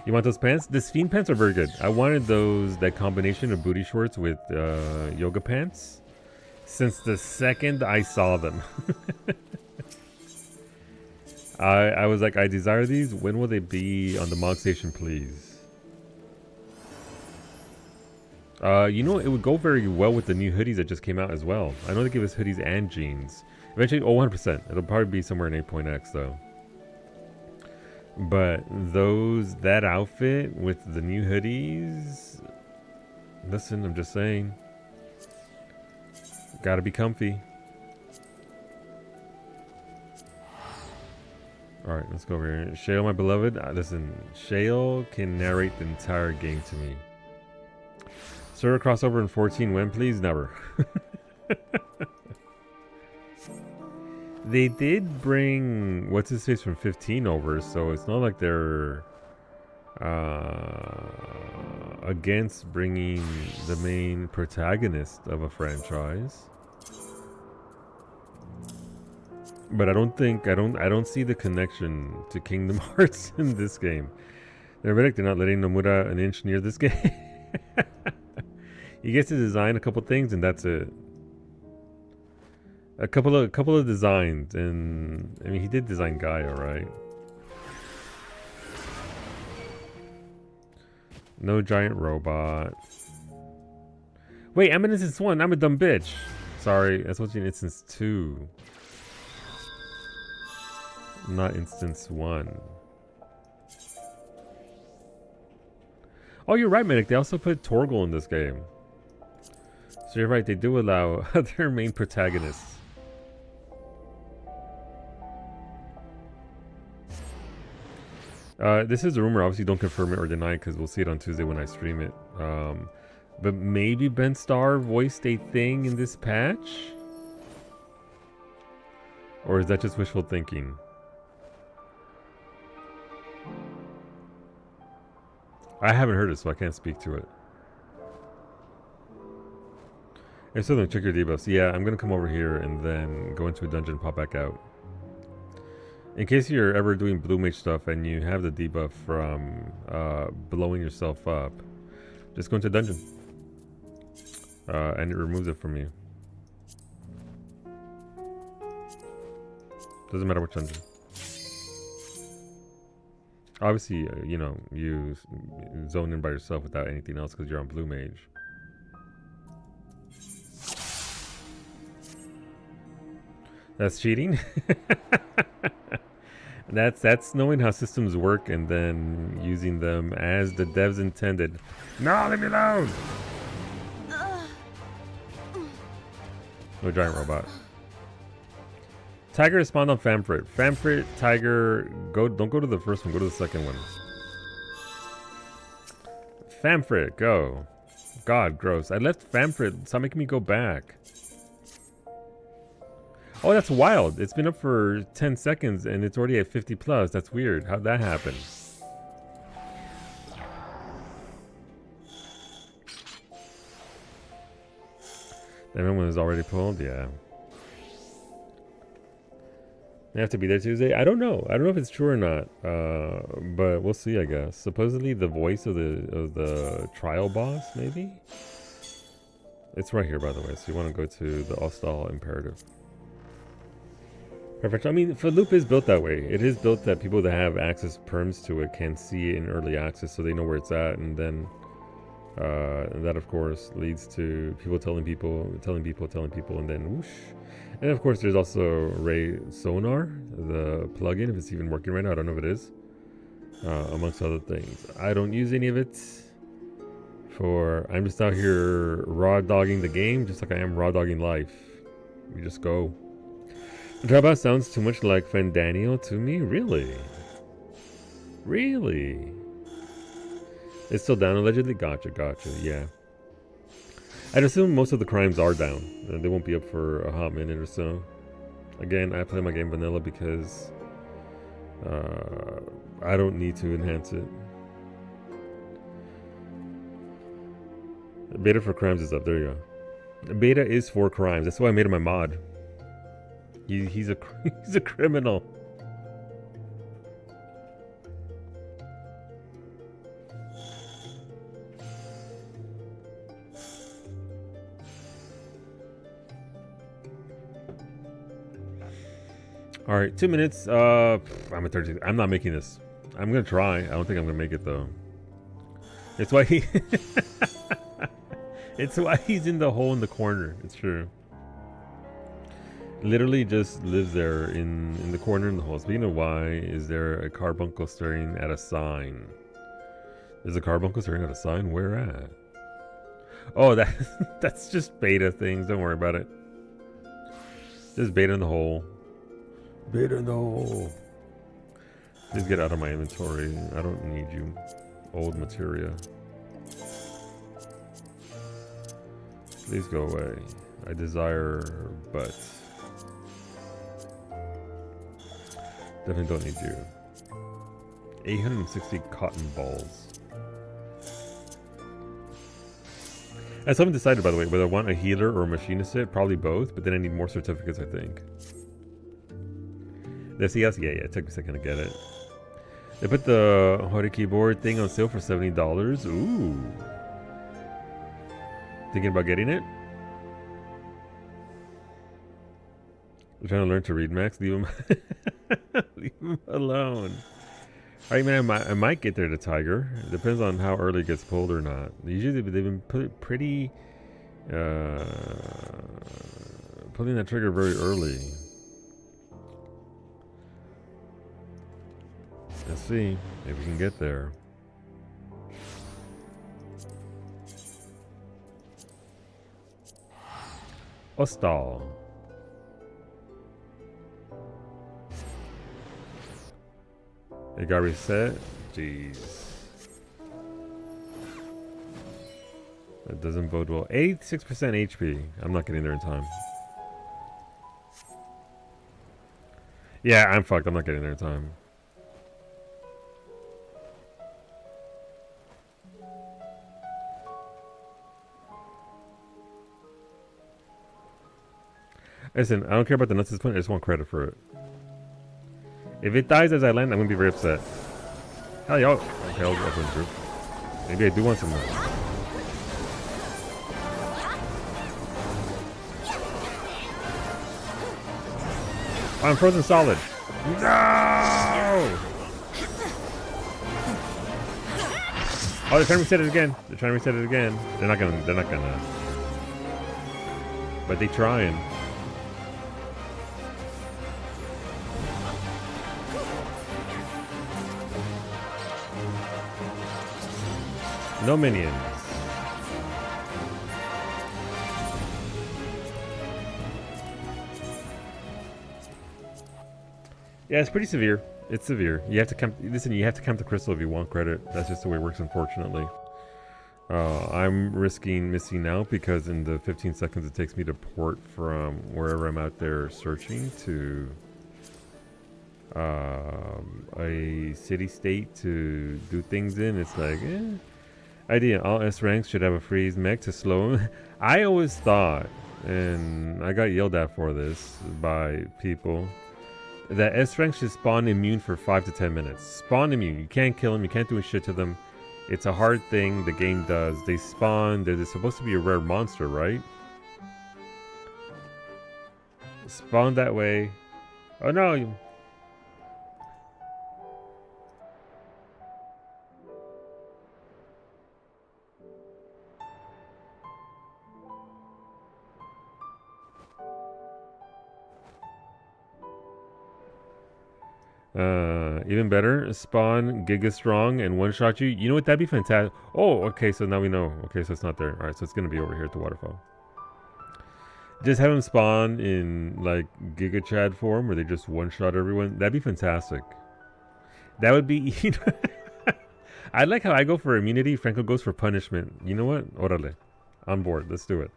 You want those pants? The Fiend pants are very good. I wanted that combination of booty shorts with yoga pants. Since the second I saw them. I was like, I desire these. When will they be on the Mog Station, please? You know, it would go very well with the new hoodies that just came out as well. I know they give us hoodies and jeans. Eventually, 100%. It'll probably be somewhere in 8.x though. But that outfit with the new hoodies. Listen, I'm just saying. Gotta be comfy. Alright, let's go over here. Shale, my beloved. Listen, Shale can narrate the entire game to me. Server crossover in 14 when, please? Never. They did bring what's his face from 15 over, so it's not like they're against bringing the main protagonist of a franchise. But I don't see the connection to Kingdom Hearts in this game. They're not letting Nomura an inch near this game. He gets to design a couple things and that's it. A couple of designs, and I mean he did design Gaia, right? No giant robot. Wait, I'm in instance 1. I'm a dumb bitch. Sorry, that's what's in instance 2. Not instance 1. Oh, you're right, Medic. They also put Torgal in this game. So you're right, they do allow other main protagonists. This is a rumor. Obviously, don't confirm it or deny it because we'll see it on Tuesday when I stream it. But maybe Ben Starr voiced a thing in this patch? Or is that just wishful thinking? I haven't heard it, so I can't speak to it. I still don't check your debuffs. Yeah, I'm gonna come over here and then go into a dungeon and pop back out. In case you're ever doing blue mage stuff and you have the debuff from blowing yourself up, just go into a dungeon. And it removes it from you. Doesn't matter which dungeon. Obviously, you know, you zone in by yourself without anything else because you're on blue mage. That's cheating. That's knowing how systems work and then using them as the devs intended. No, leave me alone. No giant robot. Tiger spawned on Famfrit. Famfrit, Tiger, don't go to the first one, go to the second one. Famfrit, go. God, gross. I left Famfrit, stop making me go back. Oh, that's wild. It's been up for 10 seconds and it's already at 50 plus. That's weird. How'd that happen? That one was already pulled? Yeah. They have to be there Tuesday? I don't know. I don't know if it's true or not. But we'll see, I guess. Supposedly the voice of the trial boss, maybe? It's right here, by the way. So you want to go to the Ostal Imperative. Perfect. I mean, Loop is built that way. It is built that people that have access perms to it can see it in early access, so they know where it's at, and then that, of course, leads to people telling people, and then whoosh. And of course, there's also Ray Sonar, the plugin, if it's even working right now. I don't know if it is, amongst other things. I don't use any of it. I'm just out here raw dogging the game, just like I am raw dogging life. We just go. Draba sounds too much like Fandanio to me? Really? Really? It's still down allegedly? Gotcha, yeah. I'd assume most of the crimes are down. And they won't be up for a hot minute or so. Again, I play my game vanilla because I don't need to enhance it. The beta for crimes is up. There you go. The beta is for crimes. That's why I made him my mod. He's a criminal. All right, 2 minutes. I'm at 30. I'm not making this. I'm gonna try. I don't think I'm gonna make it though. It's why he. It's why he's in the hole in the corner. It's true. Literally just lives there in the corner in the hole. Speaking of why, is there a carbuncle staring at a sign? There's a carbuncle staring at a sign? Where at? Oh, that's just beta things. Don't worry about it. Just beta in the hole. Beta in the hole. Please get out of my inventory. I don't need you. Old materia. Please go away. I desire, but definitely don't need you. 860 cotton balls. I still haven't decided, by the way, whether I want a healer or a machinist set. Probably both, but then I need more certificates, I think. The CS? Yeah, it took me a second to get it. They put the Hori keyboard thing on sale for $70. Ooh. Thinking about getting it? I'm trying to learn to read, Max. Leave him, leave him alone. All right, man. I might get there to Tiger. It depends on how early it gets pulled or not. Usually they've been pretty pulling that trigger very early. Let's see if we can get there. Ostal. It got reset? Jeez. That doesn't bode well. 86% HP. I'm not getting there in time. Yeah, I'm fucked. I'm not getting there in time. Listen, I don't care about the nuts at this point. I just want credit for it. If it dies as I land, I'm gonna be very upset. Hell yeah. Okay, I'll open the group. Maybe I do want some nuts. Oh, I'm frozen solid. No! Oh, they're trying to reset it again. They're trying to reset it again. They're not gonna. But they trying. No minions. Yeah, it's pretty severe. It's severe. You have to come. Listen, you have to come to Crystal if you want credit. That's just the way it works, unfortunately. I'm risking missing out because in the 15 seconds it takes me to port from wherever I'm out there searching to a city-state to do things in. It's like, idea. All S ranks should have a freeze mech to slow them. I always thought, and I got yelled at for this by people, that S ranks should spawn immune for 5 to 10 minutes. Spawn immune. You can't kill them. You can't do shit to them. It's a hard thing the game does. They spawn. They're supposed to be a rare monster, right? Spawn that way. Oh no. Even better, spawn Giga Strong and one-shot you. You know what? That'd be fantastic. Oh, okay, so now we know. Okay, so it's not there. Alright, so it's gonna be over here at the waterfall. Just have him spawn in, like, Giga Chad form, where they just one-shot everyone. That'd be fantastic. That would be... You know, I like how I go for immunity, Franco goes for punishment. You know what? Orale. On board. Let's do it.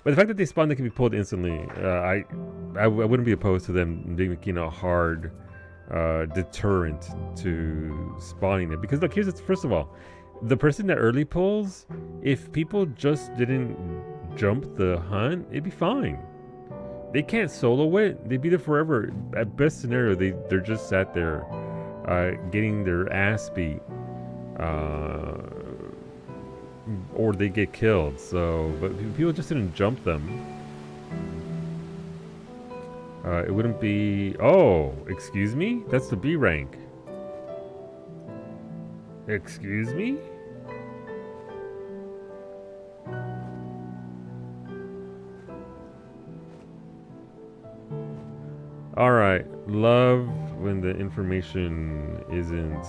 But the fact that they spawn, they can be pulled instantly. I wouldn't be opposed to them being, you know, hard deterrent to spawning it. Because look, here's it. First of all, the person that early pulls, if people just didn't jump the hunt, it'd be fine. They can't solo it. They'd be there forever. At best scenario, they're just sat there getting their ass beat. Or they get killed. So, but people just didn't jump them. It wouldn't be... Oh, excuse me? That's the B rank. Excuse me? Alright, love when the information isn't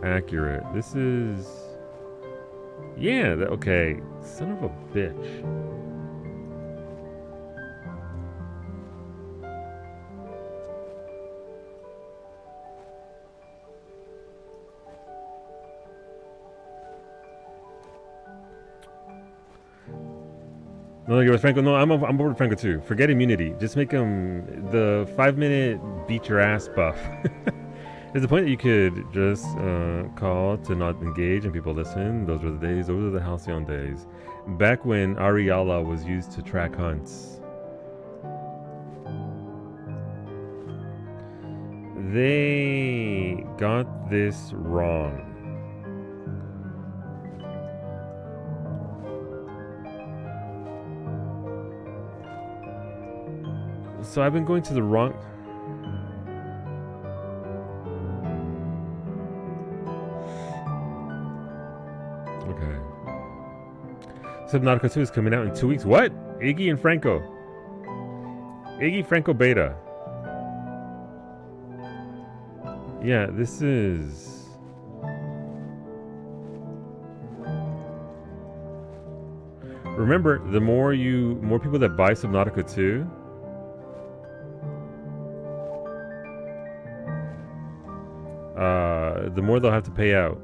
accurate. This is... Yeah, okay. Son of a bitch. No, you're with Franco. No, I'm over with Franco too. Forget immunity. Just make him the 5-minute beat your ass buff. There's a point that you could just call to not engage and people listen. Those were the days. Those were the halcyon days. Back when Ariala was used to track hunts. They got this wrong. So I've been going to the wrong... Okay. Subnautica 2 is coming out in 2 weeks. What? Iggy and Franco. Iggy, Franco, Beta. Yeah, this is... Remember, the more people that buy Subnautica 2... the more they'll have to pay out.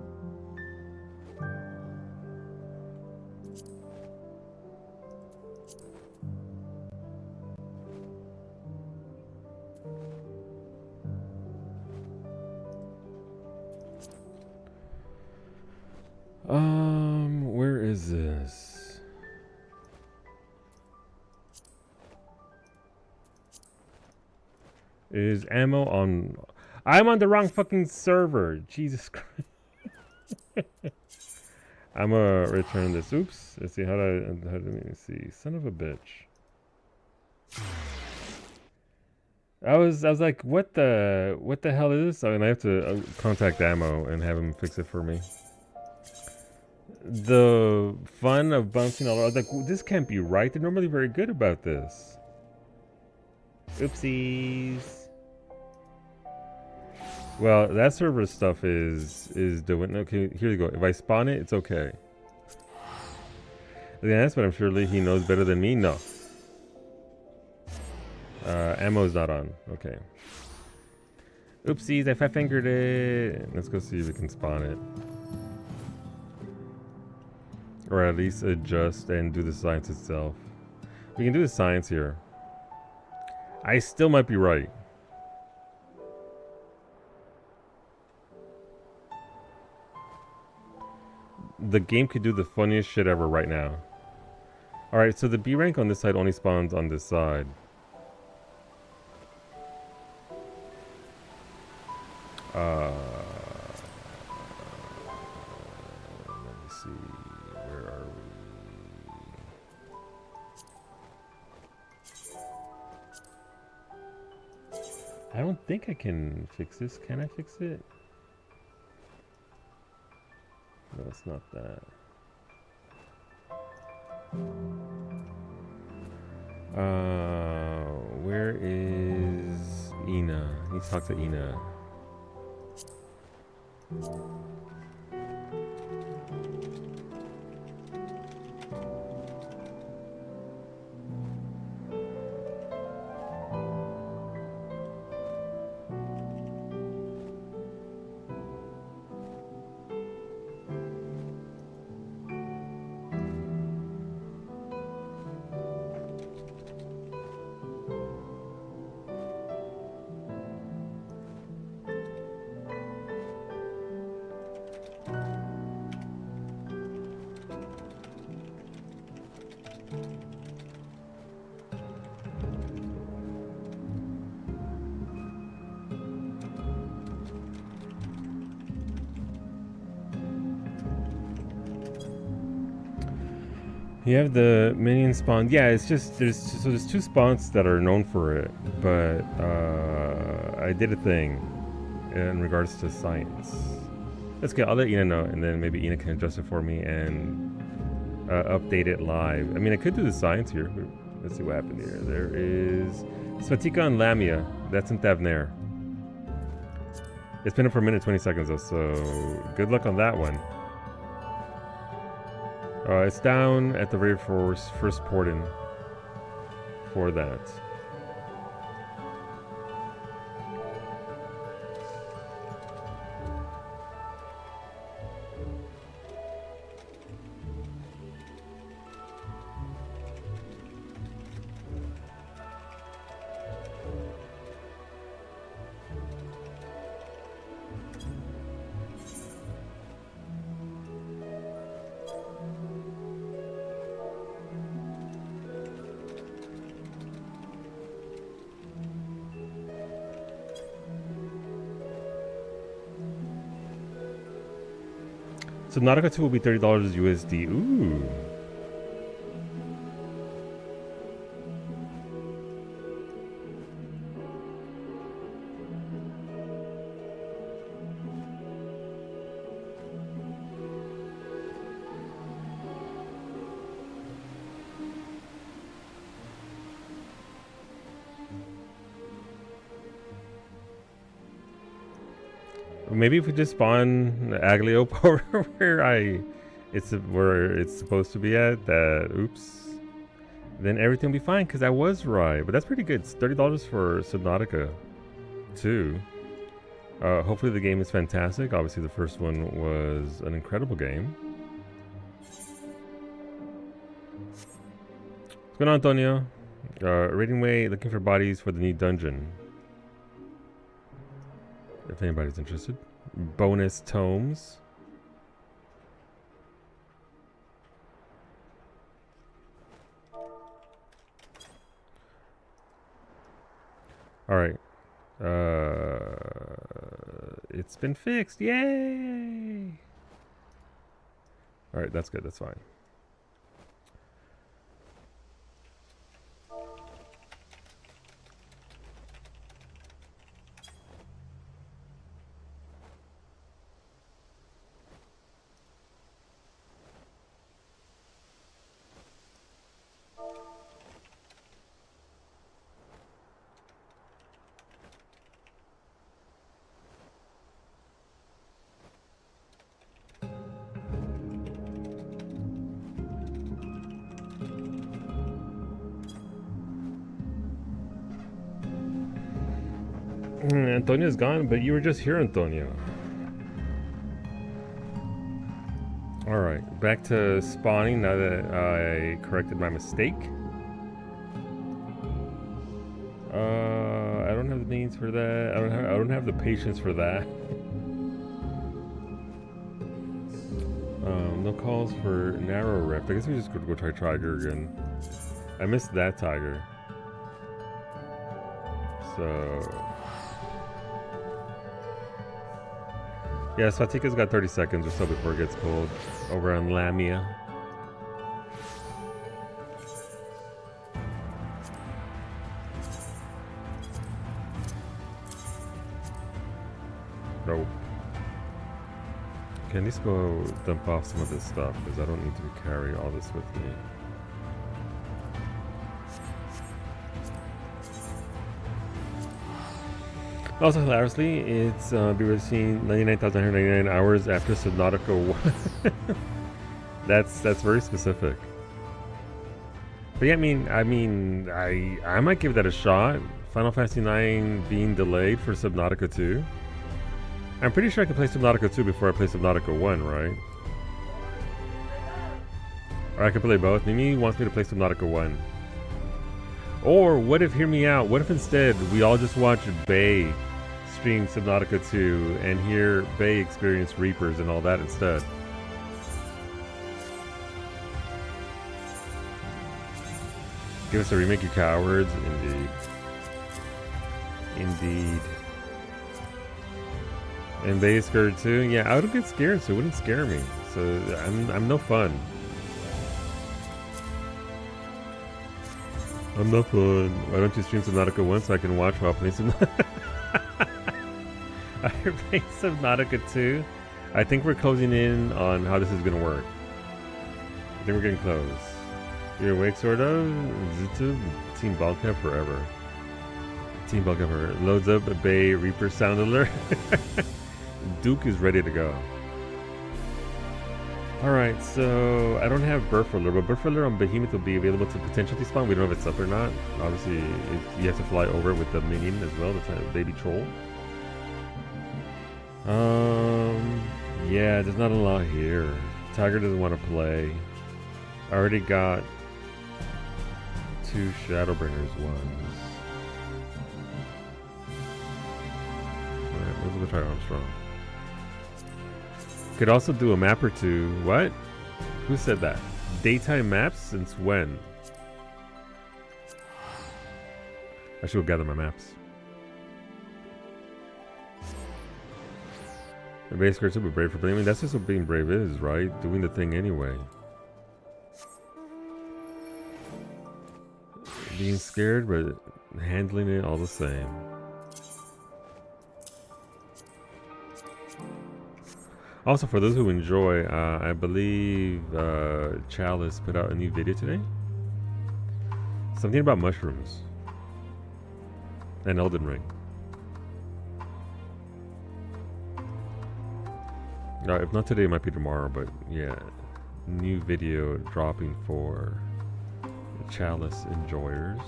Where is this? Is ammo on... I'm on the wrong fucking server. Jesus Christ. I'm gonna return this. Oops. Let's see how do I see? Son of a bitch. I was like, what the hell is this? And I have to contact Ammo and have him fix it for me. The fun of bouncing all around, I was like, this can't be right. They're normally very good about this. Oopsies. Well, that server stuff is doing okay. Here you go. If I spawn it, it's okay. Yes, but I'm sure he knows better than me. No. Ammo's not on. Okay. Oopsies, I fat-fingered it. Let's go see if we can spawn it. Or at least adjust and do the science itself. We can do the science here. I still might be right. The game could do the funniest shit ever right now. Alright, so the B rank on this side only spawns on this side. Let me see. Where are we? I don't think I can fix this. Can I fix it? No, it's not that. Where is Ina? I need to talk to Ina. You have the minion spawn. Yeah, it's just there's two spawns that are known for it, but I did a thing in regards to science. That's good. I'll let Ina know, and then maybe Ina can adjust it for me and update it live. I mean, I could do the science here. Let's see what happened here. There is Svatika and Lamia. That's in Thavnair. It's been up for a minute 20 seconds though, so good luck on that one. It's down at the very first port-in for that. Subnautica 2 will be $30 USD. Ooh. Maybe if we just spawn Aglio over where it's supposed to be at, that oops, then everything will be fine because I was right. But that's pretty good. It's $30 for Subnautica 2. Hopefully the game is fantastic. Obviously the first one was an incredible game. What's going on, Antonio? Raiding Way, looking for bodies for the new dungeon. If anybody's interested. Bonus tomes. Alright. It's been fixed. Yay! Alright, that's good. That's fine. Antonio's gone, but you were just here, Antonio. Alright, back to spawning now that I corrected my mistake. I don't have the means for that. I don't have the patience for that. No calls for narrow rift. I guess we just could go try Tiger again. I missed that Tiger. So yeah, Svatika's got 30 seconds or so before it gets cold over on Lamia. Nope. Okay, I need to go dump off some of this stuff because I don't need to carry all this with me. Also, hilariously, it's we were seeing 99,199 hours after Subnautica 1. That's very specific. But yeah, I might give that a shot. Final Fantasy 9 being delayed for Subnautica 2. I'm pretty sure I can play Subnautica 2 before I play Subnautica 1, right? Or I can play both. Mimi wants me to play Subnautica 1. Or what if, hear me out, what if instead we all just watch Bay stream Subnautica 2 and hear Bay experience Reapers and all that instead? Give us a remake, you cowards. Indeed. Indeed. And Bay is scared too? Yeah, I would get scared, so it wouldn't scare me. So I'm no fun. I'm not fun. Why don't you stream Subnautica once so I can watch while playing Subnautica? I playing Subnautica 2. I think we're closing in on how this is gonna work. I think we're getting close. You're awake, sort of? Zutu, Team Bulkhead forever. Team Bulkhead forever. Loads up a Bay Reaper sound alert. Duke is ready to go. Alright, so I don't have Birth Alert, but Birth Alert on Behemoth will be available to potentially spawn. We don't know if it's up or not. Obviously, you have to fly over with the minion as well. That's a baby troll. Yeah, there's not a lot here. Tiger doesn't want to play. I already got 2 Shadowbringers ones. Alright, let's go try Armstrong. Could also do a map or 2. What? Who said that? Daytime maps? Since when? I should go gather my maps. The base square super brave for blaming. That's just what being brave is, right? Doing the thing anyway. Being scared, but handling it all the same. Also, for those who enjoy, I believe Chalice put out a new video today. Something about mushrooms. And Elden Ring. If not today, it might be tomorrow, but yeah. New video dropping for Chalice enjoyers.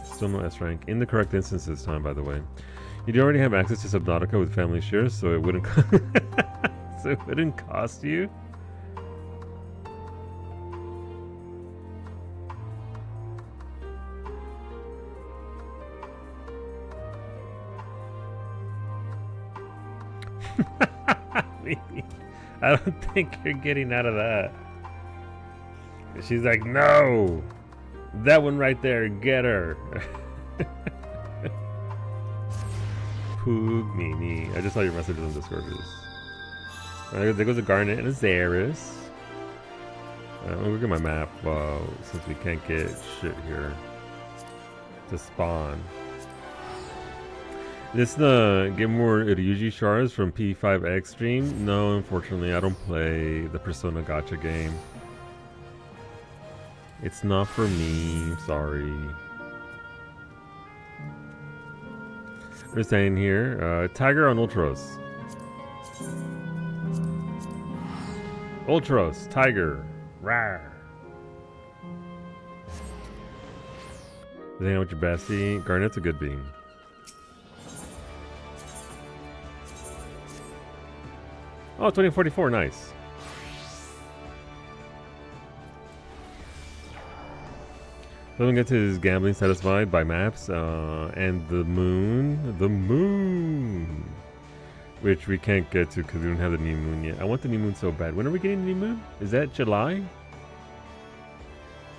Still no S rank. In the correct instance this time, by the way. You do already have access to Subnautica with family shares, so it wouldn't so it wouldn't cost you. I don't think you're getting out of that. She's like, no! That one right there, get her! Poog Mini. I just saw your messages on Discord. There goes a Garnet and a Xeris. I'm gonna look at my map since we can't get shit here to spawn. This get more Ryuji shards from P5X stream? No, unfortunately, I don't play the Persona Gacha game. It's not for me, sorry. We're saying here, Tiger on Ultros. Ultros, Tiger, rawr. Hang out with your bestie. Garnet's a good beam. Oh, 2044, nice. Doesn't get to his gambling satisfied by maps and the moon, which we can't get to because we don't have the new moon yet. I want the new moon so bad. When are we getting the new moon? Is that July?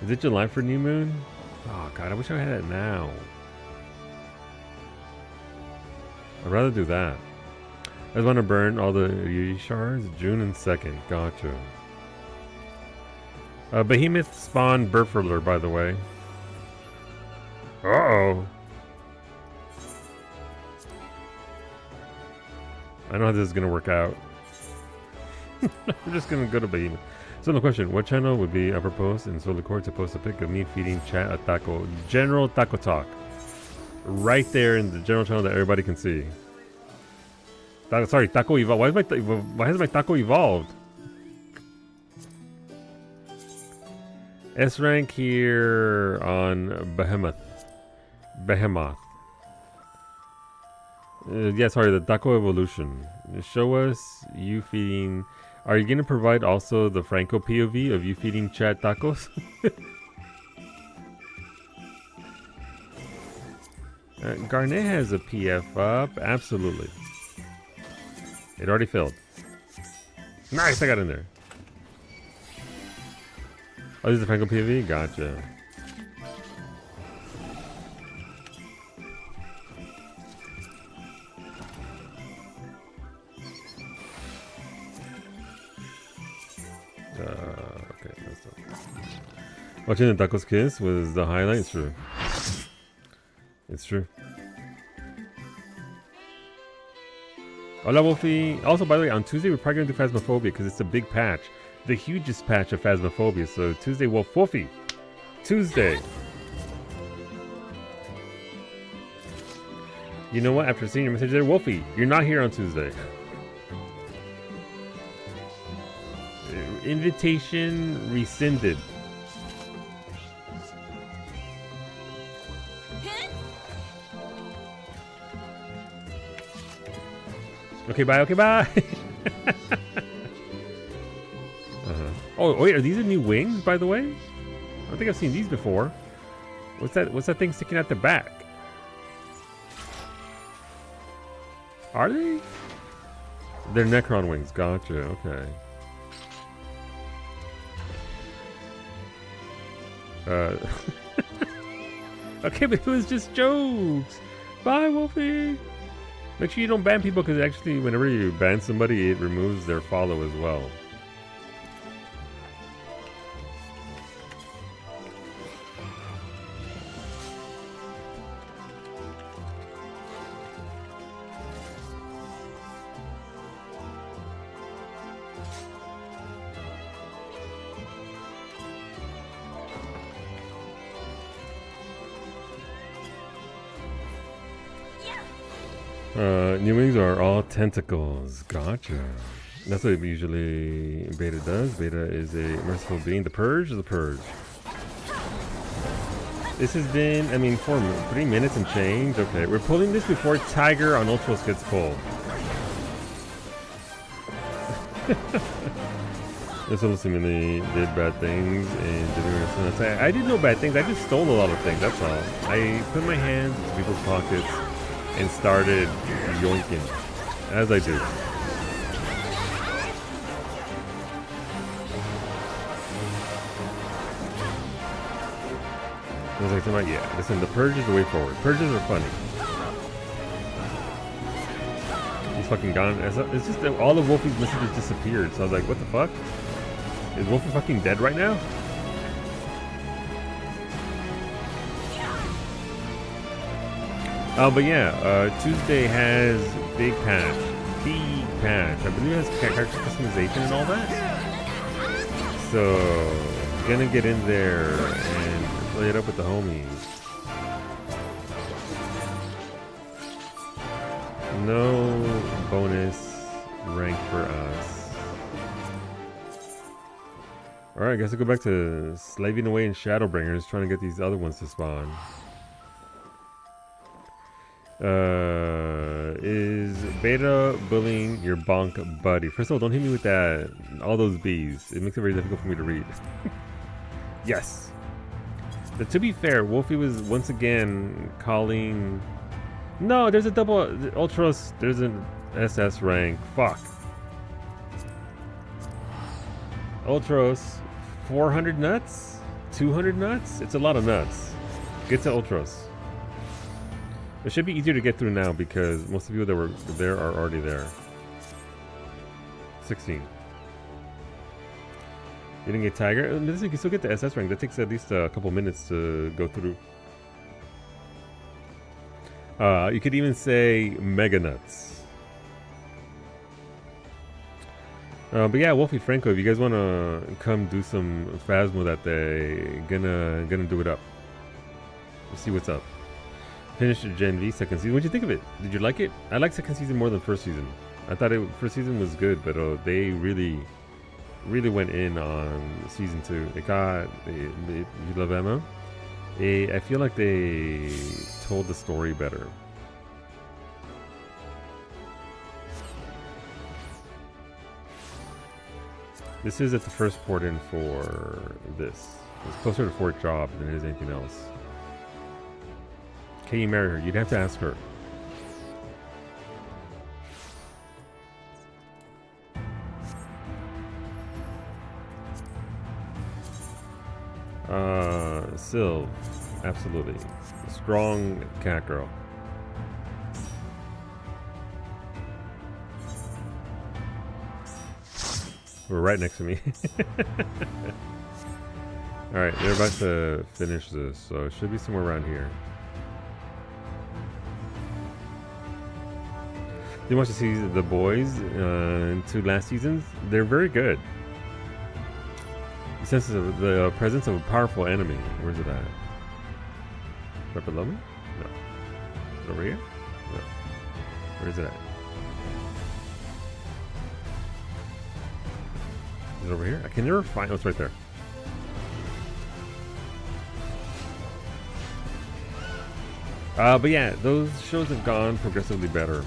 Is it July for new moon? Oh god, I wish I had it now. I'd rather do that. I just want to burn all the Yuji shards. June and 2nd. Gotcha. Behemoth spawned Burfurler, by the way. Uh-oh. I know how this is going to work out. We're just going to go to Behemoth. So the question, what channel would be I propose in Solar Core to post a pic of me feeding chat a taco? General Taco Talk. Right there in the general channel that everybody can see. Sorry, Taco Evolved. Why has my Taco evolved? S rank here on Behemoth. Yeah, sorry, the Taco Evolution. Show us you feeding. Are you going to provide also the Franco POV of you feeding chat tacos? Garnet has a PF up. Absolutely. It already filled. Nice, I got in there. Oh, this is the Franco PV? Gotcha. Okay, that's not. Watching the Tacos Kiss was the highlight. It's true. It's true. Hola, Wolfie. Also, by the way, on Tuesday, we're probably going to do Phasmophobia because it's a big patch. The hugest patch of Phasmophobia. So, Tuesday, Wolfie. Tuesday. You know what? After seeing your message there, Wolfie, you're not here on Tuesday. Invitation rescinded. Okay, bye. Okay, bye. Oh, wait, are these the new wings, by the way? I don't think I've seen these before. What's that? What's that thing sticking out the back? Are they? They're Necron wings. Gotcha. Okay. Okay, but it was just jokes. Bye, Wolfie. Make sure you don't ban people because actually, whenever you ban somebody, it removes their follow as well. New wings are all tentacles. Gotcha. That's what usually Beta does. Beta is a merciful being. The Purge is the Purge. This has been, I mean, 3 minutes and change. Okay, we're pulling this before Tiger on Ultros gets pulled. This one seemingly did bad things and didn't say I did no bad things. I just stole a lot of things. That's all. I put my hands in people's pockets and started yoinking, as I do. I was like, yeah, listen, the Purge is the way forward. Purges are funny. He's fucking gone. It's just that all of Wolfie's messages disappeared, so I was like, what the fuck? Is Wolfie fucking dead right now? But yeah, Tuesday has big patch. I believe it has character customization and all that. So, gonna get in there and play it up with the homies. No bonus rank for us. Alright, I guess I'll go back to slaving away in Shadowbringers, trying to get these other ones to spawn. Is Beta bullying your bonk buddy? First of all, don't hit me with that. All those B's. It makes it very difficult for me to read. Yes. But to be fair, Wolfie was once again calling. No, there's a double Ultros. There's an SS rank. Fuck. Ultros, 400 nuts, 200 nuts. It's a lot of nuts. Get to Ultros. It should be easier to get through now because most of you that were there are already there. 16. You didn't get Tiger? Listen, you can still get the SS rank. That takes at least a couple minutes to go through. You could even say Mega Nuts. But yeah, Wolfie Franco, if you guys want to come do some Phasmo that day, gonna do it up. We'll see what's up. Finished Gen V second season. What'd you think of it? Did you like it? I like second season more than first season. I thought first season was good, but they really went in on season 2. It got you love Emma. I feel like they told the story better. This is at the first port in for this. It's closer to Fort Job than it is anything else. Can you marry her? You'd have to ask her. Sylv, absolutely. Strong cat girl. We're right next to me. Alright, they're about to finish this, so it should be somewhere around here. You want to see the boys in 2 last seasons? They're very good. You sense the presence of a powerful enemy. Where's it at? Right below me? No. Is it over here? No. Where is it at? Is it over here? I can never find. Oh, it's right there. But yeah, those shows have gone progressively better,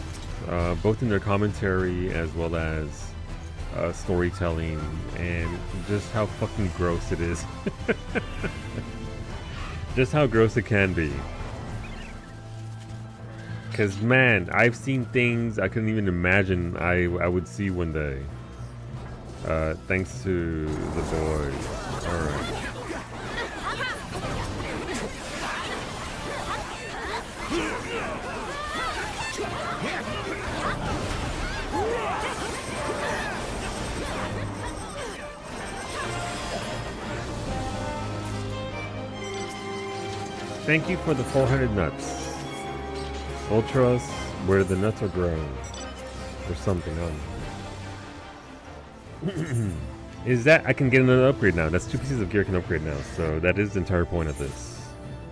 both in their commentary as well as storytelling, and just how fucking gross it is. Just how gross it can be. Cause man, I've seen things I couldn't even imagine I would see one day. Thanks to the boys. Alright. Thank you for the 400 nuts. Ultras, where the nuts are grown. Or something on. Is that I can get another upgrade now. That's 2 pieces of gear I can upgrade now. So that is the entire point of this.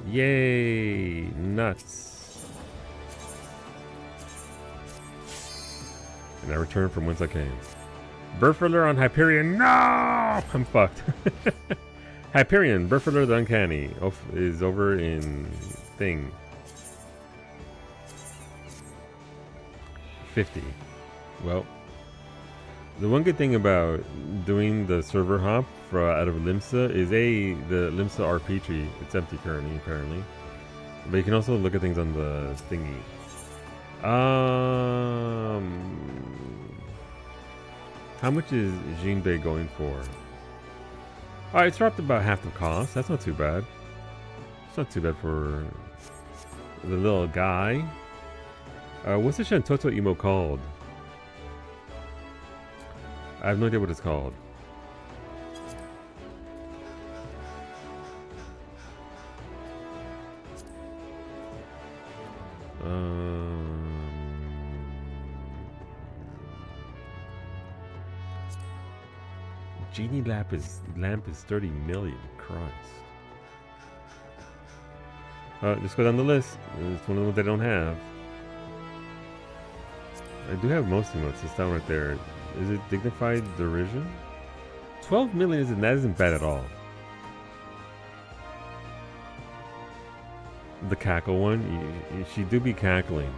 Yay! Nuts. And I return from whence I came. Burfler on Hyperion. No! I'm fucked. Hyperion, Burfler the Uncanny is over in thing 50. Well, the one good thing about doing the server hop out of Limsa is the Limsa RP tree. It's empty currently, apparently, but you can also look at things on the thingy. How much is Jinbei going for? Alright, it's dropped about half the cost. That's not too bad. It's not too bad for the little guy. What's the Shantoto emo called? I have no idea what it's called. Genie lamp is 30 million. Christ. Just go down the list. It's one of the ones I don't have. I do have most emotes. It's down right there. Is it dignified derision? 12 million that isn't bad at all. The cackle one, she do be cackling.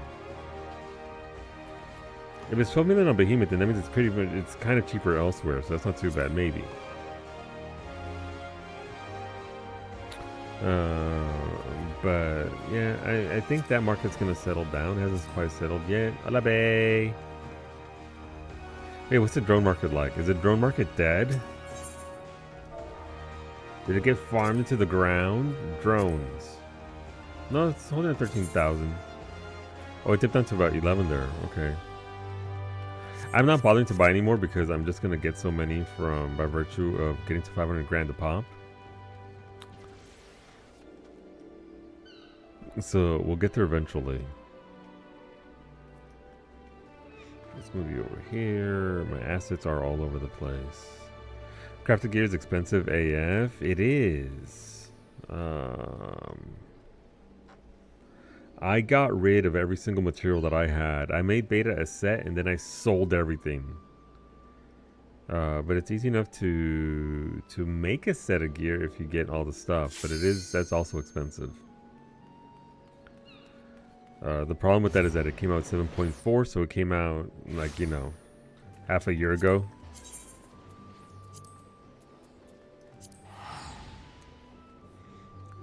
If it's 12 million on Behemoth, then that means it's kind of cheaper elsewhere, so that's not too bad, maybe. But yeah, I think that market's gonna settle down. It hasn't quite settled yet. Alabe. Wait, what's the drone market like? Is the drone market dead? Did it get farmed into the ground? Drones. No, it's holding at 13,000. Oh, it dipped down to about 11 there. Okay. I'm not bothering to buy anymore because I'm just gonna get so many by virtue of getting to 500 grand a pop. So we'll get there eventually. Let's move you over here. My assets are all over the place. Crafted gear is expensive AF. It is. I got rid of every single material that I had. I made beta a set and then I sold everything. But it's easy enough to make a set of gear if you get all the stuff. But that's also expensive. The problem with that is that it came out 7.4, so it came out like, you know, half a year ago.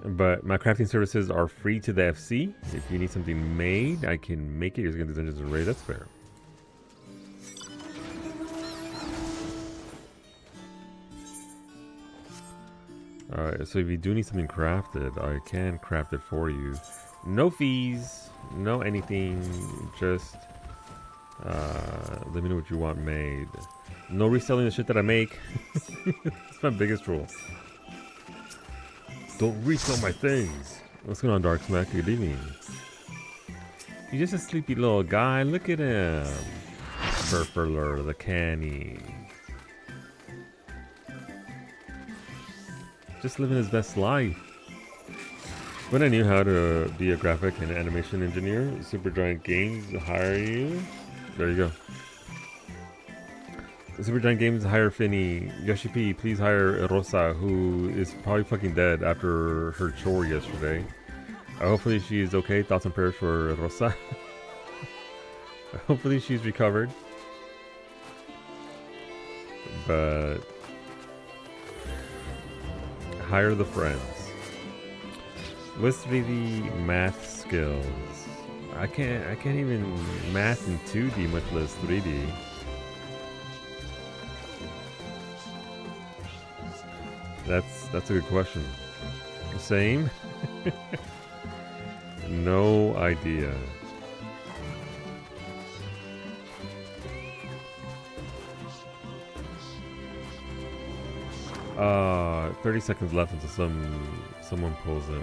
But my crafting services are free to the FC. If you need something made, I can make it. You're going to do Dungeons and Raids. That's fair. Alright, so if you do need something crafted, I can craft it for you. No fees, no anything. Just let me know what you want made. No reselling the shit that I make. That's my biggest rule. Don't resell my things. What's going on, Dark Smack? Good evening. You're just a sleepy little guy. Look at him. Furfurler, the canny. Just living his best life. When I knew how to be a graphic and animation engineer, Supergiant Games hire you. There you go. Supergiant Games hire Finny. Yoshi P, please hire Rosa, who is probably fucking dead after her chore yesterday. Hopefully she's okay. Thoughts and prayers for Rosa. Hopefully she's recovered. But hire the friends. What's 3D math skills? I can't even math in 2D, much less 3D. That's a good question. Same? No idea. 30 seconds left until someone pulls it.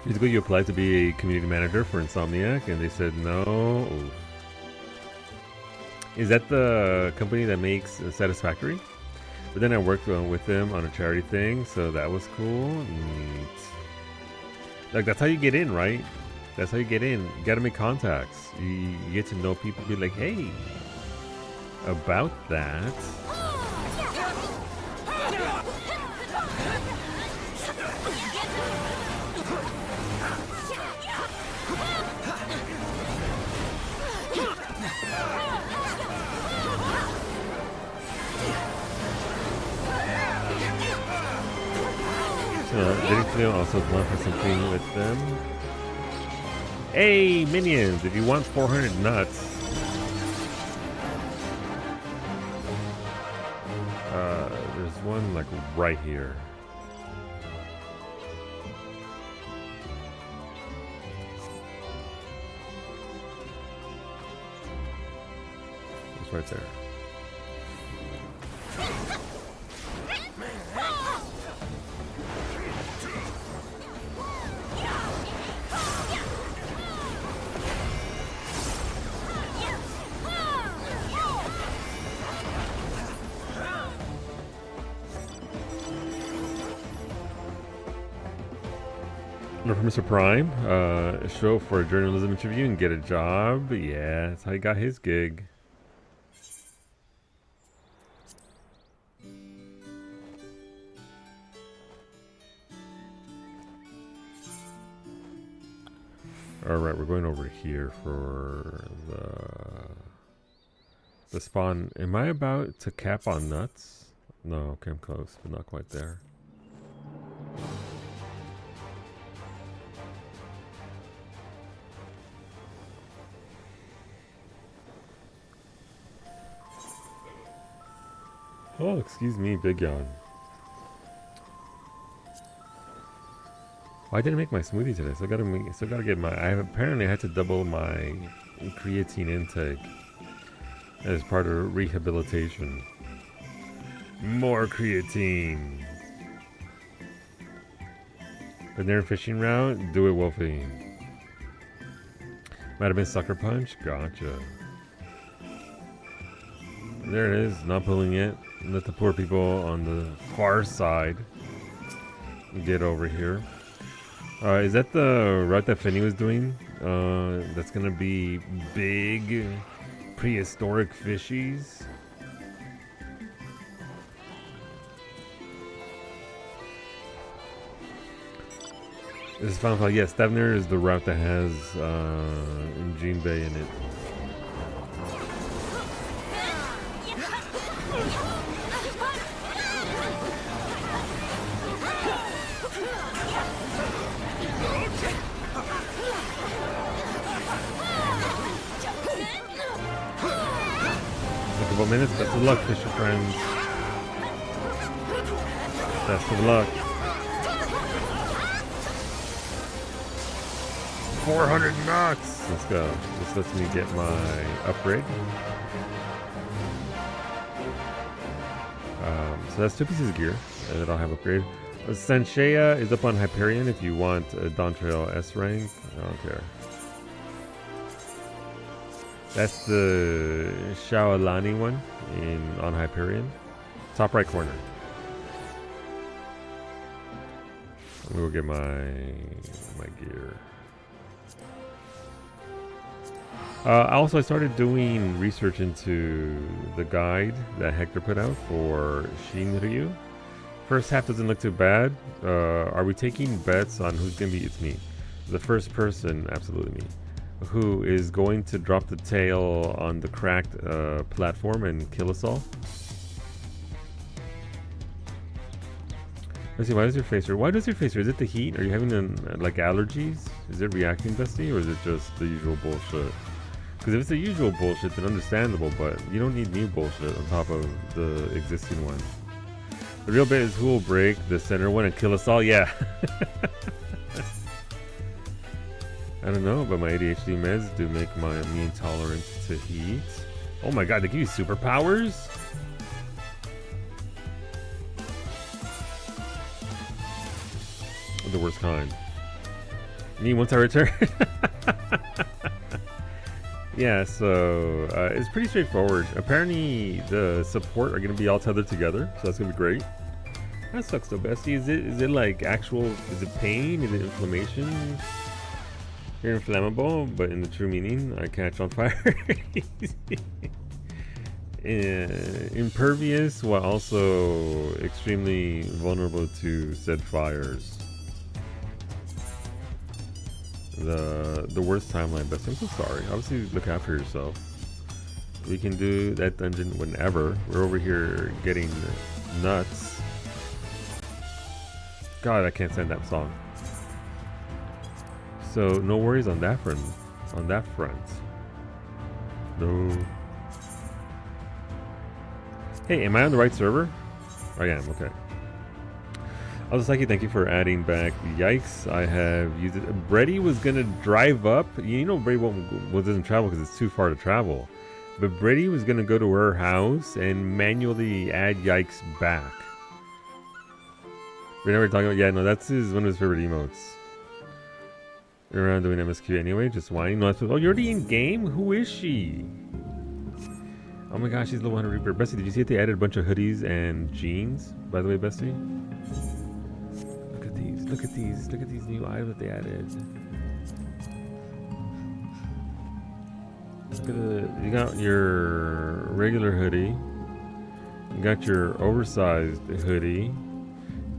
Years ago, you applied to be a community manager for Insomniac, and they said no. Is that the company that makes Satisfactory? But then I worked with them on a charity thing, so that was cool. Neat. Like, that's how you get in, right? That's how you get in. You gotta make contacts. You get to know people, be like, hey, about that. Didn't Cleo also apply for something with them? Hey, minions, if you want 400 nuts, there's one like right here. It's right there. From Mr. Prime, show up for a journalism interview and get a job. Yeah, that's how he got his gig. Alright, we're going over here for the spawn. Am I about to cap on nuts? No, okay, I'm close, but not quite there. Oh, excuse me, big yawn. Well, I didn't make my smoothie today, so I gotta get my. I apparently had to double my creatine intake as part of rehabilitation. More creatine. Been there fishing route? Do it, Wolfie. Might have been Sucker Punch. Gotcha. There it is. Not pulling it. Let the poor people on the far side get over here. Is that the route that Finny was doing? That's gonna be big prehistoric fishies. This is Final Fight. Yes, Stavner is the route that has Gene Bay in it. Minutes. Best of luck, Fisher friends. Best of luck. 400 knots. Let's go. This lets me get my upgrade. So that's 2 pieces of gear that I'll have upgrade. Sanshea is up on Hyperion if you want a Dawntrail S rank. I don't care. That's the Shaolani one on Hyperion. Top right corner. I'm gonna go get my gear. Also, I started doing research into the guide that Hector put out for Shinryu. First half doesn't look too bad. Are we taking bets on who's gonna be? It's me. The first person, absolutely me, who is going to drop the tail on the cracked platform and kill us all. Let's see, why does your face hurt? Why does your face hurt? Is it the heat? Are you having like allergies? Is it reacting, Bestie? Or is it just the usual bullshit? Because if it's the usual bullshit, then understandable, but you don't need new bullshit on top of the existing one. The real bet is who will break the center one and kill us all? Yeah. I don't know, but my ADHD meds do make me intolerant to heat. Oh my god, they give you superpowers? The worst kind. Me once I return. Yeah, so it's pretty straightforward. Apparently the support are gonna be all tethered together, so that's gonna be great. That sucks though, Bestie. Is it like actual? Is it pain? Is it inflammation? You're inflammable, but in the true meaning, I catch on fire. Impervious, while also extremely vulnerable to said fires. The worst timeline, Bestie. I'm so sorry. Obviously, look after yourself. We can do that dungeon whenever. We're over here getting nuts. God, I can't stand that song. So no worries on that front. On that front. No. Hey, am I on the right server? I am. Okay. Also, Psyche, thank you for adding back Yikes. I have used it. Brady was gonna drive up. You know, Brady doesn't travel because it's too far to travel. But Brady was gonna go to her house and manually add Yikes back. We're never talking about. Yeah, no, that's one of his favorite emotes. We're around doing MSQ anyway, just whining. No, that's, oh, you're already in game. Who is she? Oh my gosh, she's level 100 Reaper. Bestie, did you see that they added a bunch of hoodies and jeans? By the way, Bestie. Look at these. Look at these new items that they added. Look at you got your regular hoodie. You got your oversized hoodie.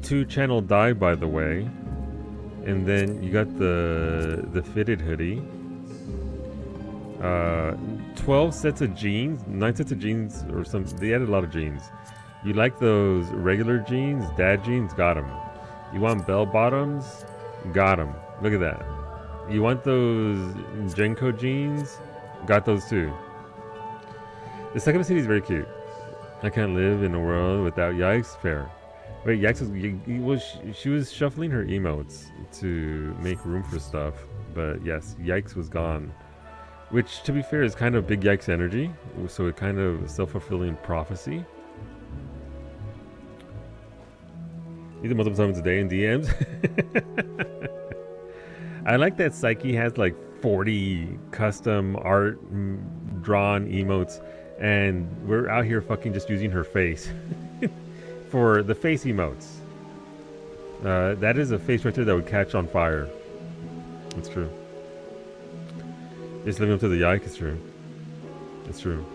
2-channel dye, by the way. And then you got the fitted hoodie. 12 sets of jeans, 9 sets of jeans, or some. They added a lot of jeans. You like those regular jeans, dad jeans? Got them. You want bell bottoms? Got them. Look at that. You want those Genko jeans? Got those too. The second city is very cute. I can't live in a world without Yikes. Fair. Wait, Yikes she was shuffling her emotes to make room for stuff, but yes, Yikes was gone. Which, to be fair, is kind of big Yikes energy, so it kind of self-fulfilling prophecy. Either multiple times a day in DMs. I like that Psyche has like 40 custom art drawn emotes, and we're out here fucking just using her face for the face emotes. That is a face right there that would catch on fire. It's true. Just living up to the yike. It's true. It's true.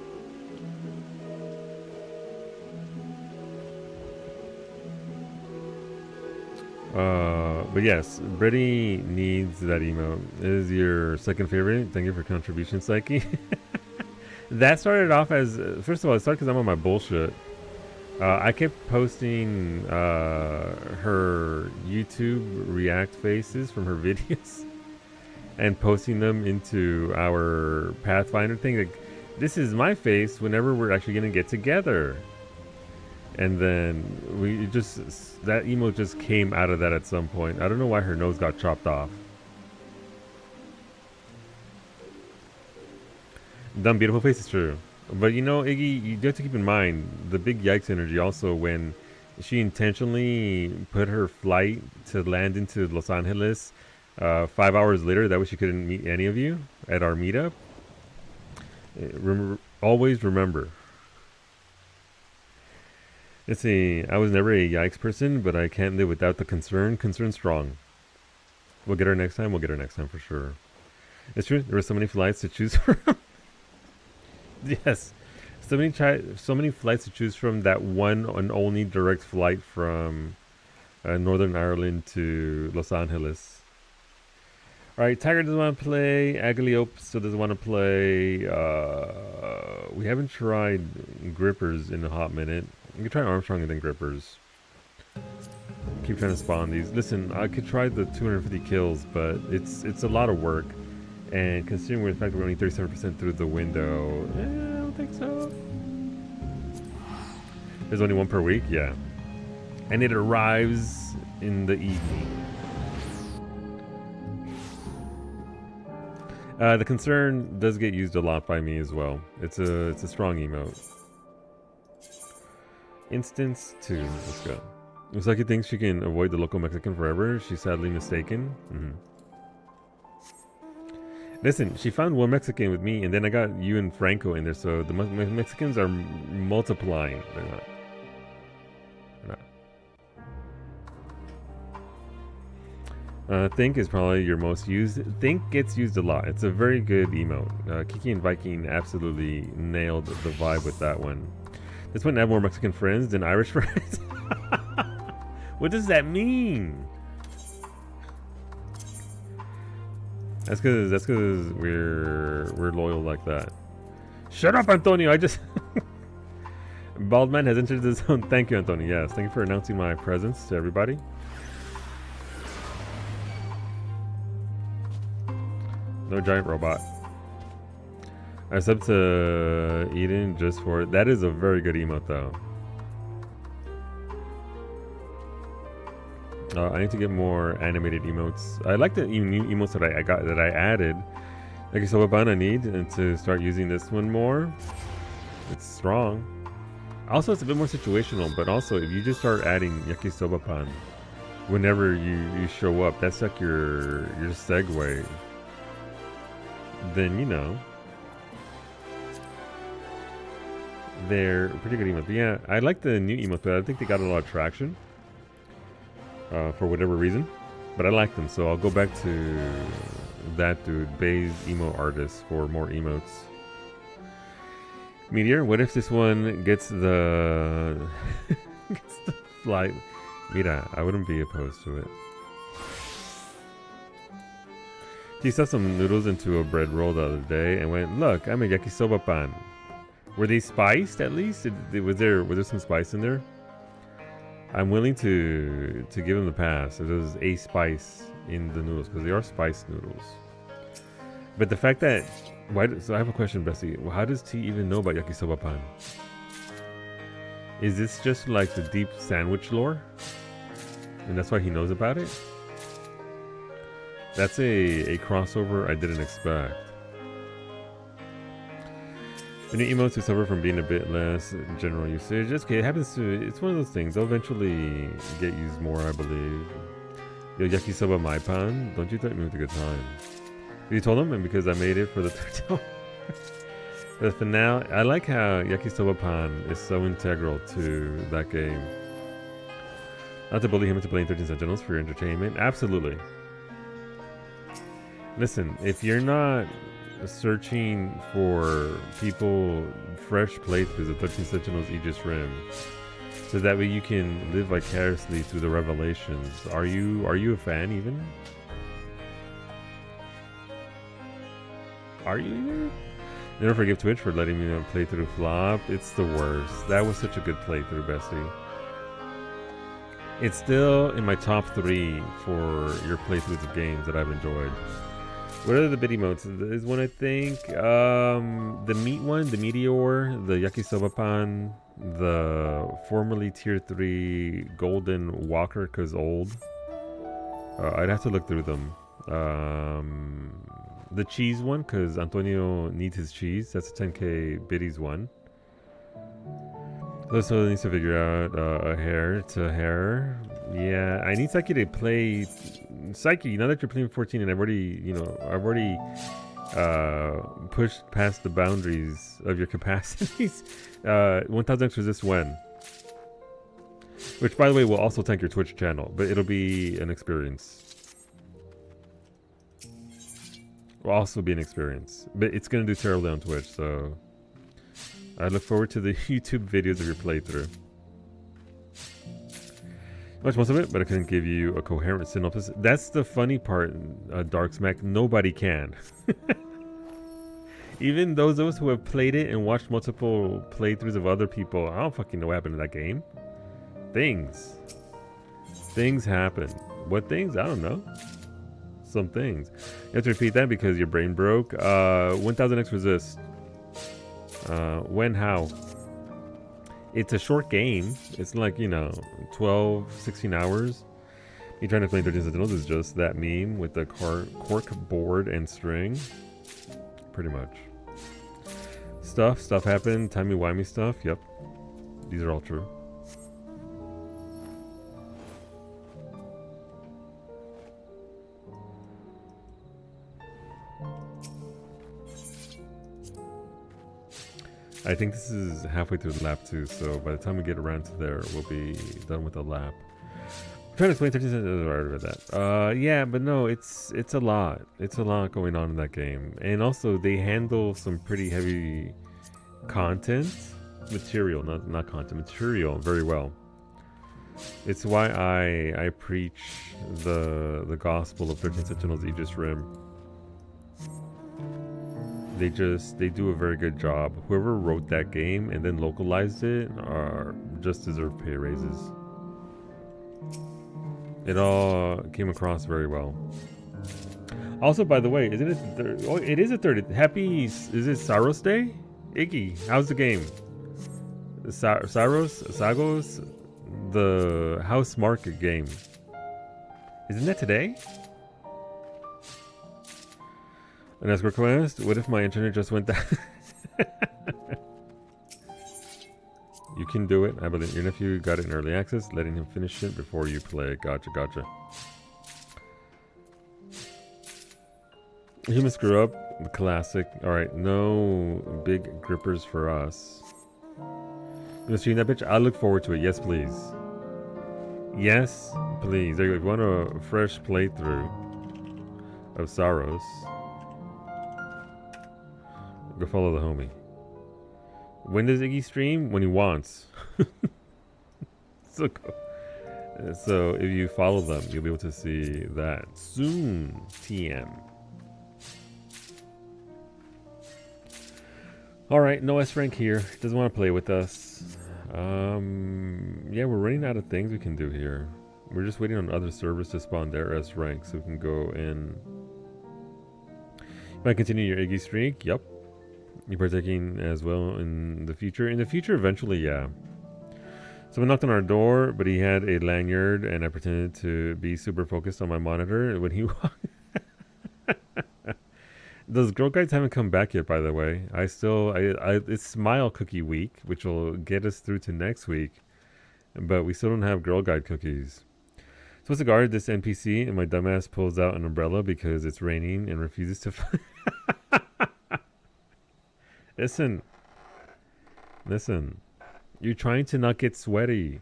But yes, Brittany needs that emote. It is your second favorite. Thank you for contribution, Psyche. That started off as, first of all, it started because I'm on my bullshit. I kept posting her YouTube react faces from her videos and posting them into our Pathfinder thing. Like, this is my face whenever we're actually going to get together. And then that emote just came out of that at some point. I don't know why her nose got chopped off. Dumb beautiful face is true. But you know, Iggy, you have to keep in mind the big yikes energy also when she intentionally put her flight to land into Los Angeles 5 hours later. That way she couldn't meet any of you at our meetup. Always remember. Let's see. I was never a yikes person, but I can't live without the concern. Concern strong. We'll get her next time. We'll get her next time for sure. It's true. There were so many flights to choose from. Yes. So many flights to choose from. That one and only direct flight from Northern Ireland to Los Angeles. All right, Tiger doesn't want to play. Agaliope still doesn't want to play. We haven't tried grippers in a hot minute. You can try Armstrong and then grippers. Keep trying to spawn these. Listen, I could try the 250 kills, but it's a lot of work. And considering the fact we're only 37% through the window, I don't think so. There's only one per week, yeah. And it arrives in the evening. The concern does get used a lot by me as well. It's a strong emote. Instance 2. Let's go. Usaki thinks she can avoid the local Mexican forever. She's sadly mistaken. Listen, she found one Mexican with me, and then I got you and Franco in there, so the Mexicans are multiplying. They're not. Think is probably your most used. Think gets used a lot. It's a very good emote. Kiki and Viking absolutely nailed the vibe with that one. This one have more Mexican friends than Irish friends. What does that mean? That's because we're loyal like that. Shut up, Antonio. I just Baldman has entered the zone. Thank you, Antonio. Yes, thank you for announcing my presence to everybody. No giant robot. I subbed to Eden just for it. That is a very good emote, though. I need to get more animated emotes. I like the new emotes that I added. Like so, what I need and to start using this one more. It's strong. Also, it's a bit more situational. But also, if you just start adding yakisoba pan whenever you show up, that's like your segue. Then you know. They're pretty good emotes. But yeah, I like the new emotes, but I think they got a lot of traction. For whatever reason. But I like them, so I'll go back to that dude, Bay's emo artist, for more emotes. Meteor, what if this one gets the gets the flight? Mira, I wouldn't be opposed to it. She stuffed some noodles into a bread roll the other day and went, "Look, I'm a yakisoba pan." Were they spiced at least? Was there some spice in there? I'm willing to give them the pass if there's a spice in the noodles, because they are spiced noodles. But the fact that so I have a question, Bessie. How does T even know about yakisoba pan? Is this just like the deep sandwich lore, and that's why he knows about it? That's a crossover I didn't expect. The new emotes will suffer from being a bit less general usage. It's okay, it happens to. It's one of those things. They'll eventually get used more, I believe. Yo, yakisoba my pan. Don't you threaten me with a good time? You told him, and because I made it for the third time. The finale. I like how yakisoba pan is so integral to that game. Not to bully him into playing 13 Sentinels for your entertainment. Absolutely. Listen, if you're not searching for people fresh playthroughs of 13 Sentinels Aegis Rim, so that way you can live vicariously through the revelations. Are you a fan even? Are you even? Never forgive Twitch for letting me play through flop. It's the worst. That was such a good playthrough, Bestie. It's still in my top 3 for your playthroughs of games that I've enjoyed. What are the bid emotes? There's one, I think. The meat one, the meteor, the yakisoba pan, the formerly tier 3 golden walker because old. I'd have to look through them. The cheese one, because Antonio needs his cheese. That's a 10k biddies one. So needs to figure out a hair to hair. Yeah, I need Psyche to play. Psyche, now that you're playing 14 and I've already pushed past the boundaries of your capacities. 1000 X resist when? Which, by the way, will also tank your Twitch channel, but it'll be an experience. Will also be an experience, but it's gonna do terribly on Twitch, so I look forward to the YouTube videos of your playthrough. I watched most of it, but I couldn't give you a coherent synopsis. That's the funny part, Dark Smack. Nobody can. Even those of us who have played it and watched multiple playthroughs of other people, I don't fucking know what happened in that game. Things happen. What things? I don't know. Some things. You have to repeat that because your brain broke. 1000 X resist. When? How? It's a short game. It's like, 12, 16 hours. Me trying to play 13 Sentinels is just that meme with the cork board and string. Pretty much. Stuff happened. Timey-wimey stuff. Yep. These are all true. I think this is halfway through the lap too, so by the time we get around to there, we'll be done with the lap. I'm trying to explain 13 Sentinels about that. Yeah, but no, it's a lot. It's a lot going on in that game. And also, they handle some pretty heavy material very well. It's why I preach the gospel of 13 Sentinels Aegis Rim. They do a very good job. Whoever wrote that game and then localized it just deserve pay raises. It all came across very well. Also, by the way, isn't it? Oh, it is a 30th. Happy, is it Saros Day? Iggy, how's the game? Sagos, the House Market game. Isn't that today? An escort quest? What if my internet just went down? You can do it. I believe your nephew got it in early access, letting him finish it before you play. Gotcha. Human screw up. The classic. Alright, no big grippers for us. You gonna stream that bitch? I look forward to it. Yes, please. Yes, please. There you go. If you want a fresh playthrough of Saros, go follow the homie. When does Iggy stream? When he wants. So if you follow them, you'll be able to see that soon. TM. Alright, no S rank here. Doesn't want to play with us. Yeah, we're running out of things we can do here. We're just waiting on other servers to spawn their S rank so we can go in. Might continue your Iggy streak. Yep. You partaking as well in the future? In the future, eventually, yeah. Someone knocked on our door, but he had a lanyard, and I pretended to be super focused on my monitor when he walked. Those Girl Guides haven't come back yet, by the way. It's Smile Cookie Week, which will get us through to next week, but we still don't have Girl Guide cookies. Supposed to guard this NPC, and my dumbass pulls out an umbrella because it's raining and refuses to. Listen. You're trying to not get sweaty.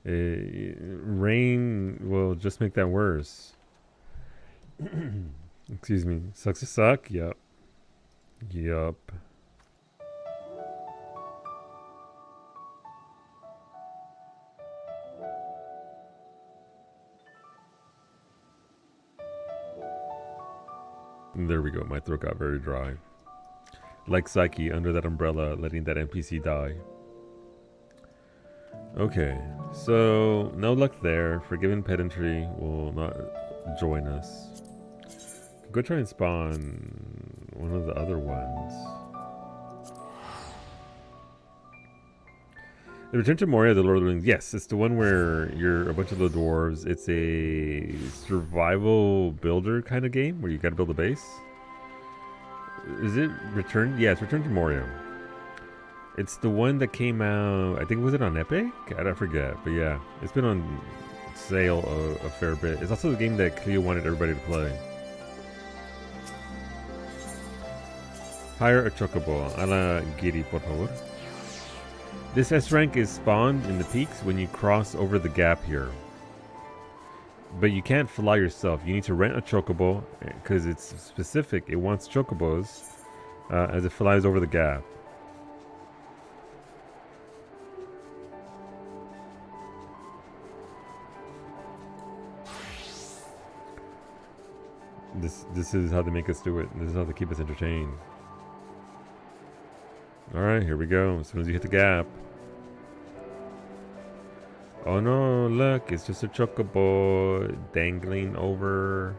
Rain will just make that worse. Excuse me. Sucks to suck? Yup. There we go. My throat got very dry. Like Psyche under that umbrella, letting that NPC die. Okay, so no luck there. Forgiven Pedantry will not join us. Go try and spawn one of the other ones. The Return to Moria, the Lord of the Rings. Yes, it's the one where you're a bunch of little dwarves. It's a survival builder kind of game where you got to build a base. Is it Return? Yeah, it's Return to Moria. It's the one that came out. I think was it on Epic? I don't forget, but yeah, it's been on sale a fair bit. It's also the game that Cleo wanted everybody to play. Hire a chocobo. A la Giri, por favor. This S rank is spawned in the peaks when you cross over the gap here. But you can't fly yourself. You need to rent a chocobo because it's specific. It wants chocobos as it flies over the gap. This is how they make us do it. This is how they keep us entertained. Alright, here we go. As soon as you hit the gap. Oh no, look, it's just a chocobo dangling over.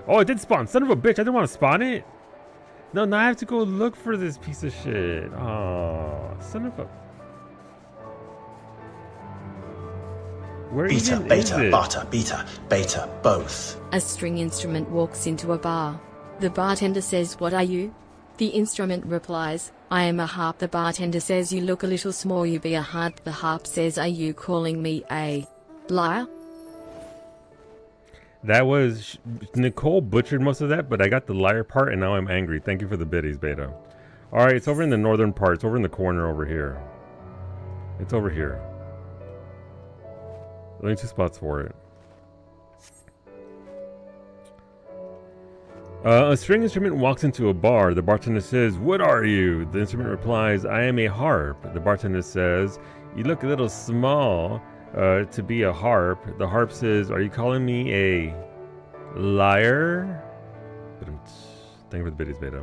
Oh, it did spawn. Son of a bitch, I didn't want to spawn it. No, now I have to go look for this piece of shit. Oh, son of a... Where Beta, even beta, is it? beta, beta, beta, both. A string instrument walks into a bar. The bartender says, "What are you?" The instrument replies, "I am a harp." The bartender says, "You look a little small, you be a harp." The harp says, "Are you calling me a liar?" That was... Nicole butchered most of that, but I got the liar part and now I'm angry. Thank you for the biddies, Beta. Alright, it's over in the northern part. It's over in the corner over here. It's over here. Only 2 spots for it. A string instrument walks into a bar. The bartender says, "What are you?" The instrument replies, "I am a harp." The bartender says, "You look a little small to be a harp." The harp says, "Are you calling me a liar?" Thank you for the biddies, Beta.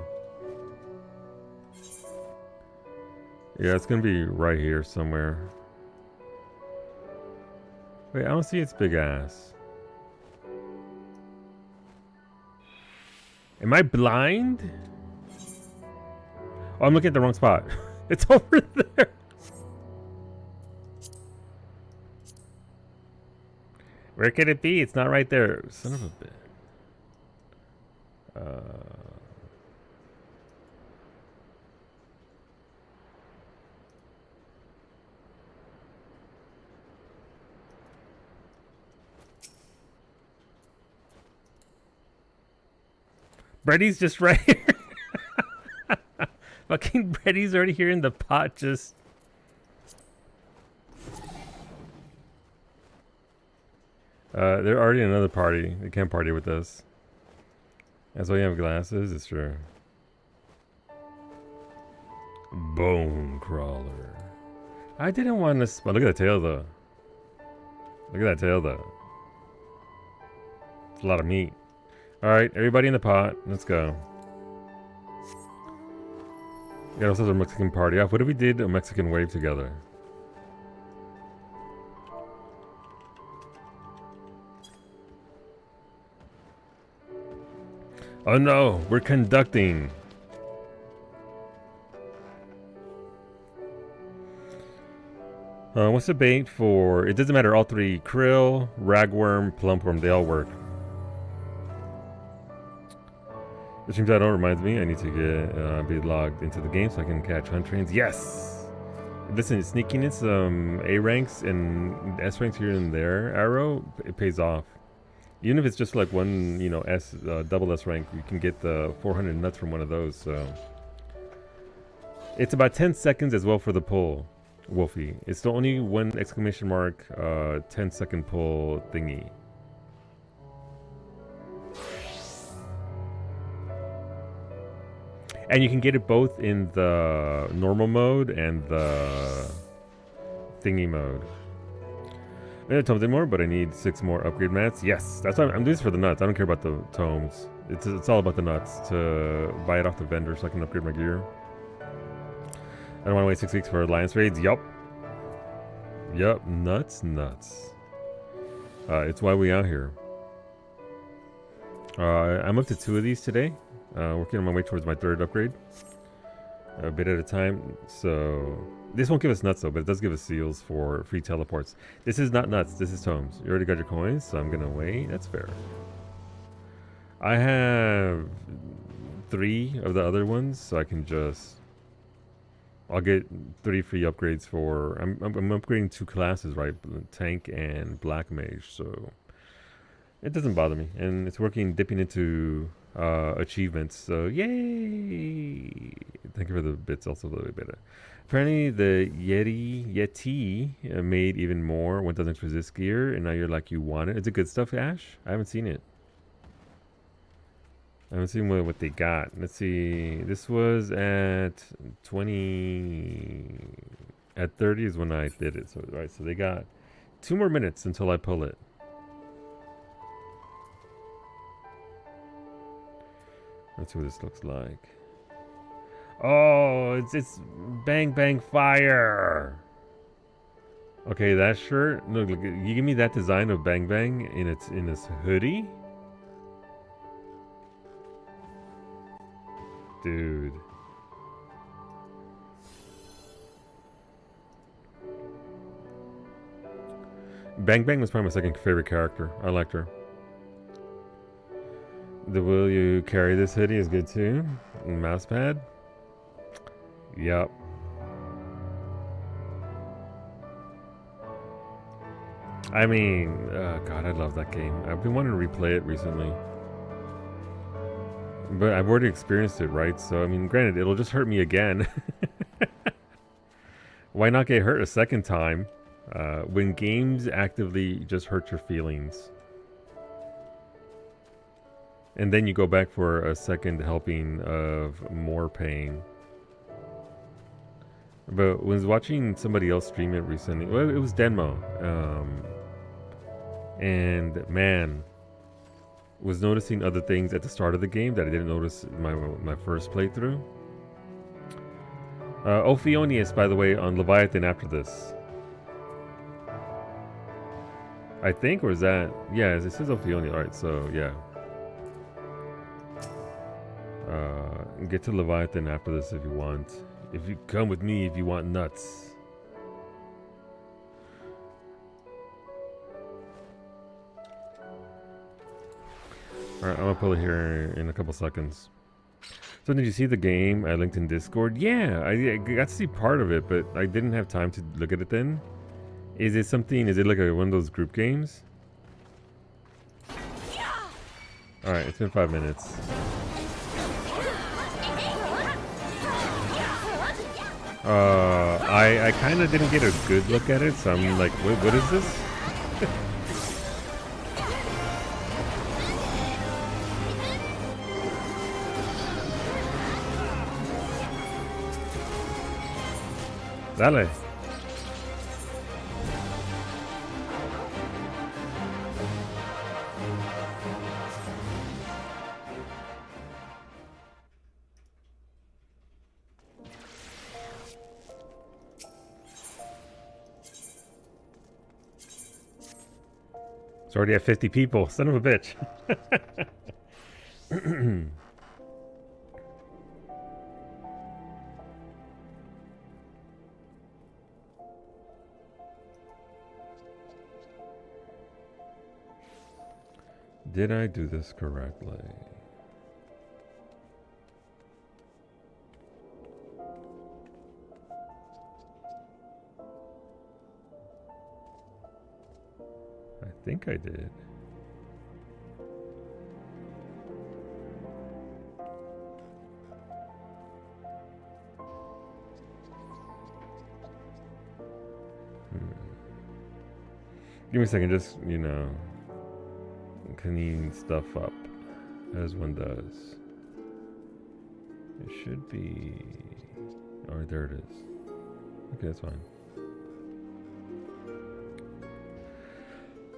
Yeah, it's gonna be right here somewhere. Wait, I don't see its big ass. Am I blind? Oh, I'm looking at the wrong spot. It's over there. Where could it be? It's not right there. Son of a bitch. Brady's just right here. Fucking Brady's already here in the pot, just... they're already in another party. They can't party with us. That's why you have glasses, it's true. Bone crawler. I didn't want to... Look at that tail, though. Look at that tail, though. It's a lot of meat. Alright, everybody in the pot. Let's go. We got ourselves a Mexican party off. What if we did a Mexican wave together? Oh no, we're conducting. What's the bait for? It doesn't matter, all 3. Krill, ragworm, plumpworm, they all work. The stream title reminds me I need to get be logged into the game so I can catch hunt trains. Yes! Listen, sneakiness, A ranks and S ranks here and there, Arrow, it pays off. Even if it's just like one, you know, double S rank, you can get the 400 nuts from one of those, so. It's about 10 seconds as well for the pull, Wolfie. It's the only one exclamation mark, 10-second pull thingy. And you can get it both in the normal mode and the thingy mode. I need tomes anymore, but I need 6 more upgrade mats. Yes, that's why I'm doing this for the nuts. I don't care about the tomes. It's all about the nuts to buy it off the vendor so I can upgrade my gear. I don't want to wait 6 weeks for alliance raids. Yup. Yup. Nuts. It's why we out here. I'm up to 2 of these today. Working on my way towards my 3rd upgrade. a bit at a time. So this won't give us nuts though, but it does give us seals for free teleports. This is not nuts. This is tomes. You already got your coins, so I'm gonna wait. That's fair. I have 3 of the other ones, so I can just. I'll get 3 free upgrades for. I'm upgrading 2 classes, right? Tank and Black Mage, so it doesn't bother me, and it's working, dipping into achievements. So yay! Thank you for the bits, also a little bit better. Apparently, the Yeti made even more 1000 resist gear, and now you're like you want it. Is it good stuff, Ash? I haven't seen it. I haven't seen what they got. Let's see. This was at 20. At 30 is when I did it. So right. So they got 2 more minutes until I pull it. Let's see what this looks like. Oh, it's bang bang fire. Okay, that shirt. Look, you give me that design of bang bang in its hoodie. Dude. Bang Bang was probably my second favorite character. I liked her. The will you carry this hoodie is good too. And mouse pad. Yup. I mean, God, I love that game. I've been wanting to replay it recently. But I've already experienced it, right? So, I mean, granted, it'll just hurt me again. Why not get hurt a second time? When games actively just hurt your feelings. And then you go back for a second helping of more pain. But when I was watching somebody else stream it recently, well, it was Denmo. And man, was noticing other things at the start of the game that I didn't notice in my first playthrough. Ophionius, by the way, on Leviathan after this. I think, or is that... Yeah, it says Ophionius. Alright, so, yeah. Get to Leviathan after this if you want. If you come with me if you want nuts. Alright, I'm gonna pull it here in a couple seconds. So did you see the game I linked in Discord? Yeah, I got to see part of it, but I didn't have time to look at it then. Is it something, is it like one of those group games? Alright, it's been 5 minutes. I kind of didn't get a good look at it, so I'm like, what is this? Dale. It's already at 50 people. Son of a bitch. Did I do this correctly? I think I did. Give me a second, just, you know, cleaning stuff up as one does. It should be... Oh, there it is. Okay, that's fine.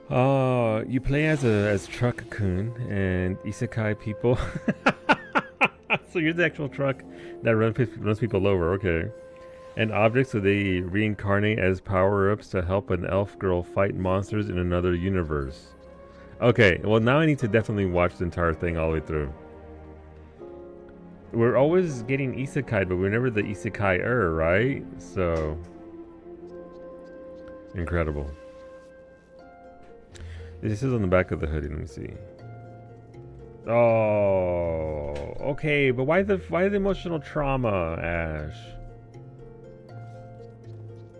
Oh, you play as Truck-kun and Isekai people. So you're the actual truck that runs people over, okay. And objects, so they reincarnate as power-ups to help an elf girl fight monsters in another universe. Okay, well now I need to definitely watch the entire thing all the way through. We're always getting isekai, but we're never the isekai-er, right? So incredible. This is on the back of the hoodie. Let me see. Oh, okay, but why the emotional trauma, Ash?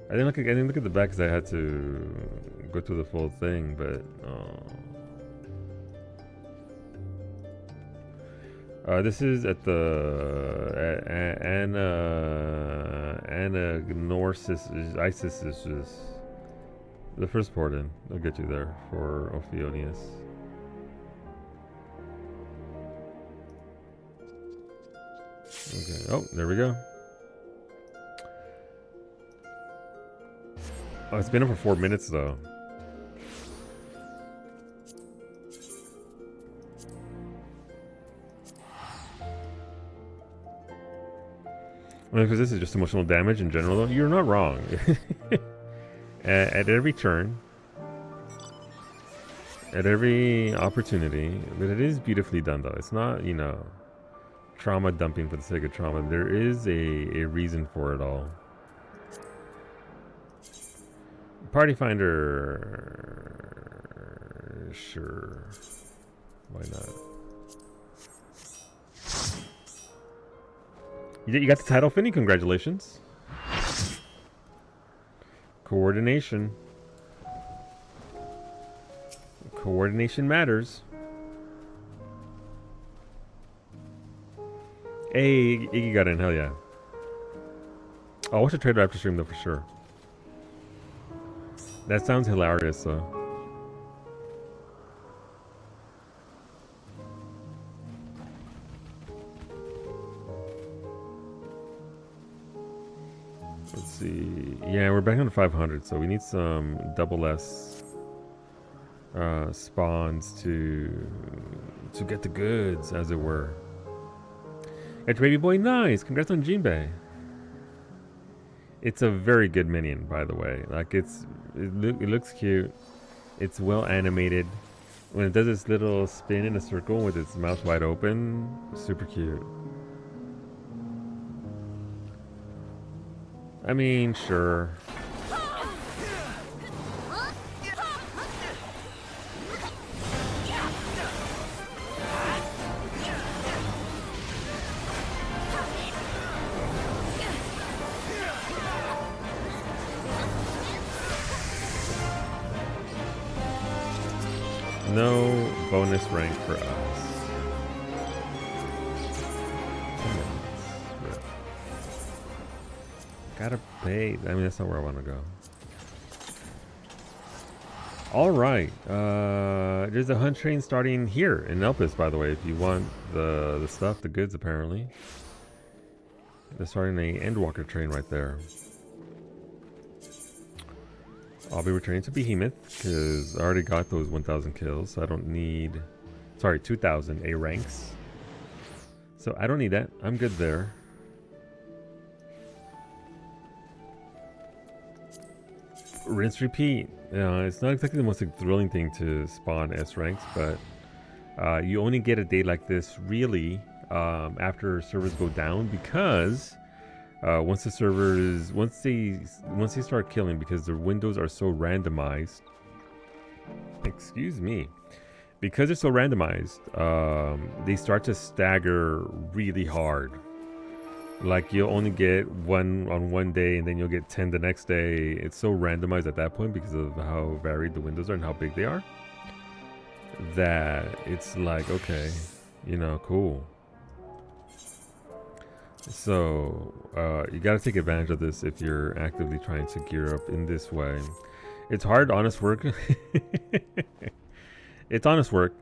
I didn't look at the back because I had to go through the full thing, but this is at the Isis is just the first port in. I'll get you there for Ophionius. Okay. Oh, there we go. Oh, it's been up for 4 minutes though. Well, because this is just emotional damage in general, though. You're not wrong. At every turn, at every opportunity, but it is beautifully done, though. It's not, you know, trauma dumping for the sake of trauma. There is a reason for it all. Party Finder, sure, why not? You got the title, Finny. Congratulations. Coordination. Coordination matters. Hey, Iggy got in. Hell yeah. I'll watch a trailer after stream though for sure. That sounds hilarious though. Let's see. Yeah, we're back on 500, so we need some double S spawns to get the goods, as it were. It's Baby Boy, nice. Congrats on Jinbei. It's a very good minion, by the way. Like it looks cute. It's well animated. When it does this little spin in a circle with its mouth wide open, super cute. I mean, sure. No bonus rank for us. Gotta pay. I mean, that's not where I want to go. All right. There's a hunt train starting here in Elpis, by the way. If you want the stuff, the goods, apparently. They're starting a Endwalker train right there. I'll be returning to Behemoth because I already got those 1,000 kills. So I don't need, sorry, 2,000 A ranks. So I don't need that. I'm good there. Rinse, repeat. It's not exactly the most thrilling thing to spawn S ranks, but you only get a day like this really after servers go down, because once the servers once they start killing, because their windows are so randomized. Excuse me. Because they're so randomized, they start to stagger really hard. Like you'll only get one on one day and then you'll get 10 the next day. It's so randomized at that point because of how varied the windows are and how big they are, that it's like, okay, you know, cool. So you got to take advantage of this if you're actively trying to gear up in this way. It's hard, honest work. It's honest work.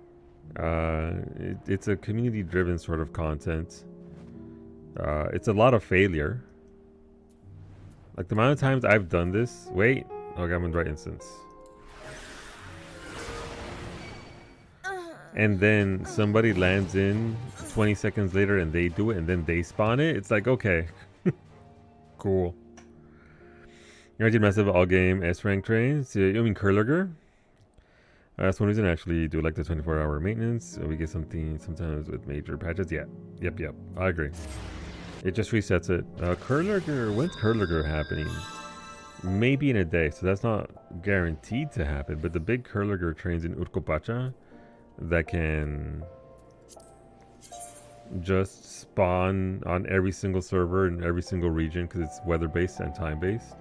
It's a community driven sort of content. It's a lot of failure. Like the amount of times I've done this. Wait, okay, I'm in the right instance. And then somebody lands in 20 seconds later and they do it and then they spawn it. It's like, okay, cool. You already did massive all game S rank trains. I mean, Kurlager. That's one reason I actually do like the 24-hour maintenance. We get something sometimes with major patches. Yeah. Yep. I agree. It just resets it. Kurlurger, when's Kurlurger happening? Maybe in a day, so that's not guaranteed to happen. But the big Kurlurger trains in Urkopacha that can just spawn on every single server in every single region because it's weather-based and time-based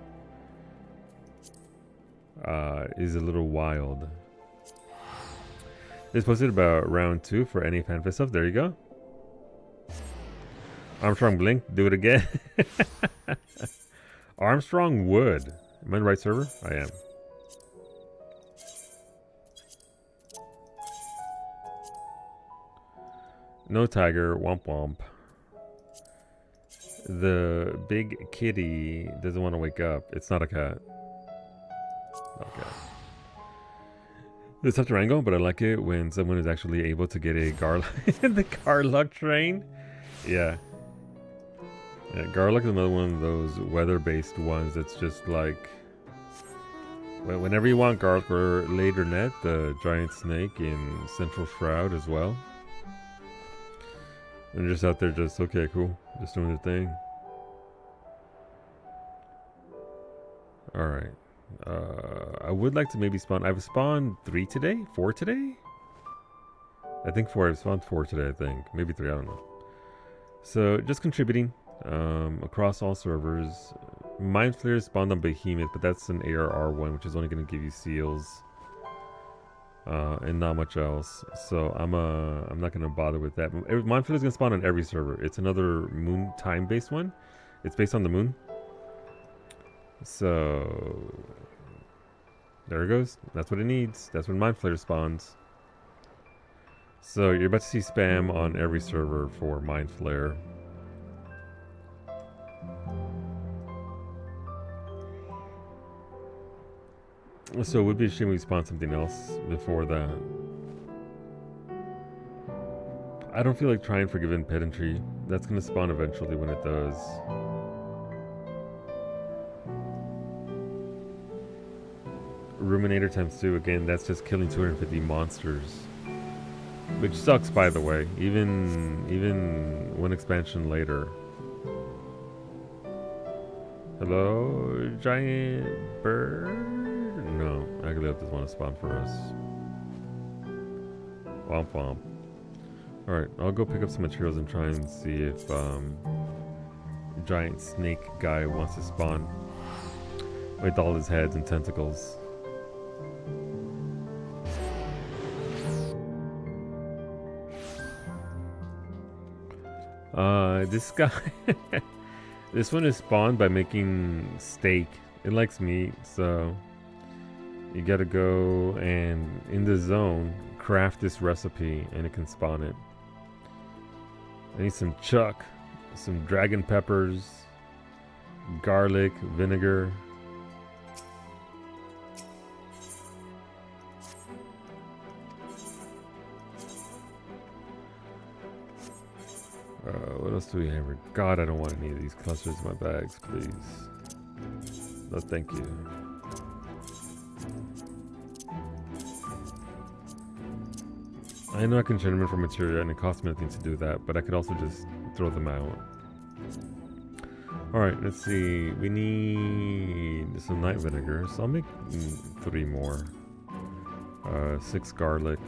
is a little wild. It's posted about round 2 for any FanFest stuff. There you go. Armstrong Blink, do it again. Armstrong Wood. Am I in the right server? I am. No tiger, womp womp. The big kitty doesn't want to wake up. It's not a cat. Okay. It's tough to wrangle, but I like it when someone is actually able to get a the Garluck train. Yeah. Yeah, Garlic is another one of those weather-based ones that's just like... Whenever you want Garlic, or later net, the giant snake in Central Shroud as well. And just out there just, okay, cool. Just doing their thing. Alright. I would like to maybe spawn... I've spawned 3 today? 4 today? I think 4. I've spawned 4 today, I think. Maybe 3, I don't know. So, just contributing. Across all servers. Mind Flare spawned on Behemoth, but that's an ARR one, which is only going to give you seals, and not much else. So I'm not going to bother with that. Mind Flare is going to spawn on every server. It's another moon time-based one. It's based on the moon. So there it goes. That's what it needs. That's when Mind Flare spawns. So you're about to see spam on every server for Mind Flare. So it would be a shame we spawn something else before that. I don't feel like trying Forgiven Pedantry. That's going to spawn eventually when it does. Ruminator times 2, again, that's just killing 250 monsters. Which sucks, by the way, even one expansion later. Hello, giant bird? No, Agalith doesn't want to spawn for us. Womp womp. Alright, I'll go pick up some materials and try and see if giant snake guy wants to spawn with all his heads and tentacles. This guy this one is spawned by making steak. It likes meat, so you gotta go and in the zone craft this recipe and it can spawn it. I need some chuck, some dragon peppers, garlic, vinegar. What else do we have? God, I don't want any of these clusters in my bags, please. No, thank you. I know I can turn them in for material and it costs me nothing to do that, but I could also just throw them out. Alright, let's see. We need some night vinegar, so I'll make 3 more. 6 garlic.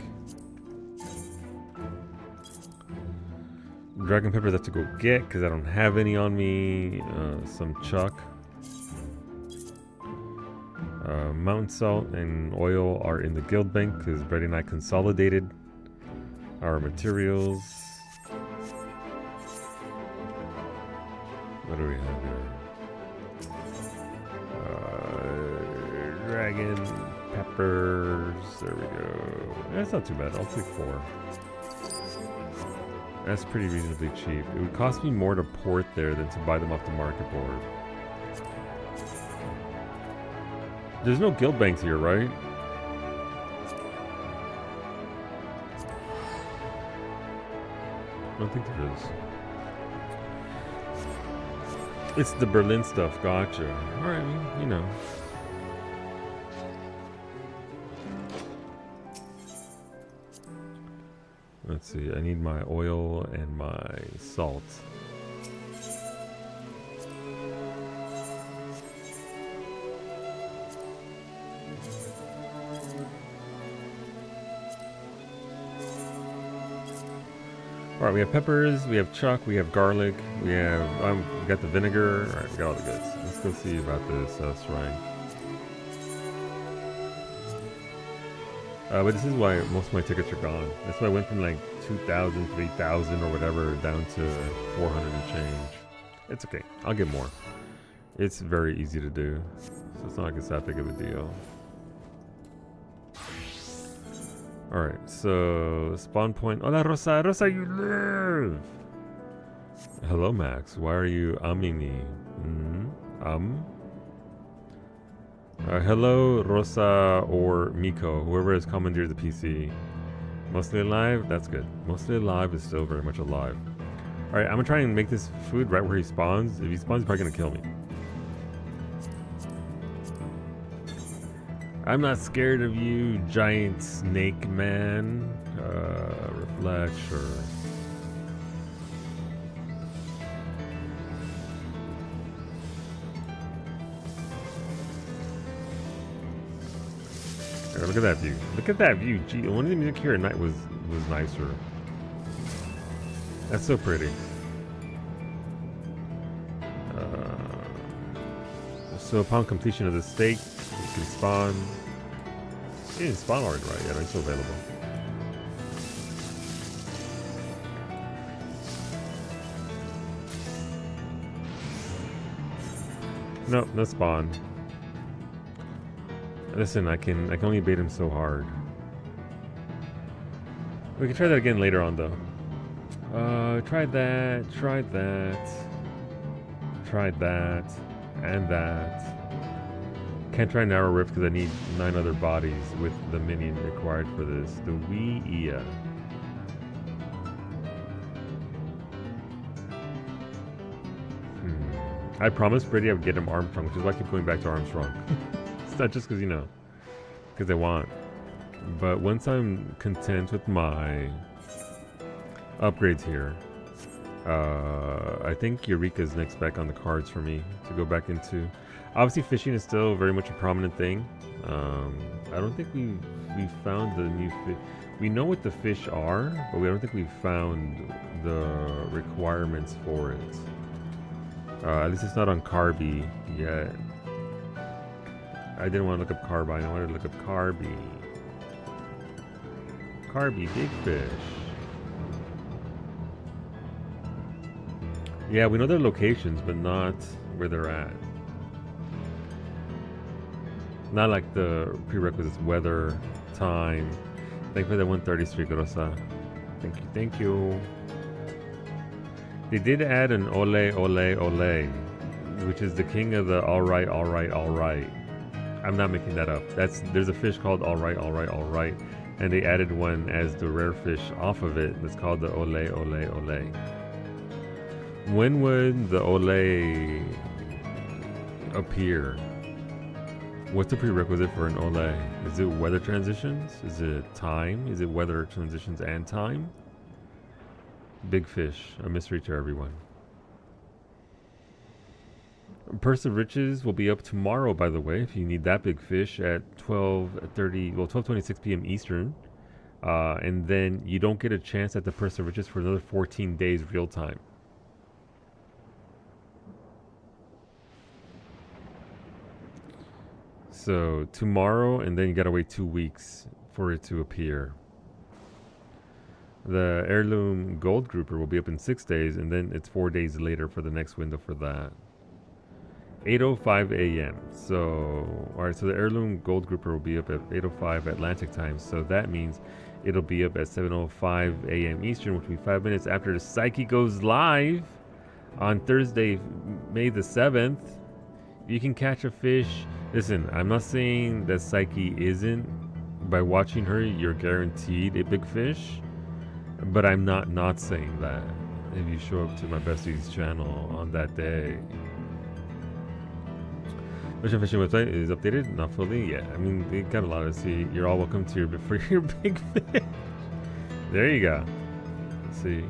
Dragon peppers I have to go get because I don't have any on me. Some chuck. Mountain salt and oil are in the guild bank because Brady and I consolidated our materials. What do we have here? Dragon peppers. There we go. That's not too bad. I'll take 4. That's pretty reasonably cheap. It would cost me more to port there than to buy them off the market board. There's no guild banks here, right? I don't think there is. It's the Berlin stuff. Gotcha. Alright, you know. Let's see. I need my oil and my salt. All right, we have peppers, we have chuck, we have garlic, we got the vinegar. All right, we got all the goods. Let's go see about this shrine. But this is why most of my tickets are gone. That's why I went from like 2,000, 3,000 or whatever down to 400 and change. It's okay. I'll get more. It's very easy to do. So it's not like it's that big of a deal. Alright, so spawn point. Hola Rosa, Rosa, you live! Hello Max, why are you umming me? Hello Rosa or Miko, whoever has commandeered the PC. Mostly alive? That's good. Mostly alive is still very much alive. Alright, I'm gonna try and make this food right where he spawns. If he spawns, he's probably gonna kill me. I'm not scared of you, giant snake man. Reflect, sure. Here, look at that view. Look at that view. Gee, one of the music here at night was nicer. That's so pretty. So upon completion of the stake, you can spawn. You didn't spawn already, right? Yeah, it's still available. Nope, no spawn. Listen, I can only bait him so hard. We can try that again later on, though. Tried that, and that. Can't try narrow rift because I need 9 other bodies with the minion required for this. The Wii Ia. I promised Brady I would get him Armstrong, which is why I keep going back to Armstrong. It's not just because, you know, because I want. But once I'm content with my upgrades here, I think Eureka's next back on the cards for me to go back into. Obviously, fishing is still very much a prominent thing. I don't think we found the new fish. We know what the fish are, but I don't think we've found the requirements for it. At least it's not on Carby yet. I didn't want to look up Carbine. I wanted to look up Carby. Carby, big fish. Yeah, we know their locations, but not where they're at. Not like the prerequisites, weather, time. Thank you for that 130 streak, Rosa. Thank you, thank you. They did add an ole, ole, ole, which is the king of the alright, alright, alright. I'm not making that up. There's a fish called alright, alright, alright, and they added one as the rare fish off of it that's called the ole, ole, ole. When would the ole appear? What's the prerequisite for an ole? Is it weather transitions? Is it time? Is it weather transitions and time? Big fish, a mystery to everyone. Purse of Riches will be up tomorrow, by the way, if you need that big fish at 12:26 p.m. Eastern. And then you don't get a chance at the Purse of Riches for another 14 days real time. So tomorrow, and then you gotta wait 2 weeks for it to appear. The Heirloom Gold Grouper will be up in 6 days, and then it's 4 days later for the next window for that. 8:05 a.m. So, alright, so the Heirloom Gold Grouper will be up at 8:05 Atlantic time, so that means it'll be up at 7:05 a.m. Eastern, which will be 5 minutes after the Psyche goes live on Thursday, May the 7th. You can catch a fish. Listen, I'm not saying that Psyche isn't. By watching her, you're guaranteed a big fish. But I'm not saying that if you show up to my bestie's channel on that day. Ocean Fishing website is updated, not fully yet. I mean, they got a lot to see. You're all welcome to for your big fish. There you go. see.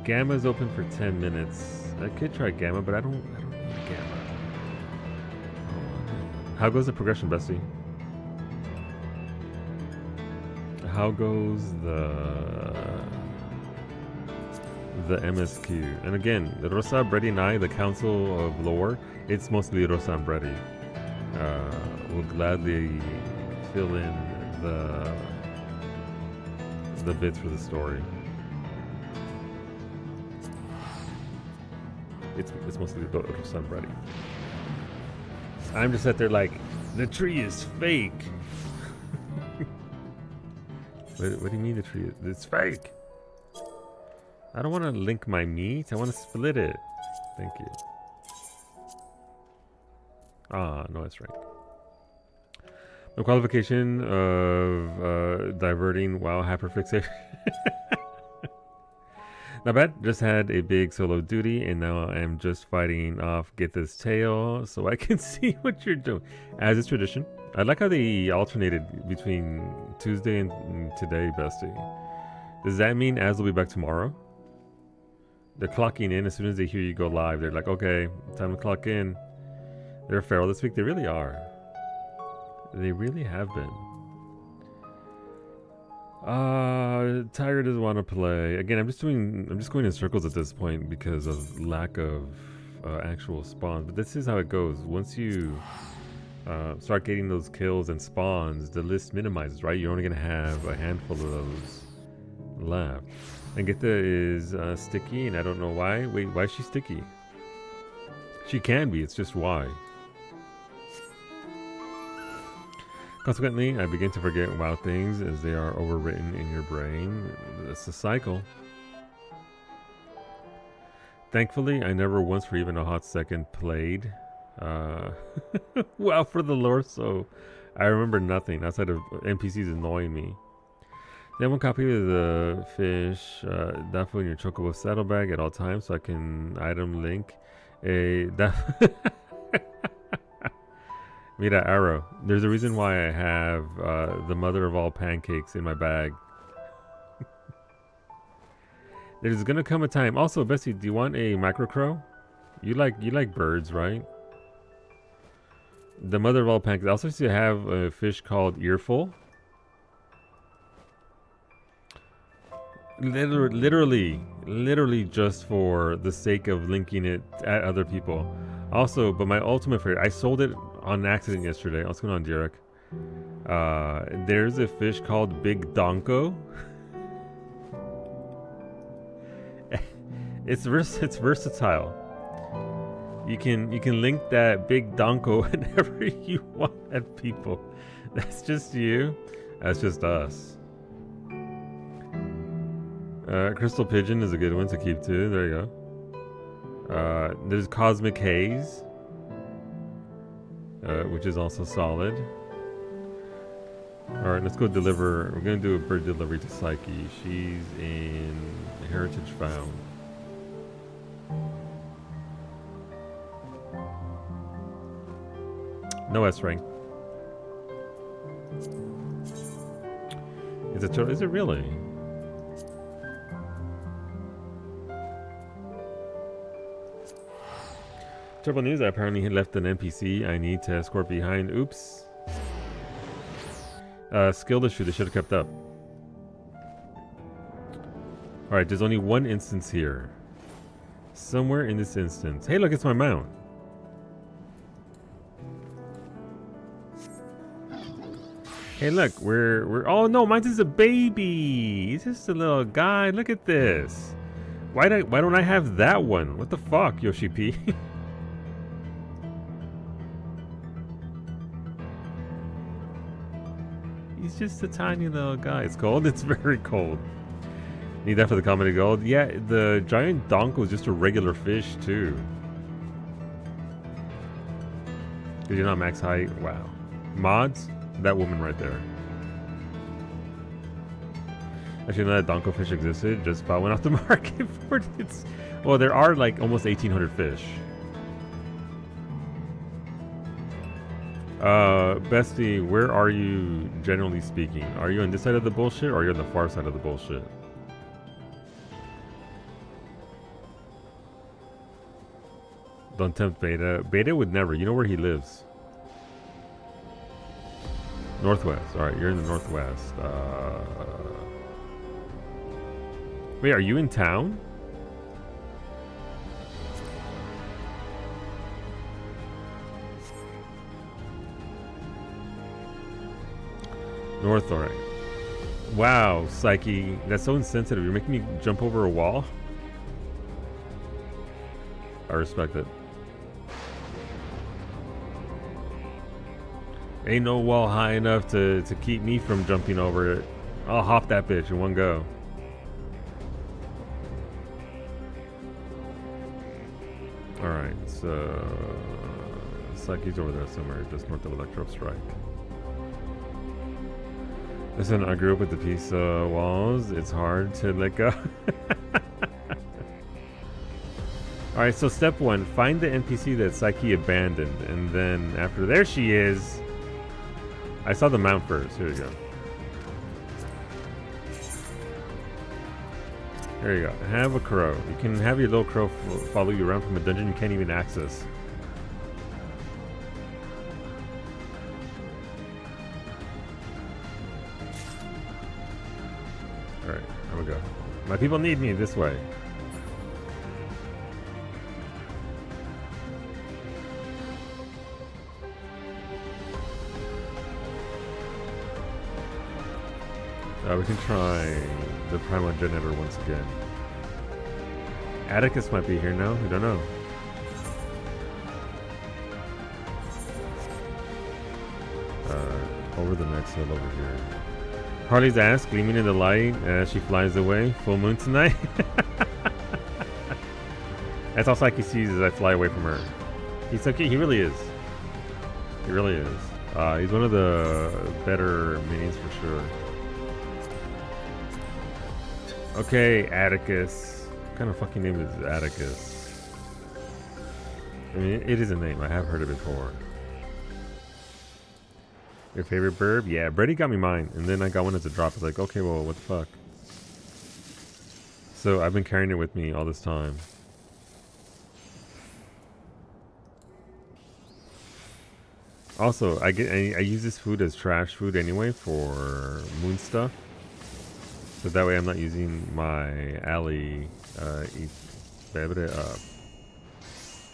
Gamma's open for 10 minutes. I could try Gamma, but I don't need Gamma. How goes the progression, Bessie? How goes the MSQ? And again, Rosa, Brady, and I, the Council of Lore, it's mostly Rosa and Brady. Will gladly fill in the bits for the story. It's mostly Rosa and Brady. I'm just sat there like, the tree is fake. What do you mean the tree is? It's fake. I don't want to link my meat. I want to split it. Thank you. Ah, no, that's right. No qualification of diverting WoW hyperfixation. Not bad. Just had a big solo duty, and now I'm just fighting off Get This Tail so I can see what you're doing. As is tradition. I like how they alternated between Tuesday and today, Bestie. Does that mean Az will be back tomorrow? They're clocking in as soon as they hear you go live. They're like, okay, time to clock in. They're feral this week. They really are. They really have been. Tiger doesn't want to play. Again, I'm just going in circles at this point because of lack of actual spawns. But this is how it goes. Once you start getting those kills and spawns, the list minimizes, right? You're only going to have a handful of those left. And Gita is sticky, and I don't know why. Wait, why is she sticky? She can be, it's just why. Consequently, I begin to forget WoW things as they are overwritten in your brain. It's a cycle. Thankfully, I never once for even a hot second played WoW for the lore, so I remember nothing outside of NPCs annoying me. Then one copy of the fish, definitely in your chocobo saddlebag at all times, so I can item link a. Mira arrow. There's a reason why I have the mother of all pancakes in my bag. There's gonna come a time. Also, Bessie, do you want a micro crow? You like birds, right? The mother of all pancakes. I also used to have a fish called Earful. Literally just for the sake of linking it at other people. Also, but my ultimate favorite, I sold it on accident yesterday. What's going on, Derek? There's a fish called Big Donko. It's versatile. You can link that Big Donko whenever you want at people. That's just you. That's just us. Crystal Pigeon is a good one to keep too. There you go. There's Cosmic Haze, which is also solid. Alright, let's go deliver. We're going to do a bird delivery to Psyche. She's in Heritage Found. No S rank. Is it really? Terrible news, I apparently left an NPC I need to escort behind. Oops. Skill issue, they should have kept up. Alright, there's only one instance here. Somewhere in this instance. Hey, look, it's my mount. Hey, look, we're oh no, mine's is a baby. He's just a little guy. Look at this. Why don't I have that one? What the fuck, Yoshi P? He's just a tiny little guy. It's cold. It's very cold. Need that for the comedy gold. Yeah, the giant donko is just a regular fish too. Because you're not max height. Wow. Mods? That woman right there. Actually, know that donko fish existed. Just about went off the market for it. Well, there are like almost 1,800 fish. Bestie, where are you generally speaking? Are you on this side of the bullshit or are you on the far side of the bullshit? Don't tempt Beta. Beta would never. You know where he lives. Northwest. Alright, you're in the northwest. Wait, are you in town? North, alright. Wow, Psyche. That's so insensitive. You're making me jump over a wall? I respect it. Ain't no wall high enough to keep me from jumping over it. I'll hop that bitch in one go. Alright, so... Psyche's over there somewhere, just north of Electro Strike. Listen, I grew up with the peace walls. It's hard to let go. Alright, so step one, find the NPC that Psyche abandoned. And then after there she is. I saw the mount first. Here we go. There you go. Have a crow. You can have your little crow follow you around from a dungeon you can't even access. Alright, here we go. My people need me this way. We can try the primal generator once again. Atticus might be here now. We don't know. Over the next hill over here. Harley's ass gleaming in the light as she flies away. Full moon tonight. That's all Psyche sees as I fly away from her. He's so cute. He really is. He really is. He's one of the better minions for sure. Okay, Atticus. What kind of fucking name is Atticus? I mean, it is a name. I have heard it before. Your favorite burb? Yeah, Brady got me mine. And then I got one as a drop. It's like, okay, well, what the fuck? So I've been carrying it with me all this time. Also, I use this food as trash food anyway for moon stuff. So that way I'm not using my alley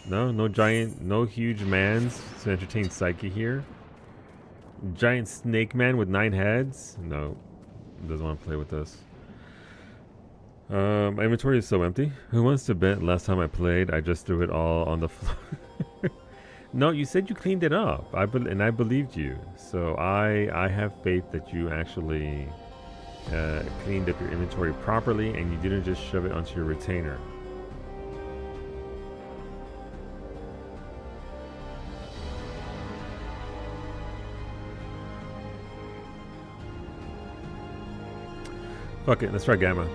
no huge mans to entertain Psyche here. Giant snake man with 9 heads? No. Doesn't want to play with this. My inventory is so empty. Who wants to bet last time I played I just threw it all on the floor? No, you said you cleaned it up. I believed you. So I have faith that you actually cleaned up your inventory properly and you didn't just shove it onto your retainer. Fuck it, let's try Gamma.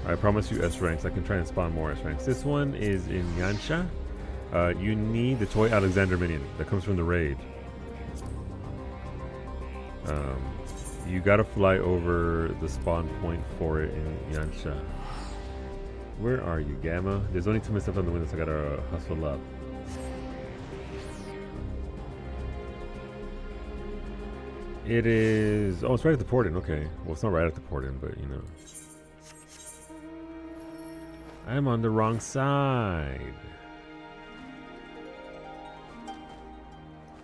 I promise you S ranks. I can try and spawn more S ranks. This one is in Yansha. You need the toy Alexander minion that comes from the raid. You gotta fly over the spawn point for it in Yansha. Where are you, Gamma? There's only 2 minutes left on the window, so I gotta hustle up. It is... Oh, it's right at the port-in. Okay. Well, it's not right at the port-in, but, you know. I'm on the wrong side.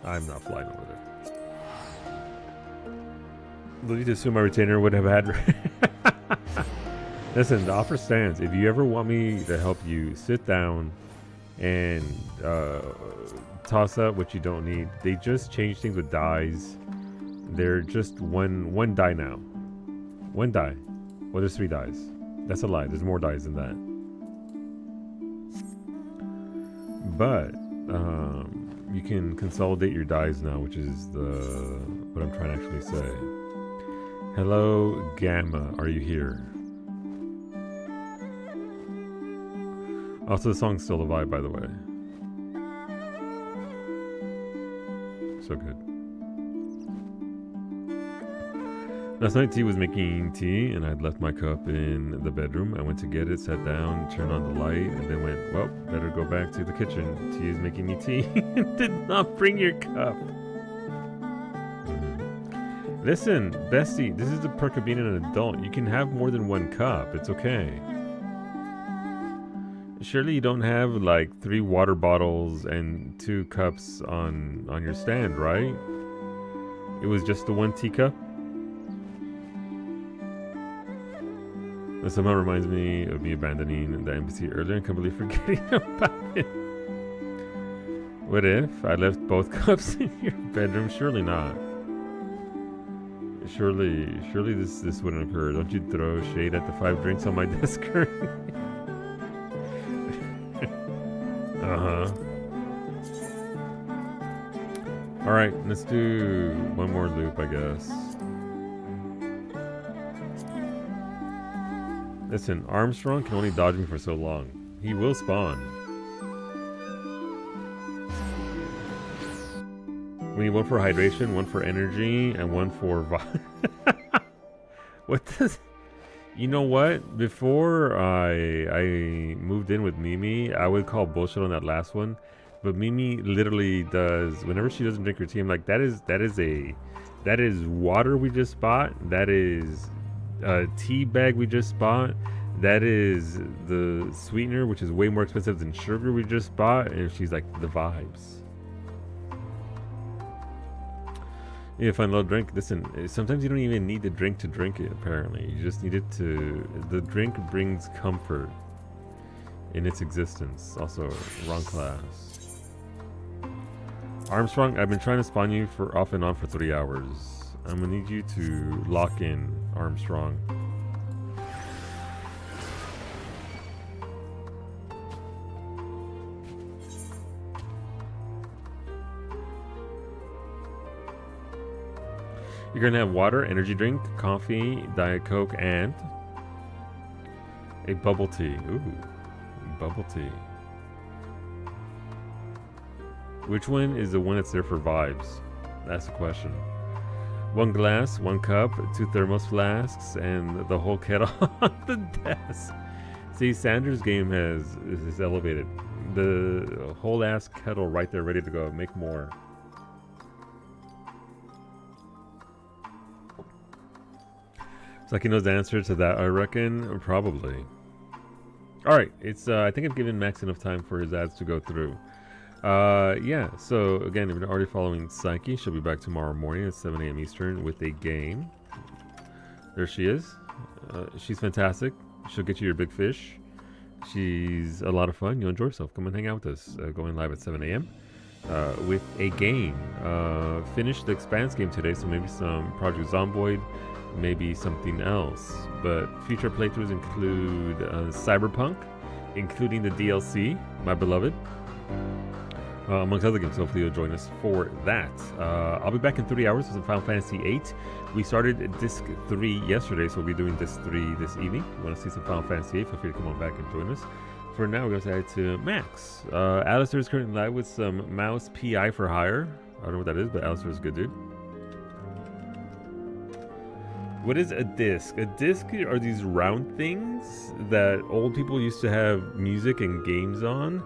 I'm not flying over there. Believe to assume my retainer would have had... Listen, the offer stands. If you ever want me to help you, sit down and toss up what you don't need. They just change things with dies. They're just one die now. 1 die. Well, there's 3 dies. That's a lie. There's more dies than that. But you can consolidate your dies now, which is what I'm trying to actually say. Hello, Gamma. Are you here? Also, the song's still a vibe, by the way. So good. Last night T was making tea and I'd left my cup in the bedroom. I went to get it, sat down, turned on the light, and then went, well, better go back to the kitchen. T is making me tea. Did not bring your cup. Listen, bestie, this is the perk of being an adult. You can have more than one cup. It's okay. Surely you don't have like 3 water bottles and 2 cups on your stand, right? It was just the 1 teacup? That somehow reminds me of me abandoning the NPC earlier and completely forgetting about it. What if I left both cups in your bedroom? Surely not. Surely this wouldn't occur. Don't you throw shade at the 5 drinks on my desk currently? Uh-huh. Alright, let's do one more loop, I guess. Listen, Armstrong can only dodge me for so long. He will spawn. We need 1 for hydration, 1 for energy, and 1 for what does... You know what? Before I moved in with Mimi, I would call bullshit on that last one. But Mimi literally does, whenever she doesn't drink her tea, I'm like, that is water we just bought. That is a tea bag we just bought. That is the sweetener, which is way more expensive than sugar we just bought. And she's like, the vibes. Yeah, find a little drink. Listen, sometimes you don't even need the drink to drink it, apparently. You just need it to... The drink brings comfort in its existence. Also, wrong class. Armstrong, I've been trying to spawn you for off and on for 3 hours. I'm gonna need you to lock in, Armstrong. You're gonna have water, energy drink, coffee, Diet Coke, and a bubble tea. Ooh, bubble tea. Which one is the one that's there for vibes? That's the question. 1 glass, 1 cup, 2 thermos flasks, and the whole kettle on the desk. See, Sanders' game is elevated. The whole ass kettle right there, ready to go. Make more. It's like he knows the answer to that, I reckon. Probably. Alright, it's I think I've given Max enough time for his ads to go through. Yeah, so again, if you're already following Psyche, she'll be back tomorrow morning at 7 a.m. Eastern with a game. There she is. She's fantastic. She'll get you your big fish. She's a lot of fun. You'll enjoy yourself. Come and hang out with us. Going live at 7 a.m. With a game. Finished the Expanse game today, so maybe some Project Zomboid, maybe something else. But future playthroughs include Cyberpunk, including the DLC, My Beloved, amongst other games. Hopefully you'll join us for that. I'll be back in 3 hours with some Final Fantasy VIII. We started Disc 3 yesterday, so we'll be doing Disc 3 this evening. If you want to see some Final Fantasy VIII, feel free to come on back and join us. For now, we're going to say hi to Max. Alistair is currently live with some mouse PI for hire. I don't know what that is, but Alistair is a good dude. What is a disc? A disc are these round things that old people used to have music and games on,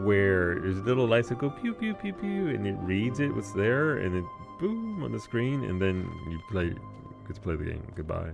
where there's little lights that go pew pew pew pew, and it reads it what's there, and then boom on the screen, and then you get to play the game. Goodbye.